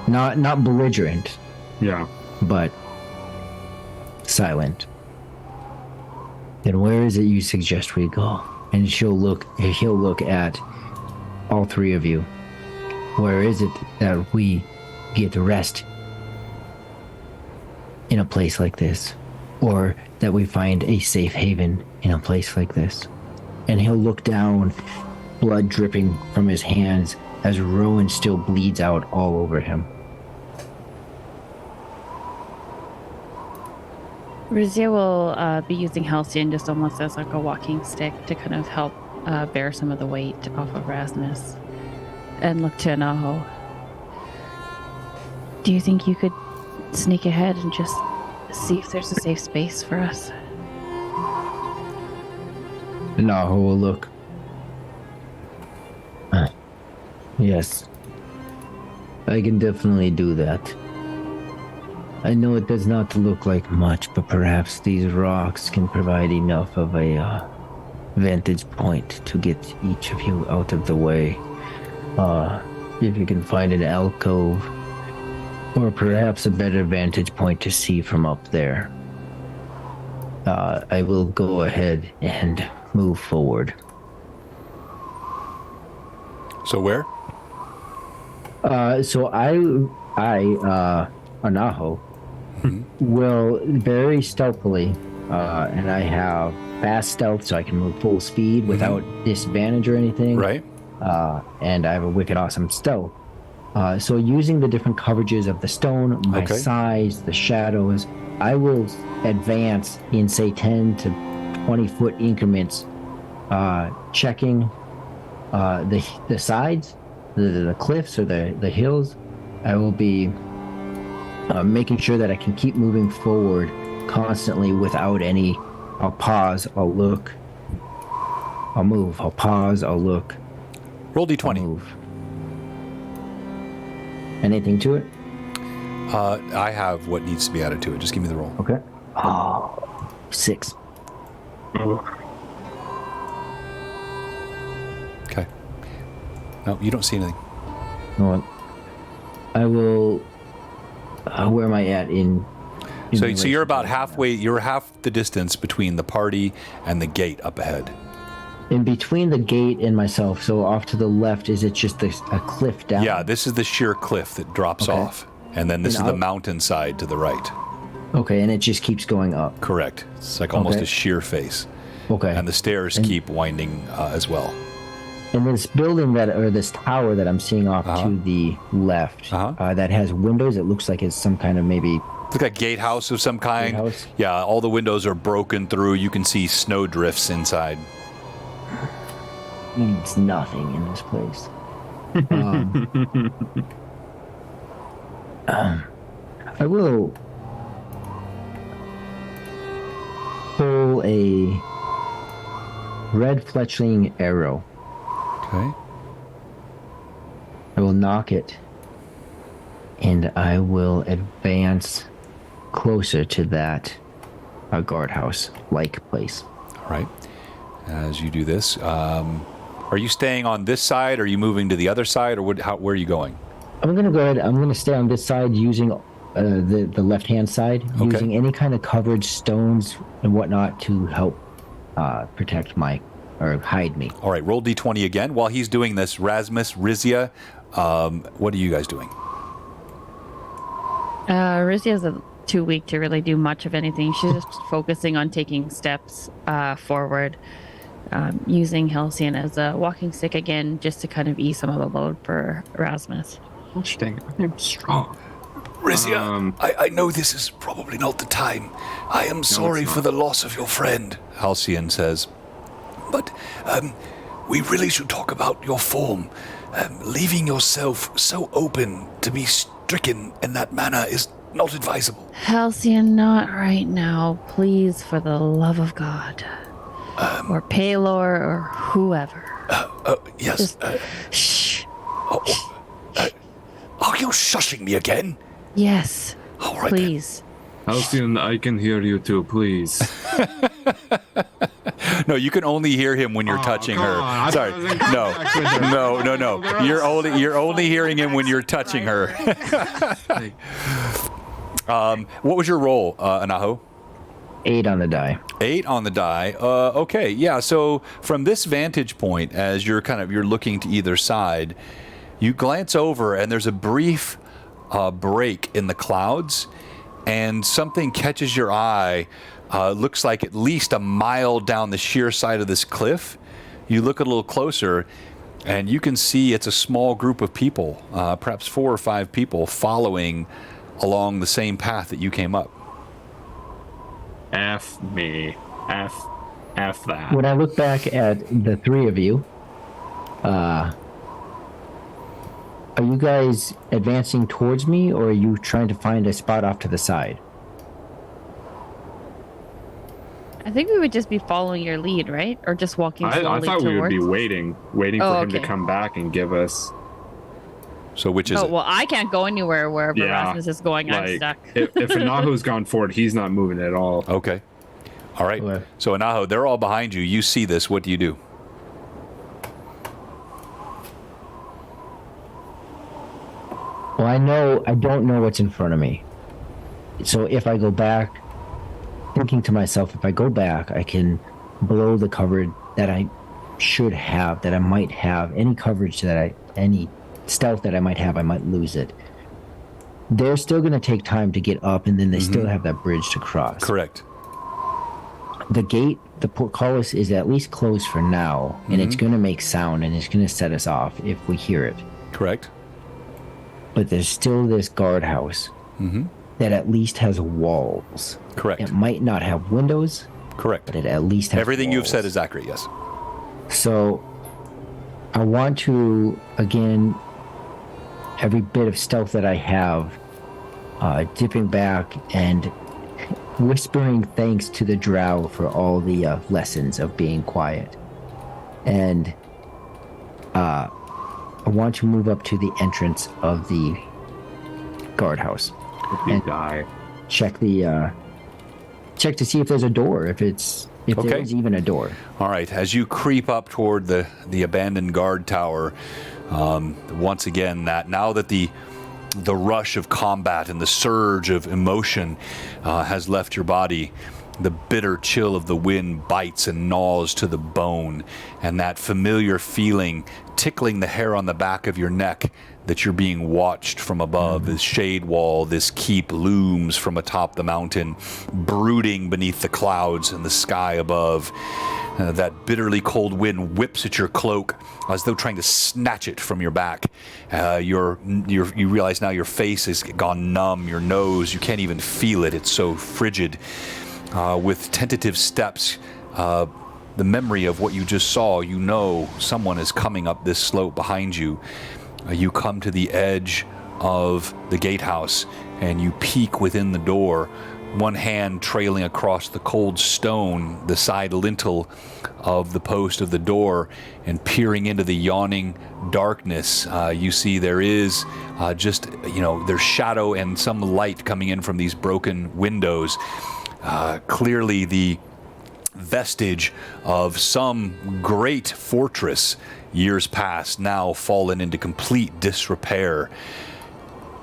Speaker 3: Not belligerent,
Speaker 6: Yeah.
Speaker 3: but silent. Then where is it you suggest we go? And he'll look at all three of you. Where is it that we get rest in a place like this? Or that we find a safe haven in a place like this? And he'll look down, blood dripping from his hands as Rowan still bleeds out all over him.
Speaker 4: Rizia will be using Halcyon just almost as like a walking stick to kind of help bear some of the weight off of Rasmus, and look to Anaho. Do you think you could sneak ahead and just see if there's a safe space for us?
Speaker 3: Naho will look. Yes. I can definitely do that. I know it does not look like much, but perhaps these rocks can provide enough of a vantage point to get each of you out of the way. If you can find an alcove, or perhaps a better vantage point to see from up there, I will go ahead and move forward.
Speaker 1: So where?
Speaker 3: So Anaho will very stealthily, and I have fast stealth, so I can move full speed without disadvantage or anything.
Speaker 1: Right.
Speaker 3: And I have a wicked awesome stealth. So using the different coverages of the stone, my size, the shadows, I will advance in, say, 10 to 20-foot increments, checking the sides, the cliffs or the hills. I will be making sure that I can keep moving forward constantly without any. I'll pause, I'll look, I'll move, I'll pause, I'll look.
Speaker 1: Roll d20.
Speaker 3: I'll move. Anything to it?
Speaker 1: I have what needs to be added to it. Just give me the roll.
Speaker 3: Okay. Oh, 6.
Speaker 1: Okay. No, you don't see anything.
Speaker 3: You know what? I will. Where am I at in
Speaker 1: So you're about halfway. You're half the distance between the party and the gate up ahead.
Speaker 3: in between the gate and myself? So off to the left, is it just a cliff down?
Speaker 1: Yeah, this is the sheer cliff that drops off, and then this is the mountainside to the right.
Speaker 3: Okay, and it just keeps going up.
Speaker 1: Correct. It's like almost a sheer face.
Speaker 3: Okay.
Speaker 1: And the stairs keep winding as well.
Speaker 3: And this building or this tower that I'm seeing off to the left, that has windows, it looks like it's some kind of maybe...
Speaker 1: It's like a gatehouse of some kind.
Speaker 3: Gatehouse?
Speaker 1: Yeah, all the windows are broken through. You can see snow drifts inside.
Speaker 3: Means nothing in this place. I will pull a red fletchling arrow.
Speaker 1: Okay.
Speaker 3: I will knock it, and I will advance closer to that guardhouse-like place.
Speaker 1: All right. As you do this, are you staying on this side? Are you moving to the other side, or where are you going?
Speaker 3: I'm going to go ahead. I'm going to stay on this side using the left-hand side, using any kind of coverage, stones, and whatnot to help protect or hide me.
Speaker 1: All right, roll d20 again. While he's doing this, Rasmus, Rizia, what are you guys doing?
Speaker 4: Rizia's too weak to really do much of anything. She's just focusing on taking steps forward, using Halcyon as a walking stick again, just to kind of ease some of the load for Rasmus.
Speaker 6: Interesting. I'm strong.
Speaker 1: Rizia, I know this is probably not the time. I am sorry for the loss of your friend, Halcyon says. But we really should talk about your form. leaving yourself so open to be stricken in that manner is not advisable.
Speaker 4: Halcyon, not right now. Please, for the love of God. Or Paylor, or whoever.
Speaker 1: Yes.
Speaker 4: Just shh.
Speaker 1: Are you shushing me again?
Speaker 4: Yes.
Speaker 1: All right,
Speaker 4: please.
Speaker 6: Halcyon, I can hear you too, please.
Speaker 1: No, you can only hear him when you're touching her. Sorry. No. You're only hearing him when you're touching her. What was your roll, Anaho?
Speaker 3: 8 on the die.
Speaker 1: 8 on the die. Okay, yeah. So from this vantage point, as you're looking to either side, you glance over and there's a brief break in the clouds, and something catches your eye. Looks like at least a mile down the sheer side of this cliff. You look a little closer, and you can see it's a small group of people, perhaps 4 or 5 people, following along the same path that you came up.
Speaker 6: F me. F that.
Speaker 3: When I look back at the 3 of you, are you guys advancing towards me, or are you trying to find a spot off to the side?
Speaker 4: I think we would just be following your lead, right? Or just walking slowly
Speaker 6: I thought
Speaker 4: towards?
Speaker 6: we would be waiting for him to come back and give us.
Speaker 1: So which is it?
Speaker 4: Well, I can't go anywhere wherever Rasmus is going. I'm stuck.
Speaker 6: if Anaho's gone forward, he's not moving at all.
Speaker 1: Okay. All right.
Speaker 3: Okay.
Speaker 1: So Anaho, they're all behind you. You see this. What do you do?
Speaker 3: Well, I don't know what's in front of me. So if I go back, thinking to myself, if I go back, I can blow the cover that I should have, that I might have, any coverage any stealth that I might have, I might lose it. They're still going to take time to get up, and then they still have that bridge to cross.
Speaker 1: Correct.
Speaker 3: The gate, the portcullis is at least closed for now, and it's going to make sound, and it's going to set us off if we hear it.
Speaker 1: Correct.
Speaker 3: But there's still this guardhouse that at least has walls.
Speaker 1: Correct.
Speaker 3: It might not have windows.
Speaker 1: Correct.
Speaker 3: But it at least has
Speaker 1: Everything you've
Speaker 3: walls.
Speaker 1: said is accurate, yes.
Speaker 3: So I want to, again, every bit of stealth that I have, dipping back and whispering thanks to the drow for all the lessons of being quiet. And I want to move up to the entrance of the guardhouse.
Speaker 6: And die.
Speaker 3: Check to see if there's a door, if there is even a door.
Speaker 1: All right. As you creep up toward the abandoned guard tower, once again, now that the rush of combat and the surge of emotion has left your body, the bitter chill of the wind bites and gnaws to the bone, and that familiar feeling tickling the hair on the back of your neck that you're being watched from above. This shade wall, this keep looms from atop the mountain, brooding beneath the clouds and the sky above. That bitterly cold wind whips at your cloak as though trying to snatch it from your back. You realize now your face has gone numb, your nose, you can't even feel it. It's so frigid. With tentative steps, the memory of what you just saw, you know someone is coming up this slope behind you. You come to the edge of the gatehouse and you peek within the door, one hand trailing across the cold stone, the side lintel of the post of the door, and peering into the yawning darkness. You see there is there's shadow and some light coming in from these broken windows. Clearly the vestige of some great fortress years past, now fallen into complete disrepair.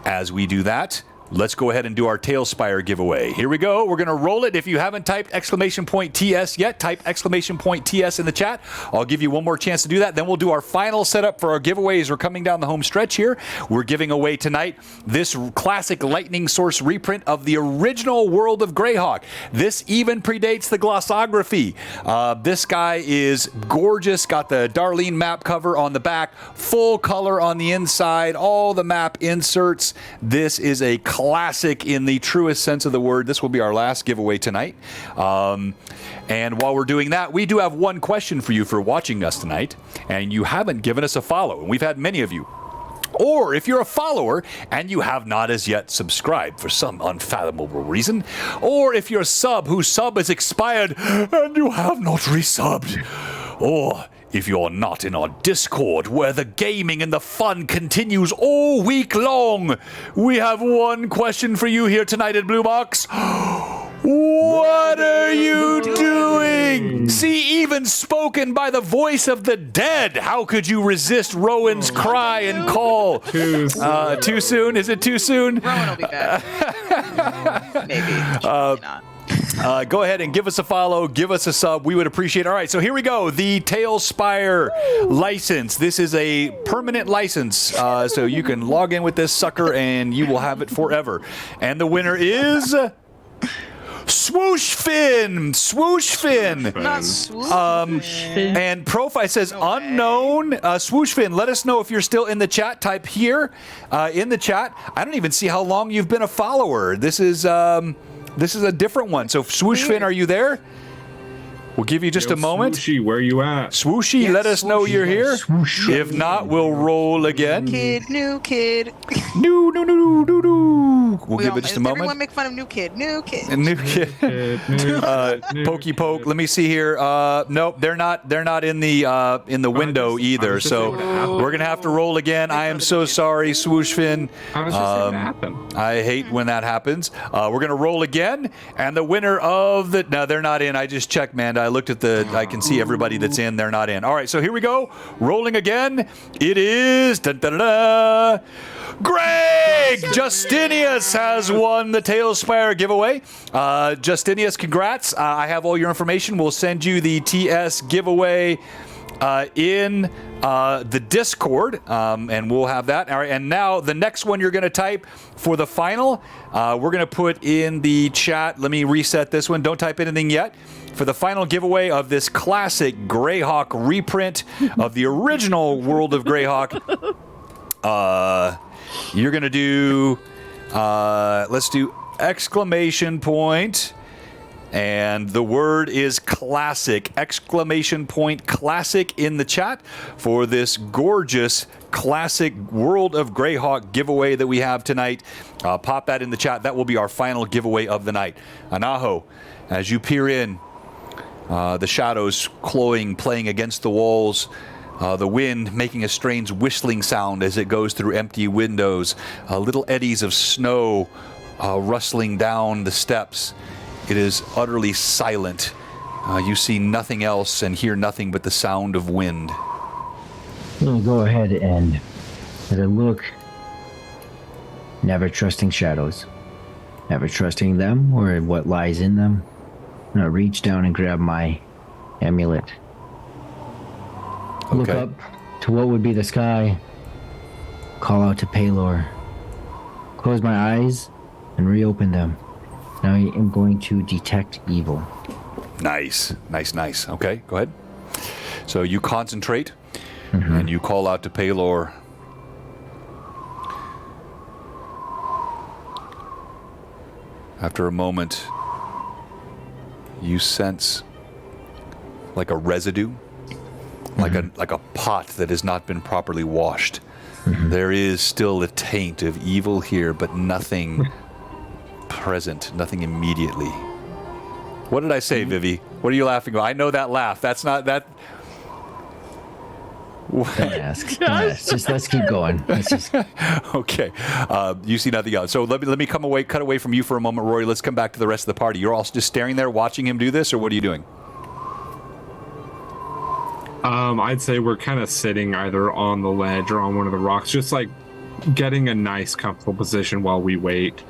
Speaker 1: As we do that, let's go ahead and do our Tailspire giveaway. Here we go. We're going to roll it. If you haven't typed !TS yet, type !TS in the chat. I'll give you one more chance to do that. Then we'll do our final setup for our giveaways. We're coming down the home stretch here. We're giving away tonight this classic Lightning Source reprint of the original World of Greyhawk. This even predates the glossography. This guy is gorgeous. Got the Darlene map cover on the back, full color on the inside, all the map inserts. This is a classic in the truest sense of the word. This will be our last giveaway tonight. And while we're doing that, we do have one question for you for watching us tonight. And you haven't given us a follow. And we've had many of you. Or if you're a follower and you have not as yet subscribed for some unfathomable reason, or if you're a sub whose sub is expired and you have not resubbed, or if you're not in our Discord where the gaming and the fun continues all week long, we have one question for you here tonight at Blue Box. What are you doing? See, even spoken by the voice of the dead. How could you resist Rowan's cry and call? Too soon? Is it too soon?
Speaker 2: Rowan will be back. Maybe. Not.
Speaker 1: Go ahead and give us a follow, give us a sub. We would appreciate it. All right, so here we go. The Tailspire license. This is a permanent license, so you can log in with this sucker and you will have it forever. And the winner is... Swoosh Fin! Swoosh Fin!
Speaker 2: Not swoosh.
Speaker 1: And Profi says unknown. Swoosh Fin, let us know if you're still in the chat. Type here in the chat. I don't even see how long you've been a follower. This is a different one. So Swoosh Fin, are you there? We'll give you just a moment.
Speaker 6: Swooshy, where you at?
Speaker 1: Swooshy, yes, let us know you're here. Swooshy. If not, we'll roll again.
Speaker 2: New kid.
Speaker 1: New. We'll give it just a moment.
Speaker 2: Everyone make fun of new kid.
Speaker 1: New kid. Pokey poke. Let me see here. Nope, they're not in the window either. So we're gonna have to roll again. I am so sorry, Swooshfin. I hate when that happens. We're gonna roll again, and the winner of the they're not in. I just checked, man. I looked at I can see everybody that's in. They're not in. All right, so here we go. Rolling again. It is Greg Justinius has won the Tailspire giveaway. Justinius, congrats. I have all your information. We'll send you the TS giveaway in the Discord, and we'll have that. All right, and now the next one you're going to type for the final, we're going to put in the chat. Let me reset this one. Don't type anything yet. For the final giveaway of this classic Greyhawk reprint of the original World of Greyhawk, you're going to do, let's do exclamation point, and the word is classic, exclamation point classic in the chat for this gorgeous classic World of Greyhawk giveaway that we have tonight. Pop that in the chat. That will be our final giveaway of the night. Anaho, as you peer in, the shadows cloying, playing against the walls, the wind making a strange whistling sound as it goes through empty windows, little eddies of snow rustling down the steps. It is utterly silent. You see nothing else and hear nothing but the sound of wind.
Speaker 3: I'm going to go ahead and let it look. Never trusting shadows. Never trusting them or what lies in them. I'm going to reach down and grab my amulet. Okay. Look up to what would be the sky. Call out to Paylor. Close my eyes and reopen them. Now I am going to detect evil.
Speaker 1: Nice. Okay, go ahead. So you concentrate and you call out to Paylor. After a moment, you sense like a residue, like a pot that has not been properly washed. There is still a taint of evil here, but nothing present, nothing immediately. What did I say, Vivi? What are you laughing about? I know that laugh. That's not that.
Speaker 3: Don't ask. Just let's keep going.
Speaker 1: Okay. You see nothing else. So let me cut away from you for a moment, Rory. Let's come back to the rest of the party. You're all just staring there watching him do this, or what are you doing?
Speaker 6: I'd say we're kind of sitting either on the ledge or on one of the rocks, just like getting a nice, comfortable position while we wait.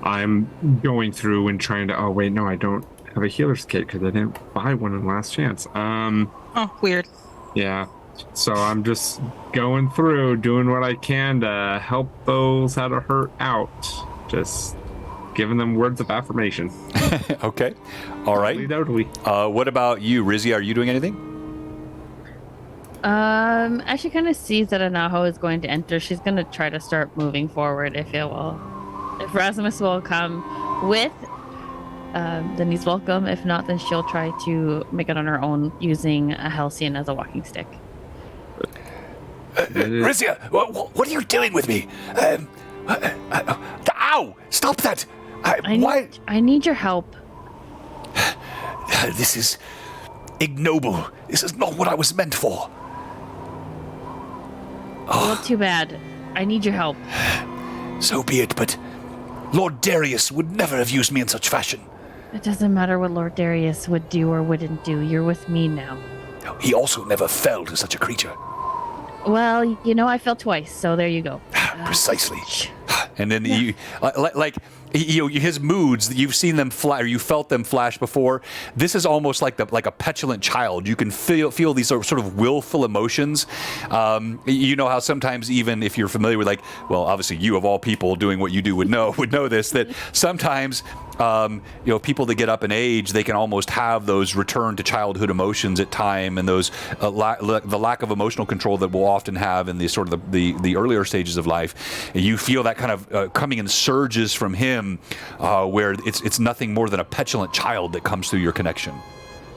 Speaker 6: I'm going through and trying to. Oh wait, no, I don't have a healer's kit because I didn't buy one in Last Chance.
Speaker 2: Oh, weird.
Speaker 6: Yeah. So I'm just going through, doing what I can to help those that are hurt out. Just giving them words of affirmation.
Speaker 1: Okay. All right.
Speaker 6: Totally.
Speaker 1: What about you, Rizzy? Are you doing anything?
Speaker 4: As she kind of sees that Anaho is going to enter, she's going to try to start moving forward, if you will. If Rasmus will come with, then he's welcome. If not, then she'll try to make it on her own using a Halcyon as a walking stick.
Speaker 1: Rizia, what are you doing with me? Ow! Stop that! Why?
Speaker 4: I need your help.
Speaker 1: This is ignoble. This is not what I was meant for.
Speaker 4: Well, too bad. I need your help.
Speaker 1: So be it, but Lord Darius would never have used me in such fashion.
Speaker 4: It doesn't matter what Lord Darius would do or wouldn't do. You're with me now.
Speaker 1: He also never fell to such a creature.
Speaker 4: Well, I fell twice, so there you go.
Speaker 1: Precisely. And then his moods, you've seen them flash, or you felt them flash before. This is almost like a petulant child. You can feel these sort of willful emotions. You know how sometimes, even if you're familiar with, obviously you of all people doing what you do would know this, that sometimes people that get up in age, they can almost have those return to childhood emotions at time, and those the lack of emotional control that we'll often have in the sort of the earlier stages of life. You feel that kind of coming in surges from him, where it's nothing more than a petulant child that comes through your connection.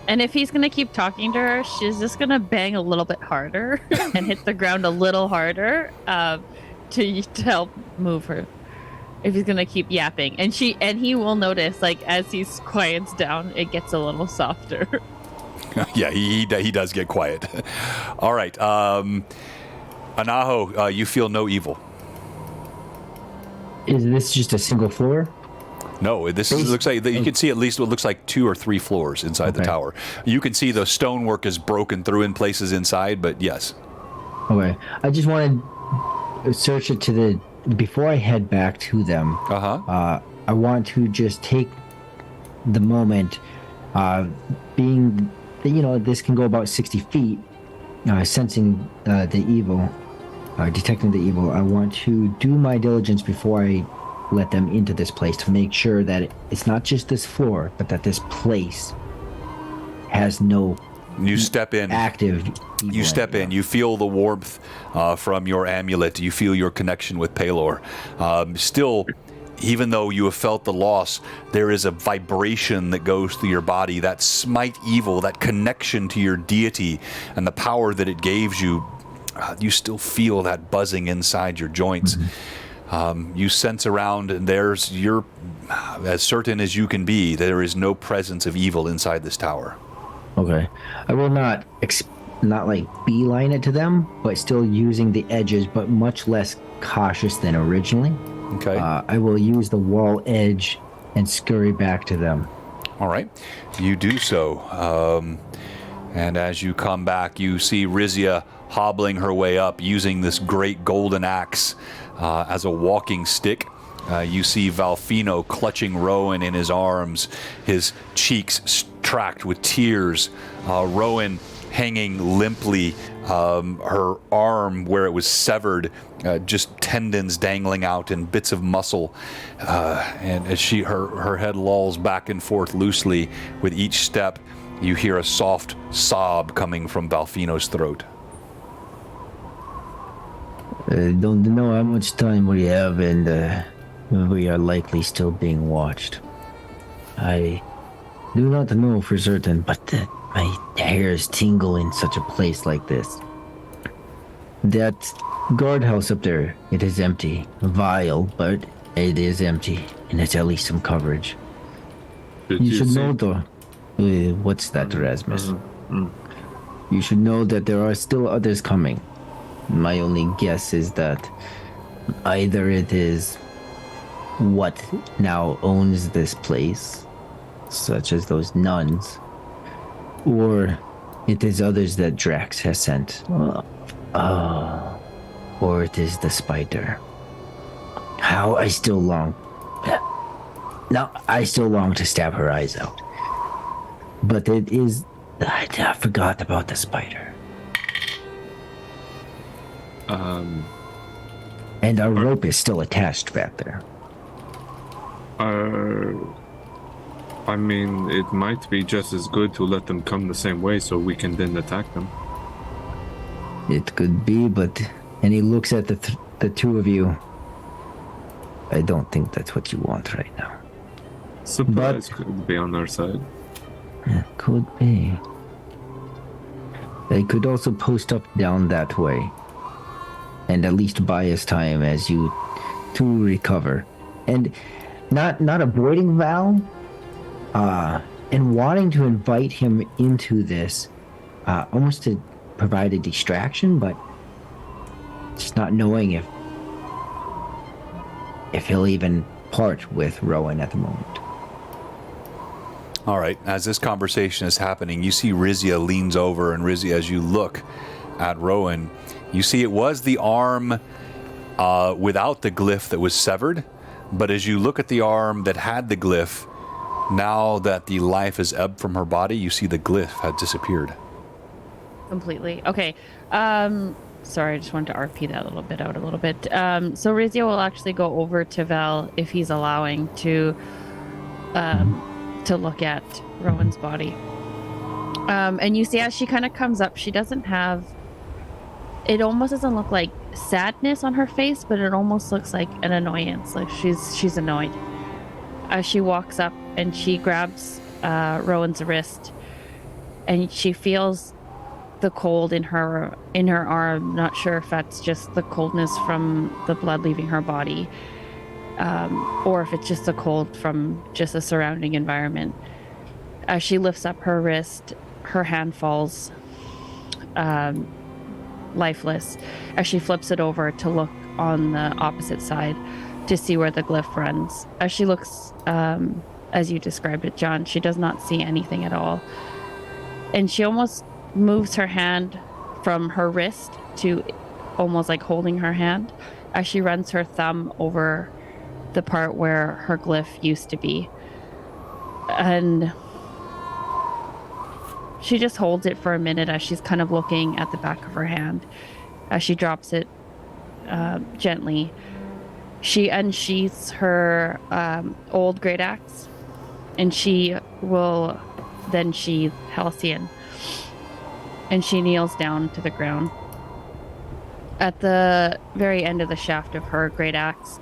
Speaker 4: And if he's going to keep talking to her, she's just going to bang a little bit harder and hit the ground a little harder to help move her. If he's going to keep yapping. And he will notice, as he quiets down, it gets a little softer.
Speaker 1: Yeah, he does get quiet. All right. Anaho, you feel no evil.
Speaker 3: Is this just a single floor?
Speaker 1: No, looks like you can see at least what looks like 2 or 3 floors inside the tower. You can see the stonework is broken through in places inside, but yes.
Speaker 3: Okay, I just want to search it before I head back to them. I want to just take the moment, being this can go about 60 feet, sensing the evil. Detecting the evil. I want to do my diligence before I let them into this place to make sure that it's not just this floor, but that this place has no
Speaker 1: You step in.
Speaker 3: Active.
Speaker 1: You step in. You feel the warmth from your amulet. You feel your connection with Pelor. Still, even though you have felt the loss, there is a vibration that goes through your body. That smite evil, that connection to your deity and the power that it gave you, you still feel that buzzing inside your joints. Mm-hmm. You sense around, and you're as certain as you can be, there is no presence of evil inside this tower.
Speaker 3: Okay. I will not like beeline it to them, but still using the edges, but much less cautious than originally.
Speaker 1: Okay.
Speaker 3: I will use the wall edge and scurry back to them.
Speaker 1: All right. You do so. And as you come back, you see Rizia hobbling her way up using this great golden axe as a walking stick. You see Valfino clutching Rowan in his arms, his cheeks tracked with tears. Rowan hanging limply, her arm where it was severed, just tendons dangling out and bits of muscle. And as her head lolls back and forth loosely with each step, you hear a soft sob coming from Valfino's throat.
Speaker 3: Don't know how much time we have, and we are likely still being watched. I do not know for certain, but my hairs tingle in such a place like this. That guardhouse up there, it is empty. Vile, but it is empty, and it's at least some coverage. You should know, though. What's that, Erasmus? You should know that there are still others coming. My only guess is that either it is what now owns this place, such as those nuns, or it is others that Drax has sent. Or it is the spider. How I still long. Now, I still long to stab her eyes out. But it is... I forgot about the spider. And our rope is still attached back there.
Speaker 6: I mean, it might be just as good to let them come the same way so we can then attack them.
Speaker 3: It could be, but... And he looks at the two of you. I don't think that's what you want right now.
Speaker 6: Supplies could be on their side.
Speaker 3: Could be. They could also post up down that way, and at least buy us time as you to recover, and not avoiding Val, and wanting to invite him into this, almost to provide a distraction, but just not knowing if he'll even part with Rowan at the moment.
Speaker 1: All right, as this conversation is happening, you see Rizia leans over, and Rizia, as you look at Rowan, you see it was the arm without the glyph that was severed, but as you look at the arm that had the glyph, now that the life has ebbed from her body, you see the glyph had disappeared.
Speaker 4: Completely. Okay. Sorry, I just wanted to RP that a little bit. So Rizia will actually go over to Val if he's allowing to look at Rowan's body. And you see as she kind of comes up, she doesn't have, it almost doesn't look like sadness on her face, but it almost looks like an annoyance, like she's annoyed. As she walks up and she grabs Rowan's wrist, and she feels the cold in her arm. Not sure if that's just the coldness from the blood leaving her body, or if it's just the cold from just the surrounding environment. As she lifts up her wrist, her hand falls lifeless as she flips it over to look on the opposite side to see where the glyph runs. As she looks, as you described it, John, she does not see anything at all. And she almost moves her hand from her wrist to almost like holding her hand as she runs her thumb over the part where her glyph used to be. And she just holds it for a minute as she's kind of looking at the back of her hand. As she drops it gently, she unsheaths her old great axe, and she will then sheath Halcyon. And she kneels down to the ground. At the very end of the shaft of her great axe,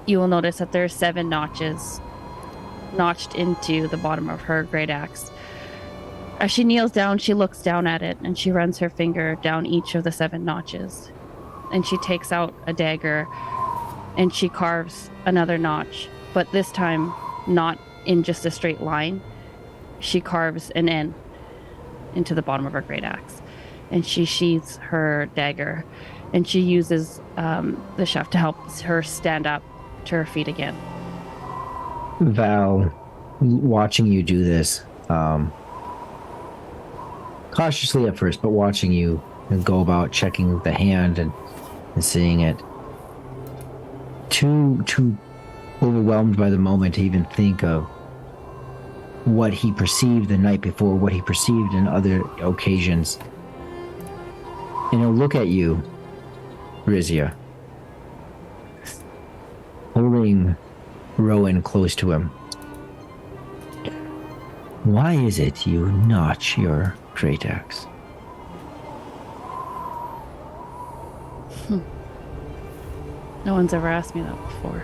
Speaker 4: you will notice that there's 7 notches notched into the bottom of her great axe. As she kneels down, she looks down at it, and she runs her finger down each of the 7 notches. And she takes out a dagger, and she carves another notch, but this time not in just a straight line. She carves an N into the bottom of her great axe, and she sheaths her dagger, and she uses the shaft to help her stand up to her feet again.
Speaker 3: Val, watching you do this, cautiously at first, but watching you go about checking the hand and seeing it, too overwhelmed by the moment to even think of what he perceived the night before, what he perceived in other occasions. And he'll look at you, Rizia, holding Rowan close to him. Why is it you notch your great axe?
Speaker 4: No one's ever asked me that before.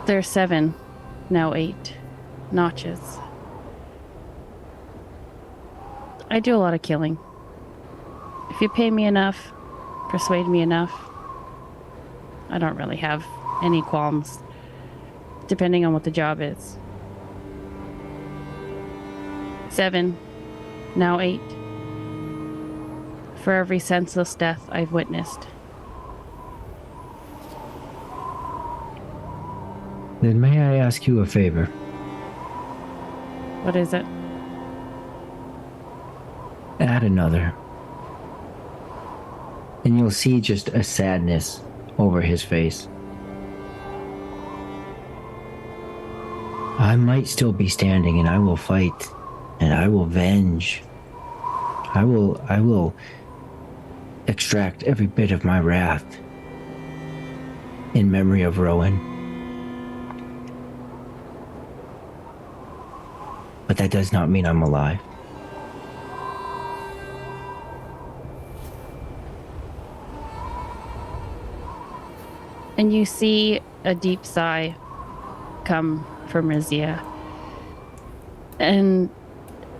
Speaker 4: There's 7, now 8 notches. I do a lot of killing. If you pay me enough, persuade me enough, I don't really have any qualms, depending on what the job is. 7, now 8. For every senseless death I've witnessed.
Speaker 3: Then may I ask you a favor?
Speaker 4: What is it?
Speaker 3: Add another. And you'll see just a sadness over his face. I might still be standing, and I will fight, and I will venge. I will extract every bit of my wrath in memory of Rowan. But that does not mean I'm alive.
Speaker 4: And you see a deep sigh come from Rizia. And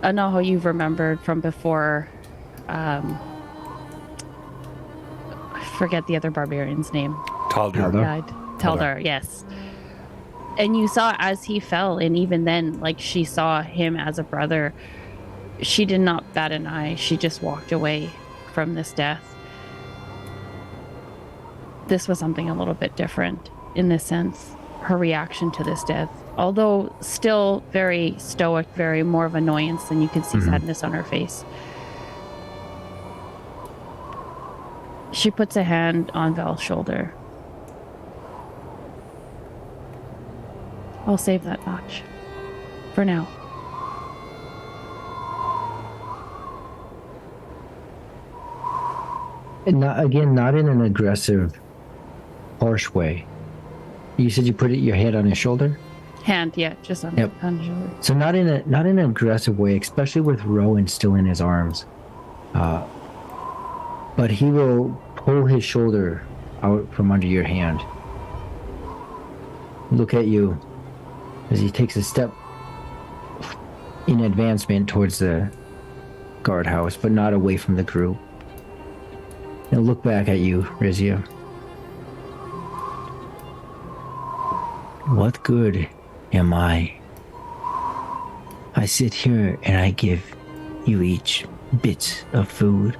Speaker 4: Anaho, you've remembered from before. I forget the other barbarian's name.
Speaker 1: Taldur.
Speaker 4: Taldar, yes. And you saw as he fell, and even then, like, she saw him as a brother. She did not bat an eye. She just walked away from this death. This was something a little bit different in this sense. Her reaction to this death, although still very stoic, very more of annoyance than you could see sadness on her face. She puts a hand on Val's shoulder. I'll save that notch. For now.
Speaker 3: And not in an aggressive, harsh way. You said you put your head on his shoulder?
Speaker 4: Hand, yeah, just on, on his shoulder.
Speaker 3: So not in an aggressive way, especially with Rowan still in his arms. But he will pull his shoulder out from under your hand. Look at you as he takes a step in advancement towards the guardhouse, but not away from the group. And look back at you, Rizia. What good am I? I sit here and I give you each bits of food.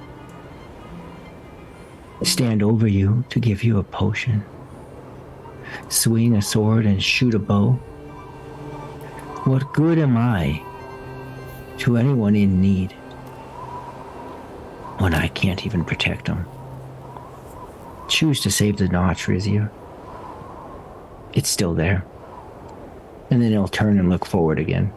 Speaker 3: Stand over you to give you a potion. Swing a sword and shoot a bow. What good am I to anyone in need when I can't even protect them? Choose to save the notch, Rizia. It's still there. And then he'll turn and look forward again.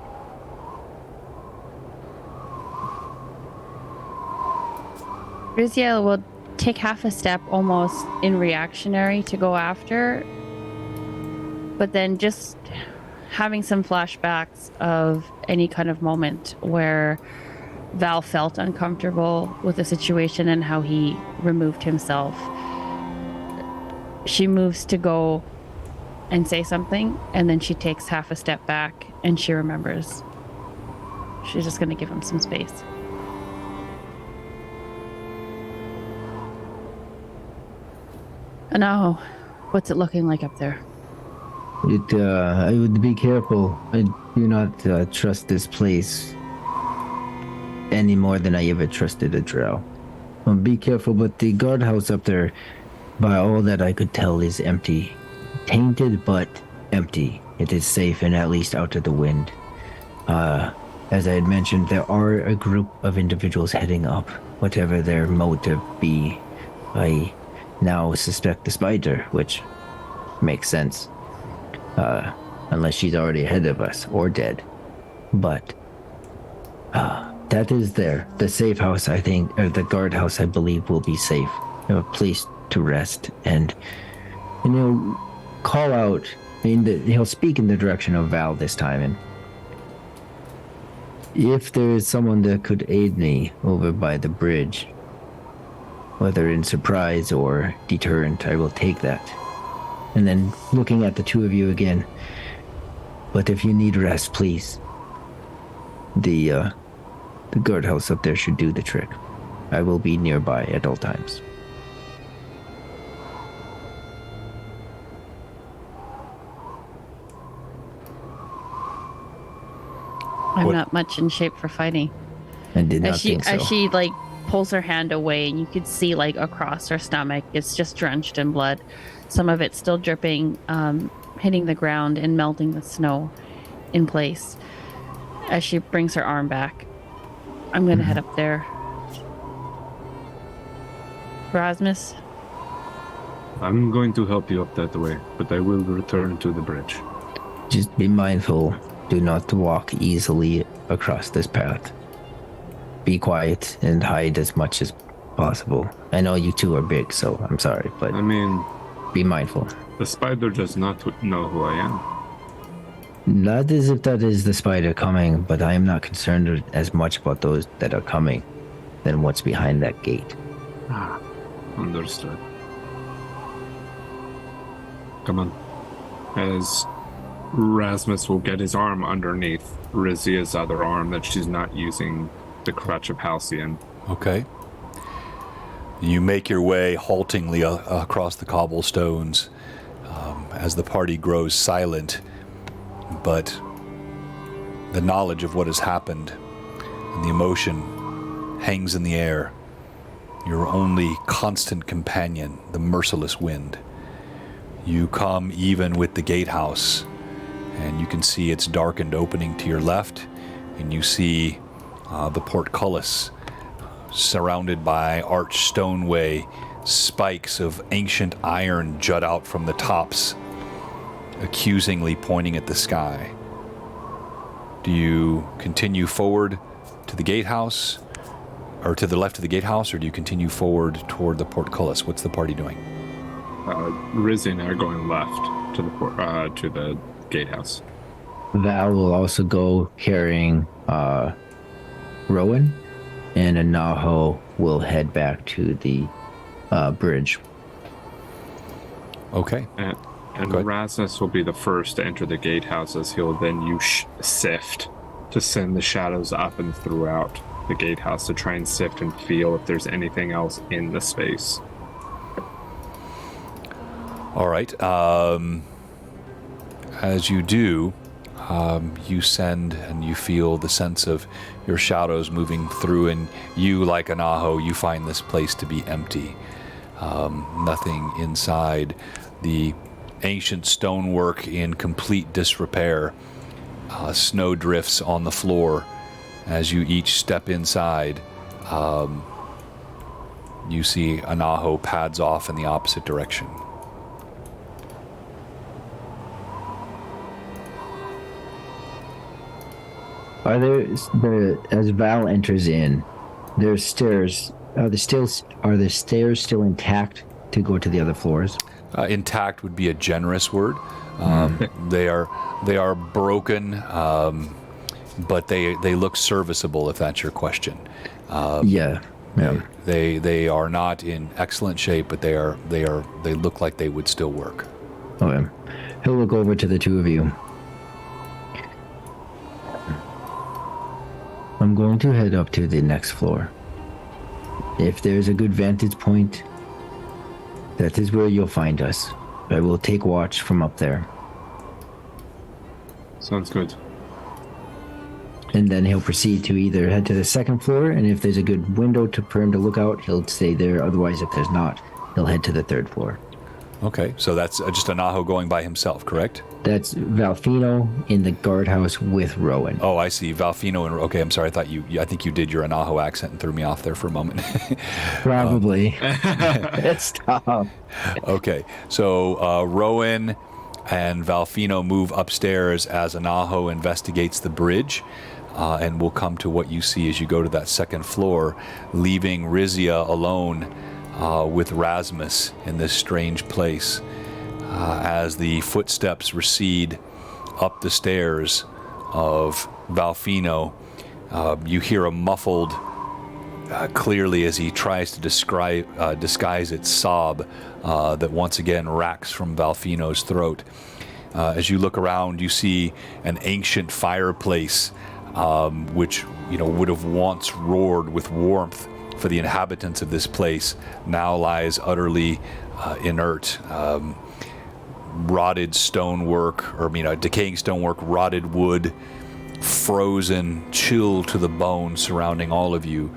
Speaker 4: Rizia will take half a step almost in reactionary to go after, but then just having some flashbacks of any kind of moment where Val felt uncomfortable with the situation and how he removed himself. She moves to go and say something, and then she takes half a step back and she remembers. She's just going to give him some space. Anaho, what's it looking like up there?
Speaker 3: I would be careful. I do not trust this place any more than I ever trusted a drow. Be careful, but the guardhouse up there, by all that I could tell, is empty. Tainted, but empty. It is safe and at least out of the wind. As I had mentioned, there are a group of individuals heading up, whatever their motive be. I now suspect the spider, which makes sense. Unless she's already ahead of us or dead. But that is there. The safe house, I think, or the guardhouse, I believe, will be safe. A place to rest, and he'll call out. He'll speak in the direction of Val this time, and if there is someone that could aid me over by the bridge, whether in surprise or deterrent, I will take that. And then looking at the two of you again. But if you need rest, please. The guardhouse up there should do the trick. I will be nearby at all times.
Speaker 4: I'm not much in shape for fighting.
Speaker 3: I did not think so.
Speaker 4: As she like pulls her hand away, and you could see like across her stomach, it's just drenched in blood. Some of it still dripping, hitting the ground and melting the snow in place. As she brings her arm back, I'm gonna head up there. Rasmus?
Speaker 6: I'm going to help you up that way, but I will return to the bridge.
Speaker 3: Just be mindful. Do not walk easily across this path. Be quiet and hide as much as possible. I know you two are big, so I'm sorry, but
Speaker 6: I mean,
Speaker 3: be mindful.
Speaker 6: the spider does not know who I am.
Speaker 3: Not as if that is the spider coming, but I am not concerned as much about those that are coming than what's behind that gate.
Speaker 6: Understood. Come on. As Rasmus will get his arm underneath Rizia's other arm that she's not using the crutch of Halcyon.
Speaker 1: Okay. You make your way haltingly across the cobblestones as the party grows silent, but the knowledge of what has happened and the emotion hangs in the air. Your only constant companion, the merciless wind. You come even with the gatehouse, and you can see its darkened opening to your left, and you see the portcullis surrounded by arched stoneway. Spikes of ancient iron jut out from the tops, accusingly pointing at the sky. Do you continue forward to the gatehouse, or to the left of the gatehouse, or do you continue forward toward the portcullis? What's the party doing?
Speaker 6: Rizzy and I are going left to the gatehouse.
Speaker 3: Val will also go carrying Rowan, and Anaho will head back to the bridge.
Speaker 1: Okay.
Speaker 6: And Rasmus will be the first to enter the gatehouse, as he'll then use sift to send the shadows up and throughout the gatehouse to try and sift and feel if there's anything else in the space.
Speaker 1: All right. As you do, you send and you feel the sense of your shadows moving through, and you, like Anaho, you find this place to be empty. Nothing inside. The ancient stonework in complete disrepair. Snow drifts on the floor. As you each step inside, you see Anaho pads off in the opposite direction.
Speaker 3: Are there, as Val enters in, there's stairs. Are the stairs still intact to go to the other floors?
Speaker 1: Intact would be a generous word. They are broken, but they look serviceable, if that's your question.
Speaker 3: Yeah.
Speaker 1: They are not in excellent shape, but they look like they would still work.
Speaker 3: Okay. He'll look over to the two of you. I'm going to head up to the next floor. If there's a good vantage point, that is where you'll find us. I will take watch from up there.
Speaker 6: Sounds good.
Speaker 3: And then he'll proceed to either head to the second floor, and if there's a good window for him to look out, he'll stay there. Otherwise, if there's not, he'll head to the third floor.
Speaker 1: Okay, so that's just Anaho going by himself, correct?
Speaker 3: That's Valfino in the guardhouse with Rowan.
Speaker 1: Oh, I see. Valfino and... Okay, I'm sorry. I think you did your Anaho accent and threw me off there for a moment.
Speaker 3: Probably. It's tough.
Speaker 1: Okay, so Rowan and Valfino move upstairs as Anaho investigates the bridge, and we'll come to what you see as you go to that second floor, leaving Rizia alone with Rasmus in this strange place. As the footsteps recede up the stairs of Valfino, you hear a muffled, clearly as he tries to disguise its sob that once again racks from Valfino's throat. As you look around, you see an ancient fireplace, which would have once roared with warmth for the inhabitants of this place, now lies utterly inert. Rotted stonework, decaying stonework, rotted wood, frozen, chilled to the bone surrounding all of you,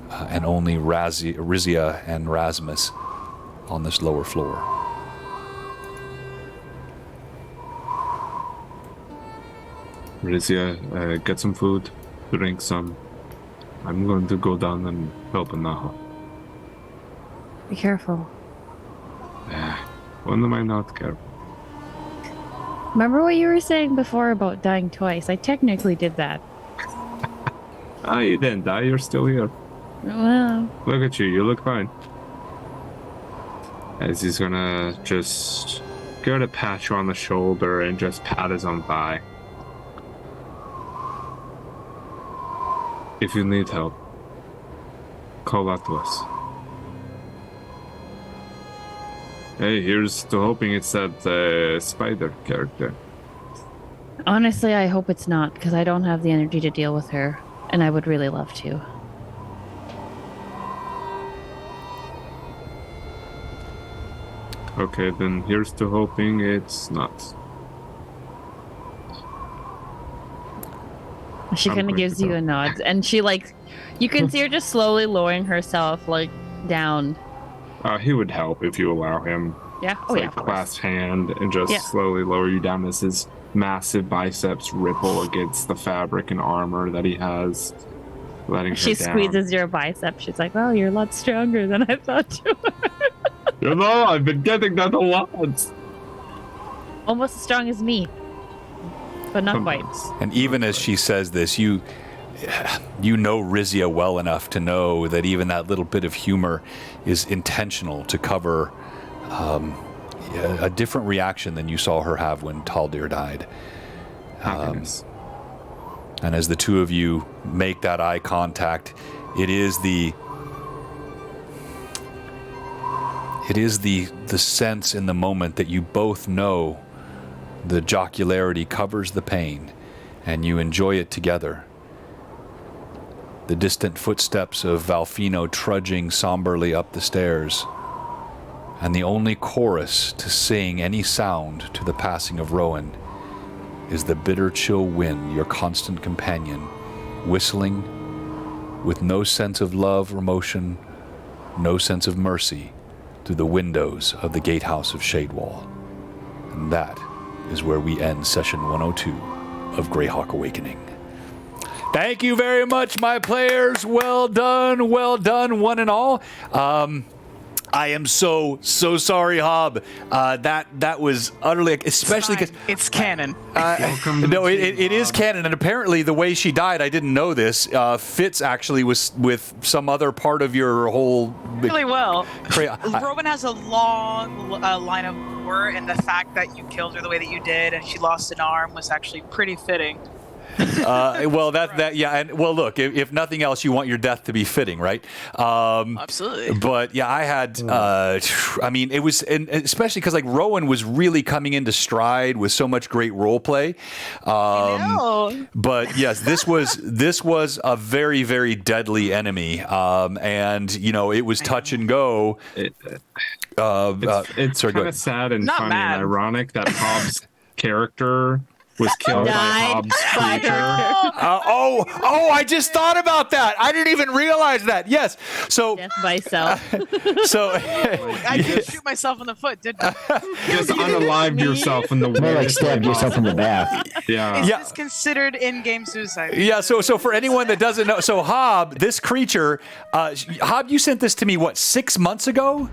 Speaker 1: and only Rizia and Rasmus on this lower floor.
Speaker 6: Rizia, get some food, drink some. I'm going to go down and help Anaho.
Speaker 4: Be careful.
Speaker 6: When am I not careful?
Speaker 4: Remember what you were saying before about dying twice? I technically did that.
Speaker 6: You didn't die, you're still here.
Speaker 4: Well,
Speaker 6: Look at you, you look fine. As he's gonna just go to pat you on the shoulder and just pat his own thigh. If you need help, call out to us. Hey, here's to hoping it's that spider character.
Speaker 4: Honestly, I hope it's not, because I don't have the energy to deal with her, and I would really love to.
Speaker 6: Okay, then here's to hoping it's not.
Speaker 4: She
Speaker 6: I'm
Speaker 4: kind of
Speaker 6: going
Speaker 4: gives
Speaker 6: to
Speaker 4: you
Speaker 6: go.
Speaker 4: a nod, and she like, you can see her just slowly lowering herself like down.
Speaker 6: He would help if you allow him.
Speaker 4: Yeah.
Speaker 6: It's
Speaker 4: Oh yeah.
Speaker 6: like
Speaker 4: Of course.
Speaker 6: clasp hand and just
Speaker 4: Yeah.
Speaker 6: slowly lower you down as his massive biceps ripple against the fabric and armor that he has, letting
Speaker 4: She
Speaker 6: her down.
Speaker 4: squeezes your bicep. She's like, "Well, you're a lot stronger than I thought you were."
Speaker 6: You know, I've been getting that a lot.
Speaker 4: Almost as strong as me, but not quite.
Speaker 1: And even as she says this, you know Rizia well enough to know that even that little bit of humor is intentional to cover a different reaction than you saw her have when Taldir died.
Speaker 6: Happiness.
Speaker 1: And as the two of you make that eye contact, it is the sense in the moment that you both know the jocularity covers the pain, and you enjoy it together. The distant footsteps of Valfino trudging somberly up the stairs, and the only chorus to sing any sound to the passing of Rowan is the bitter chill wind, your constant companion, whistling with no sense of love or motion, no sense of mercy, through the windows of the gatehouse of Shadewall. And that is where we end session 102 of Greyhawk Awakening. Thank you very much, my players. Well done, one and all. I am so sorry, Hob. That was utterly, especially because
Speaker 2: It's canon.
Speaker 1: no, it is canon, and apparently the way she died, I didn't know this. Fits actually was with some other part of your whole.
Speaker 2: Really well. Rowan has a long line of war, and the fact that you killed her the way that you did, and she lost an arm, was actually pretty fitting.
Speaker 1: Well, yeah, and well, look, if nothing else, you want your death to be fitting, right?
Speaker 2: Absolutely.
Speaker 1: But yeah, I had, I mean, it was, and especially because like Rowan was really coming into stride with so much great role play. But yes, this was a very, very deadly enemy, and you know, it was touch and go.
Speaker 6: It's kind of sad and
Speaker 2: Not
Speaker 6: funny
Speaker 2: mad.
Speaker 6: and ironic that Hobbs' character was killed by
Speaker 4: Died
Speaker 6: Hobbs'
Speaker 4: by
Speaker 6: creature.
Speaker 1: I just thought about that. I didn't even realize that. Yes. So,
Speaker 4: Death by self.
Speaker 1: so
Speaker 2: I did shoot myself in the foot, didn't I?
Speaker 6: Just unalived yourself in the
Speaker 3: More like
Speaker 6: weirdest
Speaker 3: stabbed
Speaker 6: way
Speaker 3: yourself in the bath.
Speaker 6: Yeah.
Speaker 2: Is
Speaker 1: Yeah.
Speaker 2: this considered in-game suicide?
Speaker 1: yeah. So for anyone that doesn't know, so Hob, this creature, Hob, you sent this to me, what, 6 months ago?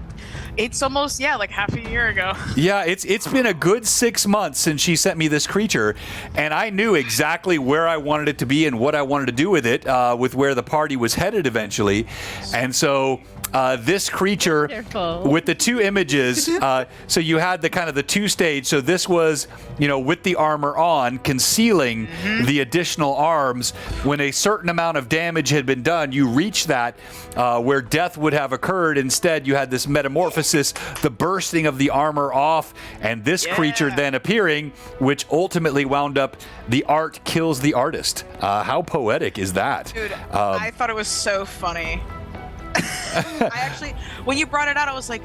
Speaker 2: It's almost, like half a year ago.
Speaker 1: Yeah, it's been a good 6 months since she sent me this creature, and I knew exactly where I wanted it to be and what I wanted to do with it, with where the party was headed eventually. And so this creature
Speaker 4: Wonderful.
Speaker 1: with the two images, so you had the kind of the two stage. So this was, you know, with the armor on, concealing the additional arms. When a certain amount of damage had been done, you reached that where death would have occurred. Instead, you had this metamorphosis, the bursting of the armor off, and this creature then appearing, which ultimately wound up the art kills the artist. How poetic is that?
Speaker 2: Dude, I thought it was so funny. I actually, when you brought it out, I was like,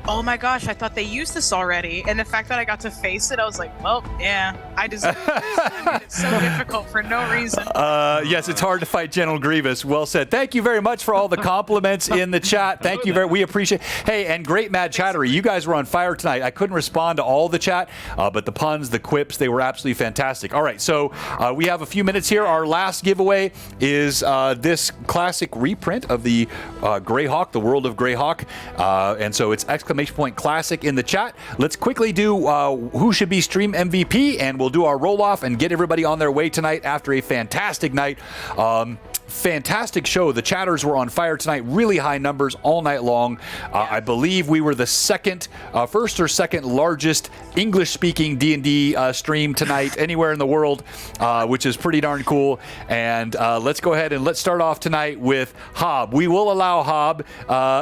Speaker 2: oh my gosh, I thought they used this already. And the fact that I got to face it, I was like, well, yeah, I deserve this. I mean, it's so difficult for no reason.
Speaker 1: Yes, it's hard to fight General Grievous. Well said. Thank you very much for all the compliments in the chat. Thank you we appreciate. Hey, and great Mad Chattery, you guys were on fire tonight. I couldn't respond to all the chat, but the puns, the quips, they were absolutely fantastic. All right, so we have a few minutes here. Our last giveaway is this classic reprint of the Greyhawk, the World of Greyhawk, and so it's exclamation point classic in the chat. Let's quickly do who should be stream MVP, and we'll do our roll off and get everybody on their way tonight after a fantastic night. fantastic show. The chatters were on fire tonight. Really high numbers all night long. I believe we were the first or second largest English-speaking D&D stream tonight anywhere in the world, which is pretty darn cool. And let's go ahead and let's start off tonight with Hob. We will allow Hob.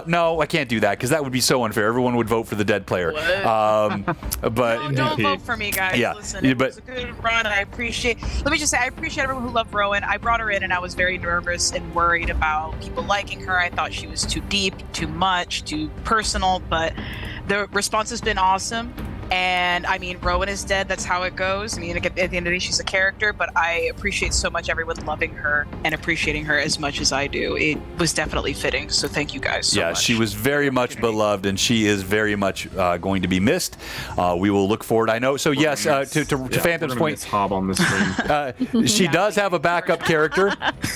Speaker 1: No, I can't do that because that would be so unfair. Everyone would vote for the dead player. But
Speaker 2: don't vote for me, guys.
Speaker 1: Yeah,
Speaker 2: Listen, it was a good run. I appreciate. Let me just say, I appreciate everyone who loved Rowan. I brought her in, and I was very nervous and worried about people liking her. I thought she was too deep, too much, too personal. But the response has been awesome. And I mean, Rowan is dead. That's how it goes. I mean, at the end of the day, she's a character, but I appreciate so much everyone loving her and appreciating her as much as I do. It was definitely fitting. So thank you guys so much.
Speaker 1: She was very much beloved, and she is very much going to be missed. We will look forward. I know. So yes, to Phantom's point,
Speaker 6: Hob on the screen.
Speaker 1: she does have a backup character.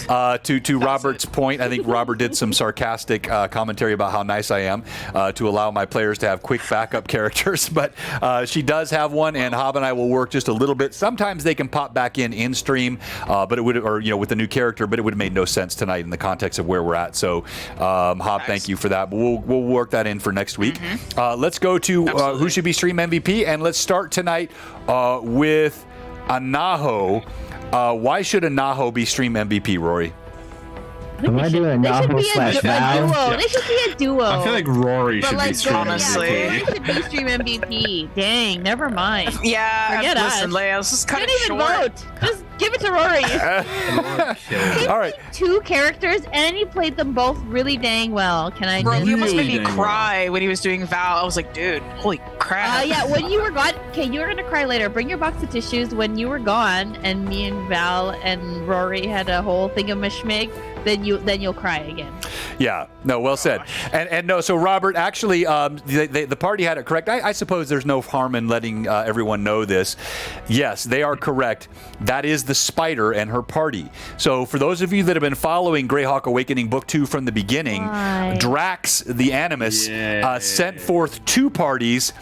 Speaker 1: To Robert's point, I think Robert did some sarcastic commentary about how nice I am to allow my players to have quick backup characters, but. She does have one, and Hob and I will work just a little bit. Sometimes they can pop back in stream, but it would, or with a new character, but it would have made no sense tonight in the context of where we're at. So, Hob, thank you for that. But we'll work that in for next week. Let's go to who should be stream MVP, and let's start tonight with Anaho. Why should Anaho be stream MVP, Rory?
Speaker 3: Am I doing Anaho slash Val?
Speaker 4: They should be a duo.
Speaker 6: I feel like Rory should be stream
Speaker 2: honestly.
Speaker 6: MVP.
Speaker 4: Rory should be stream MVP. Dang, never mind.
Speaker 2: Yeah,
Speaker 4: Forget
Speaker 2: listen,
Speaker 4: us.
Speaker 2: Leia, this is kind of
Speaker 4: Don't
Speaker 2: short.
Speaker 4: even vote. Just give it to Rory.
Speaker 1: All right.
Speaker 4: Two characters, and he played them both really dang well. Can I?
Speaker 2: Bro, he almost made me
Speaker 6: Really dang
Speaker 2: cry when he was doing Val. I was like, dude, holy crap.
Speaker 4: Yeah, when you were gone. Okay, you were gonna cry later. Bring your box of tissues. When you were gone, and me and Val and Rory had a whole thing of mishmig, then you'll cry again.
Speaker 1: Yeah, no, well said. And no, so Robert, actually, the party had it correct. I suppose there's no harm in letting everyone know this. Yes, they are correct. That is the spider and her party. So for those of you that have been following Greyhawk Awakening Book 2 from the beginning, Drax, the Animus, sent forth two parties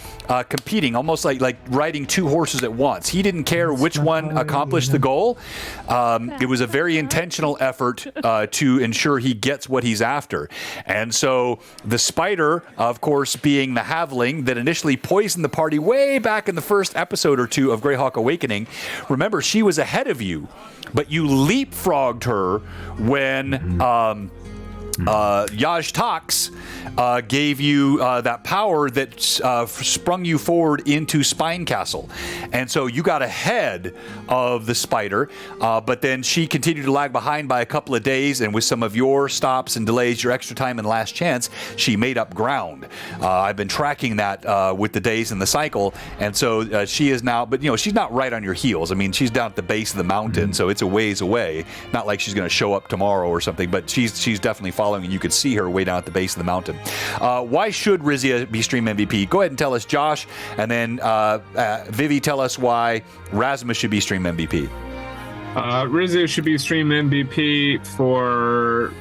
Speaker 1: competing, almost like riding two horses at once. He didn't care which one accomplished the goal. It was a very intentional effort to ensure he gets what he's after. And so the spider, of course, being the halfling that initially poisoned the party way back in the first episode or two of Greyhawk Awakening, remember, she was ahead of you, but you leapfrogged her when Yaj Tox gave you that power that sprung you forward into Spine Castle. And so you got ahead of the spider, but then she continued to lag behind by a couple of days, and with some of your stops and delays, your extra time and last chance, she made up ground. I've been tracking that with the days in the cycle, and so she is now, but she's not right on your heels. I mean, she's down at the base of the mountain, so it's a ways away. Not like she's going to show up tomorrow or something, but she's definitely following, and you could see her way down at the base of the mountain. Why should Rizia be stream MVP? Go ahead and tell us, Josh, and then Vivi, tell us why Rasmus should be stream MVP.
Speaker 6: Rizia should be stream MVP for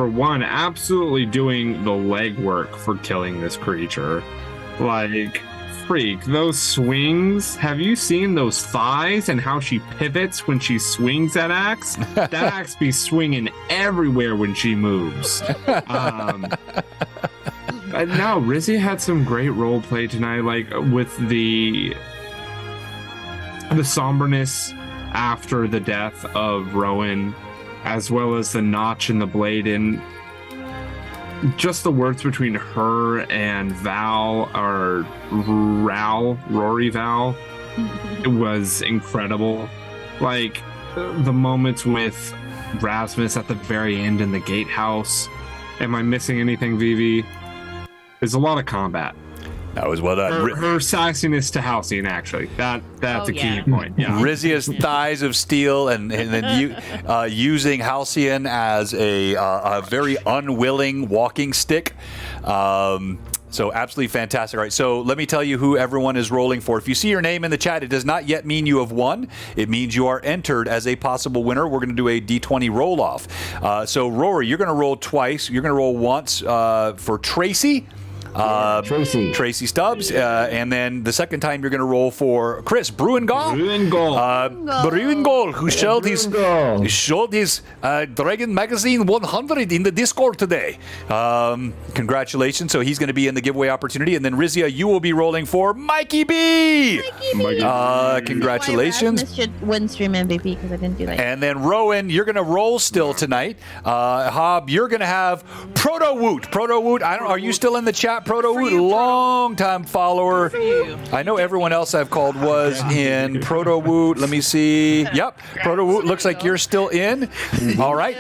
Speaker 6: one, absolutely doing the legwork for killing this creature. Like, freak, those swings. Have you seen those thighs and how she pivots when she swings that axe? That axe be swinging everywhere when she moves. No, Rizzy had some great role play tonight, like with the somberness after the death of Rowan, as well as the notch in the blade, and just the words between her and Val, or Rory Val, it was incredible. Like the moments with Rasmus at the very end in the gatehouse. Am I missing anything, Vivi? There's a lot of combat.
Speaker 1: That was well done.
Speaker 6: Her sassiness to Halcyon, actually. That's a key point. Yeah.
Speaker 1: Rizia's thighs of steel, and then using Halcyon as a very unwilling walking stick. So absolutely fantastic. All right, so let me tell you who everyone is rolling for. If you see your name in the chat, it does not yet mean you have won. It means you are entered as a possible winner. We're going to do a D20 roll-off. So Rory, you're going to roll twice. You're going to roll once for Tracy,
Speaker 3: Tracy
Speaker 1: Stubbs, and then the second time you're going to roll for Chris Bruingall. Bruingall, who showed his Dragon Magazine 100 in the Discord today. Congratulations. So he's going to be in the giveaway opportunity. And then Rizia, you will be rolling for Mikey B. Congratulations.
Speaker 4: Rasmus should win stream MVP because I didn't do that.
Speaker 1: And then Rowan, you're going to roll still tonight. Hob, you're going to have Proto Woot. Proto Woot, are you still in the chat? Proto Woot, long-time follower. I know everyone else I've called was in Proto Woot. Let me see. Yep, Proto Woot looks like you're still in. All right.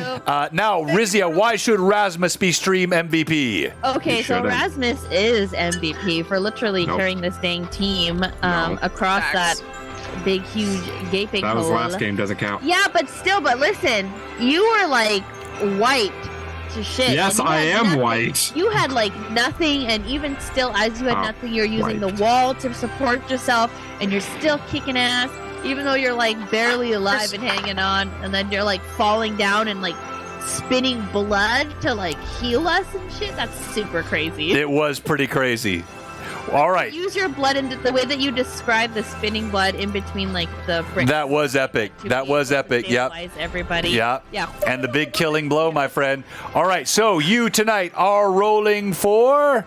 Speaker 1: Now, Rizia, why should Rasmus be stream MVP?
Speaker 4: Okay, so Rasmus is MVP for literally carrying this dang team across that big, huge, gaping hole.
Speaker 6: That was last game, doesn't count.
Speaker 4: Yeah, but listen, you were like wiped to shit.
Speaker 6: Yes, I am white.
Speaker 4: You had like nothing, and even still, as you had nothing, you're using the wall to support yourself, and you're still kicking ass, even though you're like barely alive and hanging on, and then you're like falling down and like spinning blood to like heal us and shit. That's super crazy.
Speaker 1: It was pretty crazy. All right.
Speaker 4: Use your blood in the way that you describe the spinning blood in between like the bricks.
Speaker 1: That was epic. That was epic. Yep.
Speaker 4: Everybody.
Speaker 1: Yeah.
Speaker 4: Yeah.
Speaker 1: And the big killing blow, my friend. All right. So you tonight are rolling for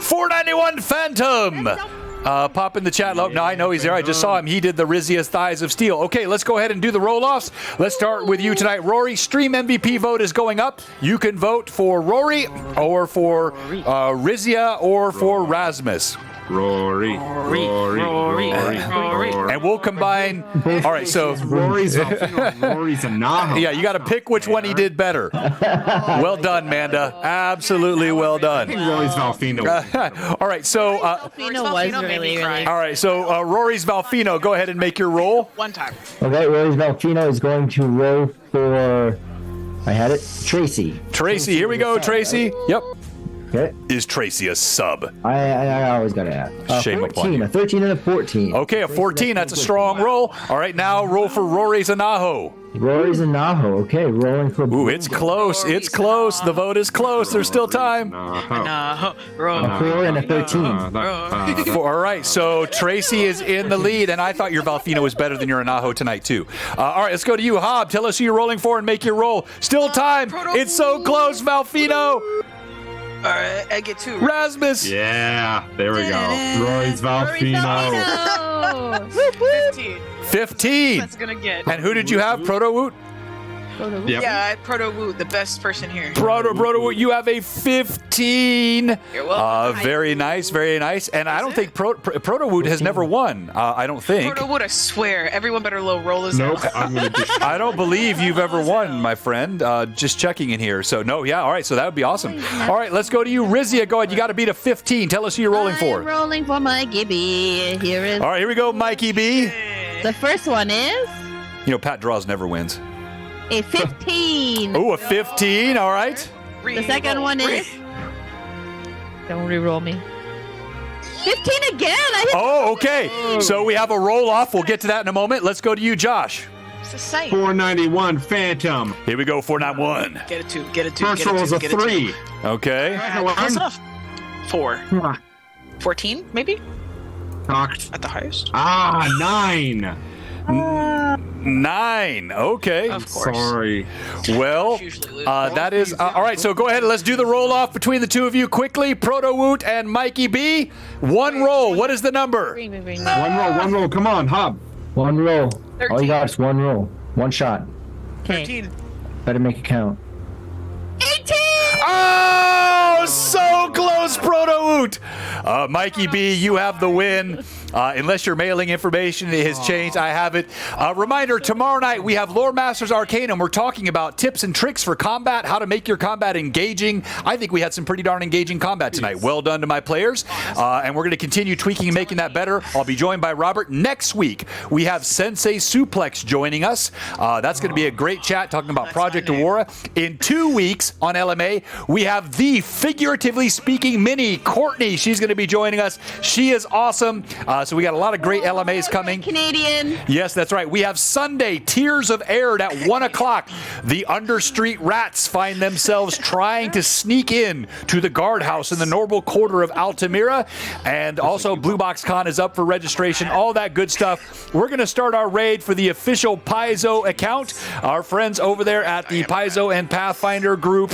Speaker 1: 491 Phantom. Pop in the chat. No, I know he's there. I just saw him. He did the Rizia's Thighs of Steel. Okay, let's go ahead and do the roll-offs. Let's start with you tonight. Rory, stream MVP vote is going up. You can vote for Rory or for Rizia or for Rasmus.
Speaker 6: Rory.
Speaker 1: And we'll combine. All right, so
Speaker 6: Rory's Anaho.
Speaker 1: Yeah, you got to pick which one he did better. Well done, Manda. Absolutely well done.
Speaker 6: I think Rory's Valfino.
Speaker 1: All right, so
Speaker 4: Valfino was really.
Speaker 1: All right, so Rory's Valfino, go ahead and make your roll.
Speaker 2: One time.
Speaker 3: Okay, Rory's Valfino is going to roll for. I had it. Tracy,
Speaker 1: here we go, Tracy. Yep.
Speaker 3: Okay.
Speaker 1: Is Tracy a sub?
Speaker 3: I always got to ask.
Speaker 1: Shame
Speaker 3: 14,
Speaker 1: upon you.
Speaker 3: A 13 and a 14.
Speaker 1: Okay, a 14. That's a strong roll. All right, now roll for Rory's Anaho.
Speaker 3: Rory's Anaho. Okay, rolling for.
Speaker 1: Ooh, it's close. It's close. The vote is close. There's still time.
Speaker 3: A 4 and a 13.
Speaker 1: All right, so Tracy is in the lead, and I thought your Valfino was better than your Anaho tonight, too. All right, let's go to you, Hob. Tell us who you're rolling for and make your roll. Still time. It's so close, Valfino.
Speaker 2: All right, I get 2.
Speaker 1: Rasmus.
Speaker 6: Yeah, there we go. Rory's Valfino.
Speaker 1: 15.
Speaker 2: That's gonna get.
Speaker 1: And who did you have? Proto Woot?
Speaker 6: Yep.
Speaker 2: Yeah, I Proto Woot, the best person here.
Speaker 1: Proto Woot, you have a 15.
Speaker 2: You're welcome.
Speaker 1: Very nice, very nice. And I don't think Proto Woot has never won. I don't think.
Speaker 2: Proto Woot, I swear. Everyone better low roll his
Speaker 6: Nope.
Speaker 2: ass.
Speaker 1: I don't believe you've ever won, my friend. Just checking in here. So, no, yeah, all right. So that would be awesome. All right, let's go to you, Rizia. Go ahead. You got to beat a 15. Tell us who you're rolling for.
Speaker 4: I'm rolling for Mikey B. Here is.
Speaker 1: All right, here we go, Mikey B.
Speaker 4: The first one is
Speaker 1: You know, Pat Draws never wins.
Speaker 4: a 15.
Speaker 1: Oh, a 15. All right.
Speaker 4: The second one is. Don't re-roll me. 15 again.
Speaker 1: Oh, okay. So we have a roll-off. We'll get to that in a moment. Let's go to you, Josh.
Speaker 2: It's the same.
Speaker 6: 491 Phantom.
Speaker 1: Here we go, 491.
Speaker 2: Get a 2. Get a 2.
Speaker 6: First
Speaker 2: get a
Speaker 6: roll
Speaker 2: 2,
Speaker 6: is a
Speaker 2: get
Speaker 6: 3.
Speaker 1: Okay.
Speaker 2: Close enough. 4. 14, maybe?
Speaker 6: Cocked.
Speaker 2: At the highest?
Speaker 6: 9.
Speaker 1: 9. Okay.
Speaker 2: Of course.
Speaker 6: Sorry.
Speaker 1: Well, that is all right. So go ahead and let's do the roll off between the two of you quickly. Proto Woot and Mikey B. One roll. What is the number?
Speaker 6: One roll. Come on, Hob.
Speaker 3: One roll.
Speaker 2: 13.
Speaker 3: All you got is one roll. One shot.
Speaker 2: 13.
Speaker 3: Better make it count.
Speaker 4: 18.
Speaker 1: Oh, so close, Proto Woot. Mikey B, you have the win. Unless your mailing information has changed, I have it. Reminder, tomorrow night we have Lore Masters Arcanum. We're talking about tips and tricks for combat, how to make your combat engaging. I think we had some pretty darn engaging combat tonight. Well done to my players. And we're going to continue tweaking and making that better. I'll be joined by Robert. Next week, we have Sensei Suplex joining us. That's going to be a great chat talking about Project Aurora. In 2 weeks on LMA, we have the figuratively speaking mini, Courtney. She's going to be joining us. She is awesome. So we got a lot of great LMAs coming.
Speaker 4: Canadian.
Speaker 1: Yes, that's right. We have Sunday, Tears of Aird at 1 o'clock. The Understreet Rats find themselves trying to sneak in to the guardhouse in the Noble Quarter of Altamira. And also, Blue Box Con is up for registration, all that good stuff. We're going to start our raid for the official Paizo account. Our friends over there at the Paizo and Pathfinder group.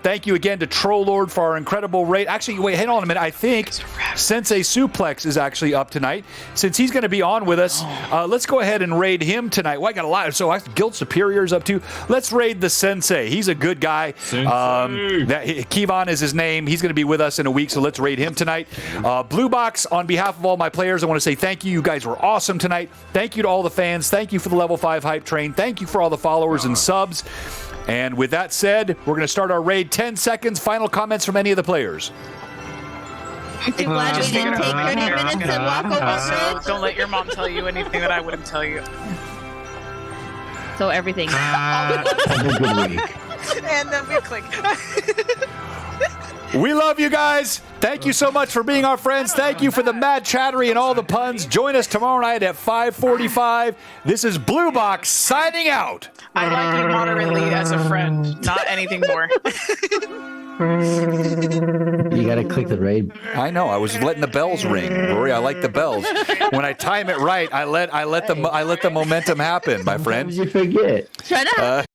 Speaker 1: Thank you again to Trollord for our incredible raid. Actually, wait, hang on a minute. I think Sensei Suplex is actually up tonight. Since he's going to be on with us, let's go ahead and raid him tonight. Well, I got a lot. So Guild Superior's up too. Let's raid the Sensei. He's a good guy. Kevon is his name. He's going to be with us in a week, so let's raid him tonight. Blue Box, on behalf of all my players, I want to say thank you. You guys were awesome tonight. Thank you to all the fans. Thank you for the Level 5 Hype Train. Thank you for all the followers and subs. And with that said, we're going to start our raid. 10 seconds. Final comments from any of the players.
Speaker 4: I'm glad we didn't take 30 minutes and walk over bridge.
Speaker 2: Don't let your mom tell you anything that I wouldn't tell you.
Speaker 4: So everything.
Speaker 3: Have a good week.
Speaker 2: And then we click.
Speaker 1: We love you guys. Thank you so much for being our friends. Thank you for the mad chattery and all the puns. Join us tomorrow night at 5:45. This is Blue Box signing out.
Speaker 2: I like you moderately as a friend, not anything more.
Speaker 3: You got to click the raid.
Speaker 1: I know. I was letting the bells ring, Rory. I like the bells. When I time it right, I let the momentum happen, my friend.
Speaker 3: Sometimes you forget.
Speaker 4: Shut up.